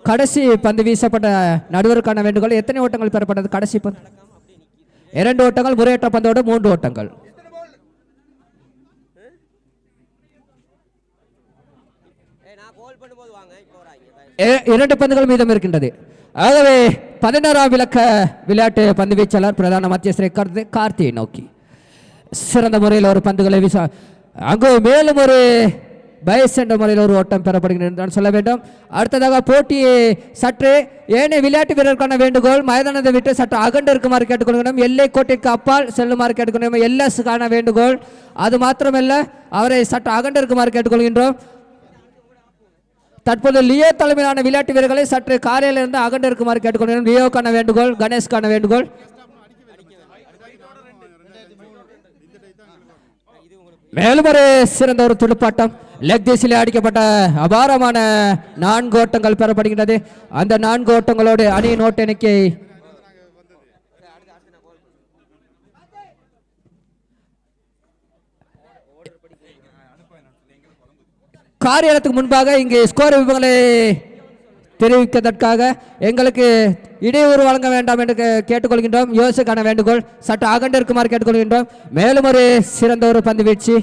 கடைசி பந்து வீசப்பட்ட நடுவருக்கான வேண்டுகோள். எத்தனை ஓட்டங்கள் பெறப்பட்டது? கடைசி பந்து 2 ஓட்டங்கள், முறையற்ற பந்தோடு 3 ஓட்டங்கள். இரண்டு பந்துகள் மீதம் இருக்கின்றது. ஆகவே 11ஆம் இலக்க விளையாட்டு பந்து வீச்சாளர் பிரதான மத்தியஸ்தரை கார்த்தியை நோக்கி சிறந்த முறையில் ஒரு பந்துகளை வீச, அங்கு மேலும் ஒரு பயஸ் என்ற முறையில் ஒரு ஓட்டம் பெறப்படுகிறது சொல்ல வேண்டும். அடுத்ததாக போட்டியை சற்று ஏனைய விளையாட்டு வீரருக்கான வேண்டுகோள், மைதானத்தை விட்டு சற்று அகண்டு இருக்குமாறு கேட்டுக்கொள்கிறோம். எல்லை கோட்டைக்கு அப்பால் செல்லுமாறு கேட்டுக்கொள்கிறோம். எல்எஸ்க்கான வேண்டுகோள். அது மாத்திரமல்ல, அவரை சற்று அகண்டு இருக்குமாறு கேட்டுக்கொள்கின்றோம். தற்போது லியோ தலைமையிலான விளையாட்டு வீரர்களை சற்று காலையிலிருந்து அகண்டு இருக்குமாறு கேட்டுக்கொள்கிறோம். லியோக்கான வேண்டுகோள், கணேஷ்கான வேண்டுகோள். மேலும் ஒரு சிறந்த ஒரு துடுப்பாட்டம், லெக் திசையிலே அடிக்கப்பட்ட அபாரமான 4 ஓட்டங்கள் பெறப்படுகின்றது. அந்த 4 ஓட்டங்களோடு அணியின் ஓட்ட எண்ணிக்கை காரியத்துக்கு முன்பாக இங்கு ஸ்கோர் விவரங்களை தெரிவிப்பதற்காக எங்களுக்கு இடையூறு வழங்க வேண்டாம் என்று கேட்டுக்கொள்கின்றோம். யோசுக்கான வேண்டுகோள், சற்று அகண்டு இருக்குமாறு கேட்டுக்கொள்கின்றோம். மேலும் ஒரு சிறந்த ஒரு பந்து வீழ்ச்சி.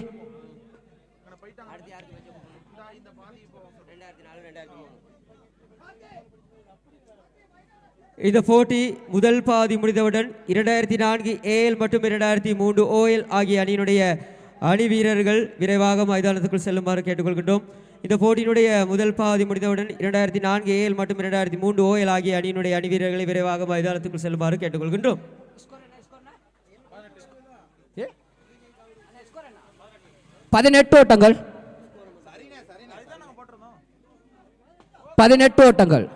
இந்த போட்டி முதல் பாதி முடிந்தவுடன் 2004 ஏஎல் மற்றும் 2003 ஓஎல் ஆகிய அணியினுடைய அணி வீரர்கள் விரைவாக மைதானத்துக்குள் செல்லுமாறு கேட்டுக்கொள்கின்றோம். இந்த போட்டியினுடைய முதல் பாதி முடிந்தவுடன் 2004 ஏஎல் மற்றும் 2003 ஓஎல் ஆகிய அணியினுடைய அணி வீரர்களை விரைவாக மைதானத்துக்குள் செல்லுமாறு கேட்டுக்கொள்கின்றோம்.
18 ஓட்டங்கள், 18 ஓட்டங்கள்.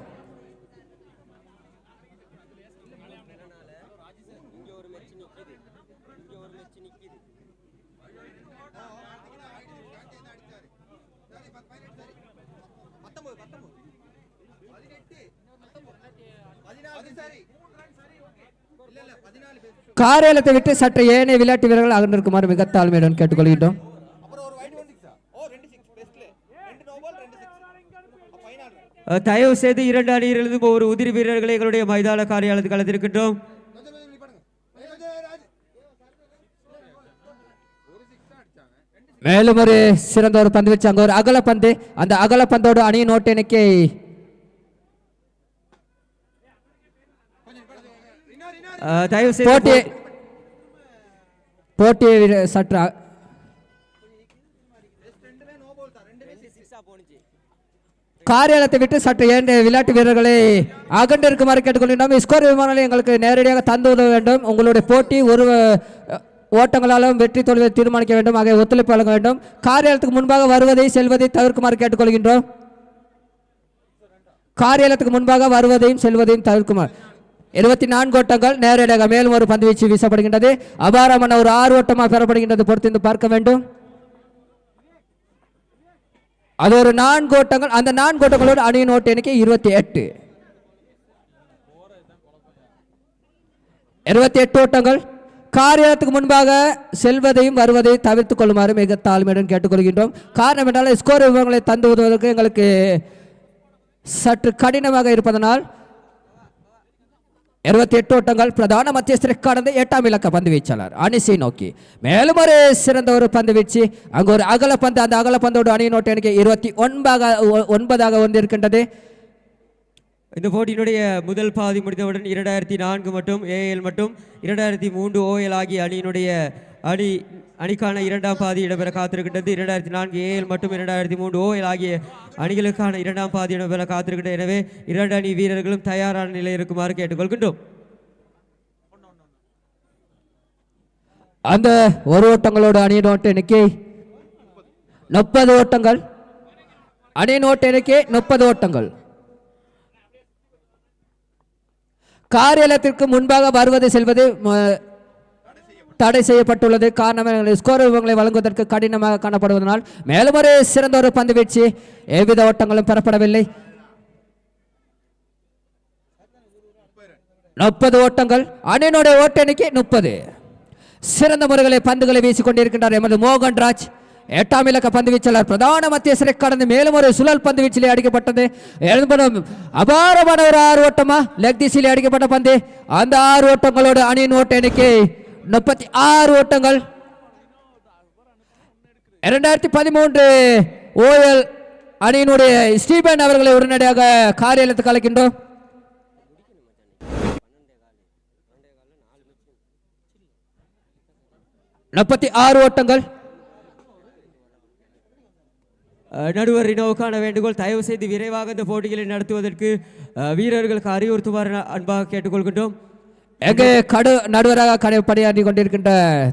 காரியத்தை விட்டு சற்று ஏனைய விளையாட்டு வீரர்கள் அகன்றிருக்குமாறு மிக தாழ்மையுடன் கேட்டுக்கொள்கின்றோம்.
தயவு செய்து 2 அணியிலிருந்தும் ஒரு உதிரி வீரர்களை எங்களுடைய மைதான காரியாலயத்துக்கு அழைத்திருக்கின்றோம்.
மேலும் ஒரு சிறந்த ஒரு பந்து வச்சு அங்க ஒரு அகல பந்து, அந்த அகல பந்தோடு அணியின் ஓட்ட எண்ணிக்கை
தயவு செய்து
போட்டியை சற்று காரியாலயத்தை விட்டு சற்று ஏன் விளையாட்டு வீரர்களை அகண்டு இருக்குமாறு கேட்டுக்கொள்கின்றோம். ஸ்கோர் விமானங்களை எங்களுக்கு நேரடியாக தந்து உதவ வேண்டும். உங்களுடைய போட்டி ஒரு ஓட்டங்களாலும் வெற்றி தோல்வியை தீர்மானிக்க வேண்டும். ஆகிய ஒத்துழைப்பு வழங்க வேண்டும். காரியாலயத்துக்கு முன்பாக வருவதை செல்வதை தவிர்க்குமாறு கேட்டுக்கொள்கின்றோம். காரியாலயத்துக்கு முன்பாக வருவதையும் செல்வதையும் தவிர்க்குமாறு. 24 ஓட்டங்கள் நேரடியாக மேலும் ஒரு பந்து வீச்சு வீசப்படுகின்றது. அபாரமான ஒரு 6 ஓட்டமாக பெறப்படுகின்றது. பொறுத்து பார்க்க வேண்டும். அது ஒரு 4 ஓட்டங்கள். அந்த 4 ஓட்டங்களோடு அணியின் ஓட்ட எண்ணிக்கை 28. 28 ஓட்டங்கள். காரியத்துக்கு முன்பாக செல்வதையும் வருவதையும் தவிர்த்து கொள்ளுமாறு மிக தாழ்மையுடன் கேட்டுக்கொள்கின்றோம். காரணம் என்றால் ஸ்கோர் விவரங்களை தந்து உதவுவதற்கு எங்களுக்கு சற்று கடினமாக இருப்பதனால் 28 ஓட்டங்கள் பிரதான மத்தியஸ்தரை கடந்த 8ஆம் இலக்க பந்து வீச்சாளர் அணிசை நோக்கி மேலும் ஒரு சிறந்த ஒரு பந்து வீச்சு. அங்கு ஒரு அகல பந்து, அந்த அகல பந்தோடு அணியின் ஓட்ட எண்ணிக்கை 29 வந்திருக்கின்றது.
இந்த போட்டியினுடைய முதல் பாதி முடிந்தவுடன் 2004 மற்றும் ஏஎல் மற்றும் 2003 ஓஎல் ஆகிய அணியினுடைய அணிக்கான இரண்டாம் பாதி இடம்பெற காத்திருக்கின்றது. 2004 ஏஎல் மற்றும் 2003 ஓஎல் ஆகிய அணிகளுக்கான இரண்டாம் பாதி இடம்பெற காத்திருக்கின்றது. எனவே 2 அணி வீரர்களும் தயாரான நிலையில் இருக்குமாறு கேட்டுக்கொள்கின்றோம்.
அந்த ஒரு ஓட்டங்களோடு அணியின் ஓட்ட எண்ணிக்கை 30 ஓட்டங்கள். அணியின் ஓட்ட எண்ணிக்கை 30 ஓட்டங்கள். காரியத்திற்கு முன்பாக வருவது செல்வது தடை செய்யப்பட்டுள்ளது. காரணம் ஸ்கோர் விவரங்களை வழங்குவதற்கு கடினமாக காணப்படுவதனால் மேலும் ஒரு சிறந்த ஒரு பந்து வீச்சு, எவ்வித ஓட்டங்களும் பெறப்படவில்லை. 30 ஓட்டங்கள். அணியினுடைய ஓட்ட எண்ணிக்கை 30. சிறந்த முறைகளை பந்துகளை வீசிக் கொண்டிருக்கின்றார் எமது மோகன்ராஜ். 8ஆம் இலக்க பந்து வீச்சாளர் பிரதான மத்தியஸ்தரை கடந்து மேலும் ஒரு சுழல் பந்து வீச்சிலே அடிக்கப்பட்டது. அபாரமான ஒரு 6 ஓட்டமா லெக் திசையிலே அடிக்கப்பட்ட பந்து. அந்த 6 ஓட்டங்களோடு அணியின் ஓட்ட எண்ணிக்கை 36 ஓட்டங்கள். 2013 ஓஎல் அணியினுடைய ஸ்டீபன் அவர்களை உடனடியாக காரியத்துக்கு அழைக்கின்றோம். முப்பத்தி 6 ஓட்டங்கள்.
நடுவர் ரினோவுக்கான வேண்டுகோள், தயவு செய்து விரைவாக இந்த போட்டிகளை நடத்துவதற்கு வீரர்களுக்கு அறிவுறுத்துமாறு அன்பாக கேட்டுக்கொள்கின்றோம்.
எங்கே நடுவராக பணியாற்றி கொண்டிருக்கின்ற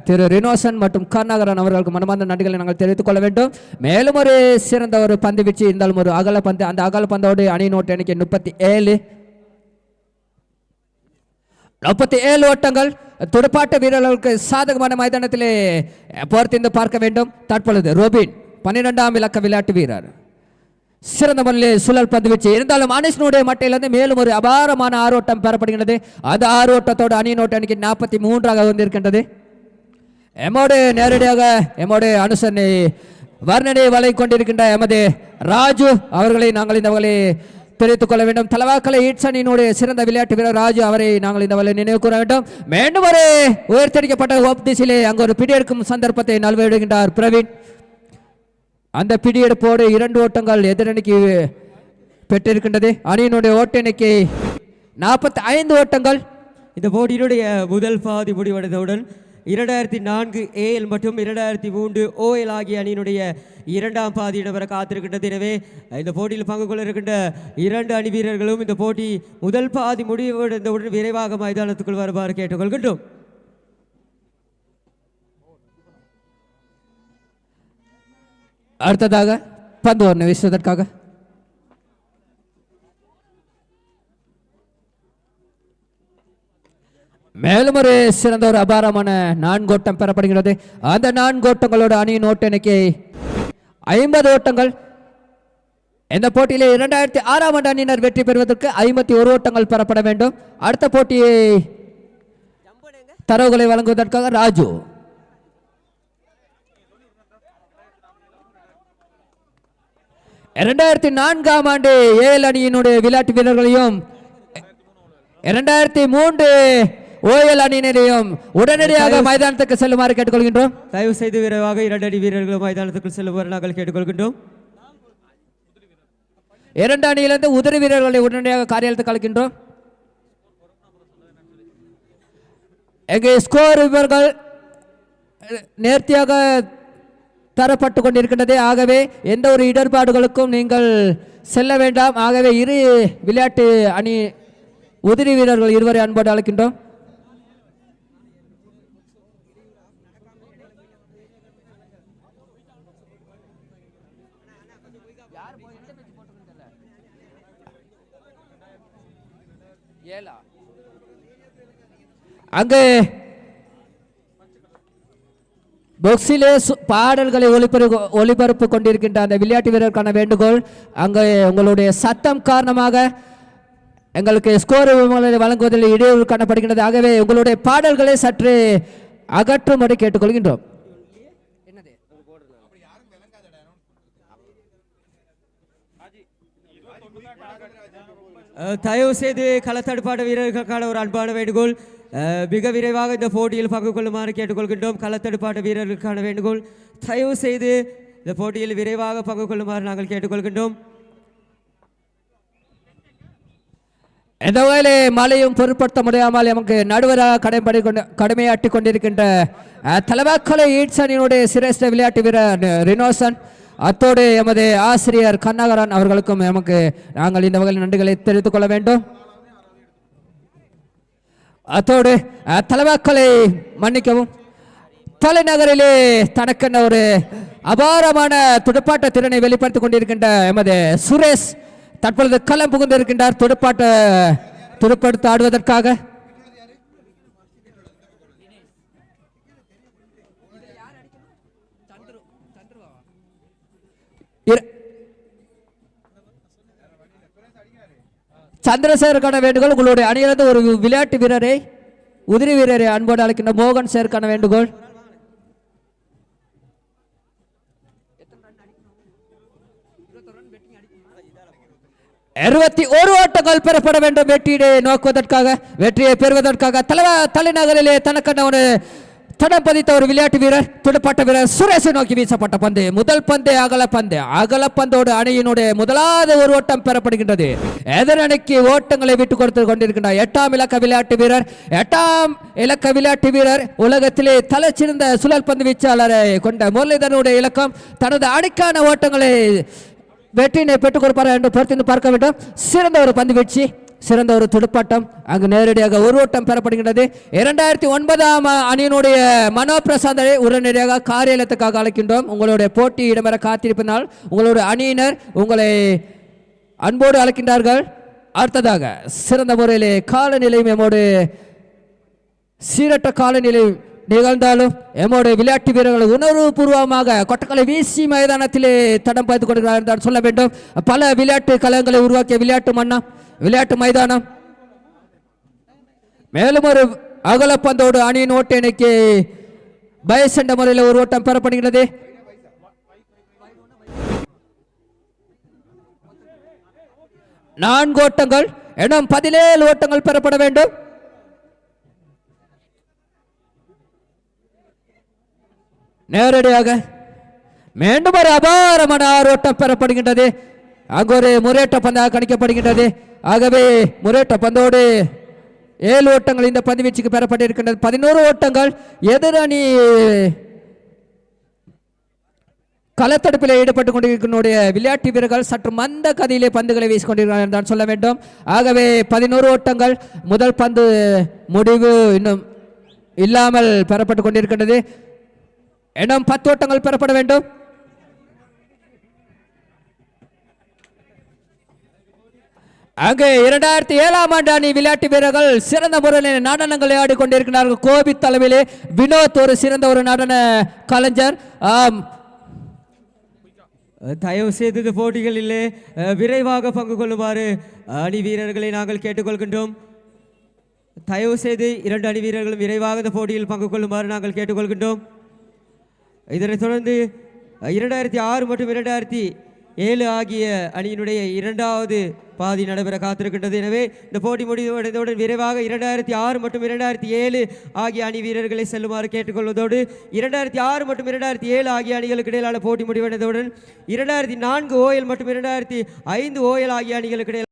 திரு ரினோசன் மற்றும் கருணாகரன் அவர்களுக்கு மனமார்ந்த நன்றிகளை நாங்கள் தெரிவித்துக் கொள்ள வேண்டும். மேலும் ஒரு சிறந்த ஒரு பந்து வீச்சு இருந்தாலும் ஒரு அகல பந்து, அந்த அகல பந்தோடு அணியின் ஓட்ட எண்ணிக்கை 37 ஓட்டங்கள். துடுப்பாட்ட வீரர்களுக்கு சாதகமான மைதானத்திலே பொறுத்திருந்து பார்க்க வேண்டும். தற்பொழுது ரோபின் 12ஆம் இலக்க விளையாட்டு வீரர் சிறந்த முறையில் சுழல் பந்து வீச்சு இருந்தாலும் அனிஷனுடைய மட்டையிலிருந்து மேலும் ஒரு அபாரமான 6 ஓட்டம் பெறப்படுகிறது. அந்த 6 ஓட்டத்தோடு அணியின் ஓட்ட எண்ணிக்கை 43 வந்திருக்கின்றது. எமோடு நேரடியாக எமோடு அனுசரணை வர்ணனை வலை கொண்டிருக்கின்ற எமது ராஜு அவர்களை நாங்கள் இந்த வகையை தெரிவித்துக் கொள்ள வேண்டும். தலவாக்கலை ஈட்ஸ் அணியினுடைய சிறந்த விளையாட்டு வீரர் ராஜு, அவரை நாங்கள் இந்த வகையில் நினைவு கூற வேண்டும். மீண்டும் ஒரு உயர்த்தடிக்கப்பட்ட ஹோப் திசையிலே அங்கு ஒரு பிடியெடுக்கும் சந்தர்ப்பத்தை நல்விடுகின்றார் பிரவீன். அந்த பிடியெடுப்போடு 2 ஓட்டங்கள் எதிரணிக்கு பெற்றிருக்கின்றது. அணியினுடைய ஓட்ட எண்ணிக்கை 45 ஓட்டங்கள்.
இந்த போட்டியினுடைய முதல் பாதி முடிவடைந்தவுடன் 2004 ஏஎல் மற்றும் 2003 ஓஎல் ஆகிய அணியினுடைய இரண்டாம் பாதி இடம்பெற காத்திருக்கின்றது. எனவே இந்த போட்டியில் பங்கு கொள்ள இருக்கின்ற 2 அணி வீரர்களும் இந்த போட்டி முதல் பாதி முடிவடைந்தவுடன் விரைவாக மைதானத்துக்குள் வருமாறு கேட்டுக்கொள்கின்றோம்.
அடுத்ததாக பந்து ஒன்று வீசுவதற்காக மேலும் ஒரு சிறந்த ஒரு அபாரமான 4 ஓட்டம் பெறப்படுகிறது. அந்த 4 ஓட்டங்களோடு அணியின் ஓட்ட எண்ணிக்கை 50 ஓட்டங்கள். இந்த போட்டியிலே 2006ஆம் ஆண்டு அணியினர் வெற்றி பெறுவதற்கு 51 ஓட்டங்கள் பெறப்பட வேண்டும். அடுத்த போட்டியை தரவுகளை வழங்குவதற்காக ராஜு. 2004ஆம் ஆண்டு ஏஎல் அணியினுடைய விளையாட்டு வீரர்களையும் 2003 ஓஎல் அணியினரையும் உடனடியாக மைதானத்துக்கு செல்லுமாறு கேட்டுக்கொள்கின்றோம்.
தயவு செய்து விரைவாக 2 அணி வீரர்களும் மைதானத்துக்குள் செல்லுமாறு நாங்கள் கேட்டுக்கொள்கின்றோம்.
2 அணியிலிருந்து உதிரி வீரர்களை உடனடியாக காரியத்துக்கு அழைக்கின்றோம். எங்கே ஸ்கோர் விவரங்கள் நேர்த்தியாக தரப்பட்டு கொண்டிருக்கின்றது. ஆகவே எந்த ஒரு இடர்பாடுகளுக்கும் நீங்கள் செல்ல வேண்டாம். ஆகவே இரு விளையாட்டு அணி உதிரி வீரர்கள் இருவரை அன்போடு அழைக்கின்றோம். அங்கே பொக்ஸிலே பாடல்களை ஒளிபரப்பு கொண்டிருக்கின்ற அந்த விளையாட்டு வீரருக்கான வேண்டுகோள், அங்கே உங்களுடைய சத்தம் காரணமாக எங்களுக்கு ஸ்கோர் வழங்குவதில் இடையூறு காணப்படுகின்றது. ஆகவே உங்களுடைய பாடல்களை சற்று அகற்றும்படி கேட்டுக்கொள்கின்றோம்.
தயவு செய்து களத்தடுப்பாட்ட வீரர்களுக்கான ஒரு அன்பான வேண்டுகோள். மிக விரைவாக இந்த போட்டியில் பங்கு கொள்ளுமாறு கேட்டுக்கொள்கின்றோம். களத்தடுப்பாட்ட வீரர்களுக்கான வேண்டுகோள். தயவு செய்து இந்த போட்டியில் விரைவாக பங்கு கொள்ளுமாறு நாங்கள் கேட்டுக்கொள்கின்றோம்.
எந்த வகையிலே மழையும் பொருட்படுத்த முடியாமல் நமக்கு நடுவராக கடமையாற்றி கொண்டிருக்கின்ற தலைவாக்கலை ஈட்சனினுடைய சிரேஷ்ட விளையாட்டு வீரர் ரினோசன், அத்தோடு எமது ஆசிரியர் கண்ணகரன் அவர்களுக்கும் நமக்கு நாங்கள் இந்த வகையில் நன்றிகளை தெரிவித்துக் கொள்ள வேண்டும். அத்தோடு தலைவாக்கலை மன்னிக்கவும், தலைநகரிலே தனக்கென்ன ஒரு அபாரமான துடுப்பாட்ட திறனை வெளிப்படுத்திக் கொண்டிருக்கின்ற எமது சுரேஷ் தற்பொழுது களம் புகுந்திருக்கின்றார் துடுப்படுத்த ஆடுவதற்காக. சந்திரசேகருக்கான வேண்டுகோள். உங்களுடைய அணியிலிருந்து ஒரு விளையாட்டு வீரரை, உதிரி வீரரை அன்போடு அழைக்கின்ற மோகன் சேருக்கான வேண்டுகோள். இருபத்தி ஒரு ஓட்டங்கள் பெறப்பட வேண்டும் வெற்றியை நோக்குவதற்காக, வெற்றியை பெறுவதற்காக. தலைநகரிலே தனக்கென ஒரு தடம் பதித்த ஒரு விளையாட்டு வீரர், துடுப்பாட்ட வீரர் சுரேஷை நோக்கி வீசப்பட்ட பந்து. முதல் பந்து அகலப்பந்தோடு அணியினுடைய முதலாவது ஒரு ஓட்டம் பெறப்படுகின்றது. எதிரணிக்கு ஓட்டங்களை விட்டுக் கொடுத்து கொண்டிருக்கின்ற 8ஆம் இலக்க விளையாட்டு வீரர் உலகத்திலே தலைச்சிறந்த சுழல் பந்து வீச்சாளரை கொண்ட முரளிதரனுடைய இலக்கம் தனது அணிக்கான ஓட்டங்களை வெற்றியினை பெற்றுக் கொடுப்பார் என்று பொறுத்து பார்க்க வேண்டும். சிறந்த ஒரு பந்து வீழ்ச்சி, சிறந்த ஒரு துடுப்பாட்டம், அங்கு நேரடியாக ஒரு ஓட்டம் பெறப்படுகின்றது. 2009ஆம் அணியினுடைய மனோ பிரசாந்தரை உடனடியாக காரியத்துக்காக அழைக்கின்றோம். உங்களுடைய போட்டி இடம்பெற காத்திருப்பதனால் உங்களுடைய அணியினர் உங்களை அன்போடு அழைக்கின்றார்கள். அடுத்ததாக சிறந்த முறையிலே காலநிலையும் எம்மோடு சீரற்ற காலநிலை நிகழ்ந்தாலும் எம்மோடைய விளையாட்டு வீரர்கள் உணர்வுபூர்வமாக கொட்டக்கலை வீசி மைதானத்திலே தடம் பாய்த்து கொண்டிருக்கிறார் என்றால் சொல்ல வேண்டும். பல விளையாட்டு களங்களை உருவாக்கிய விளையாட்டு மைதானம். மேலும் ஒரு அகலப்பந்தோடு அணியின் ஓட்ட எண்ணிக்கை பயசண்ட முறையில் ஒரு ஓட்டம் பெறப்படுகிறது. நான்கு ஓட்டங்கள் எனும் 17 ஓட்டங்கள் பெறப்பட வேண்டும். நேரடியாக மீண்டும் ஒரு அபாரமான 6 ஓட்டம் பெறப்படுகின்றது. அங்கு ஒரு முறையற்ற பந்தாக கணிக்கப்படுகின்றது. ஆகவே முறையற்ற பந்தோடு 7 ஓட்டங்கள் இந்த பந்து வீச்சுக்கு பெறப்பட்டிருக்கின்றது. 11 ஓட்டங்கள். எதிரணி களத்தடுப்பில் ஈடுபட்டுக் கொண்டிருக்கிற விளையாட்டு வீரர்கள் சற்று மந்த கதியிலே பந்துகளை வீசிக்கொண்டிருக்கிறார் என்றால் சொல்ல வேண்டும். ஆகவே 11 ஓட்டங்கள். முதல் பந்து முடிவு இன்னும் இல்லாமல் பெறப்பட்டுக் கொண்டிருக்கின்றது. இன்னும் 10 ஓட்டங்கள் பெறப்பட வேண்டும். அங்கே 2007ஆம் ஆண்டு அணி விளையாட்டு வீரர்கள் சிறந்த முறையில் நடனங்களை ஆடிக்கொண்டிருக்கிறார்கள். கோபி தலைமையிலே வினோத் ஒரு சிறந்த ஒரு நடன கலைஞர்.
தயவு செய்து இந்த போட்டிகளிலே விரைவாக பங்கு கொள்ளுமாறு அணி வீரர்களை நாங்கள் கேட்டுக்கொள்கின்றோம். தயவு செய்து 2 அணி வீரர்களும் விரைவாக இந்த போட்டியில் பங்கு கொள்ளுமாறு நாங்கள் கேட்டுக்கொள்கின்றோம். இதனைத் தொடர்ந்து 2006 மற்றும் 2007 ஆகிய அணியினுடைய 2வது பாதி நடைபெற காத்திருக்கின்றது. எனவே இந்த போட்டி முடிவடைந்தவுடன் விரைவாக 2006 மற்றும் 2007 ஆகிய அணி வீரர்களை செல்லுமாறு கேட்டுக்கொள்வதோடு 2006 மற்றும் 2007 ஆகிய அணிகளுக்கு இடையிலான போட்டி முடிவடைந்தவுடன் 2004 OL மற்றும் 2005 OL ஆகிய அணிகளுக்கு இடையில்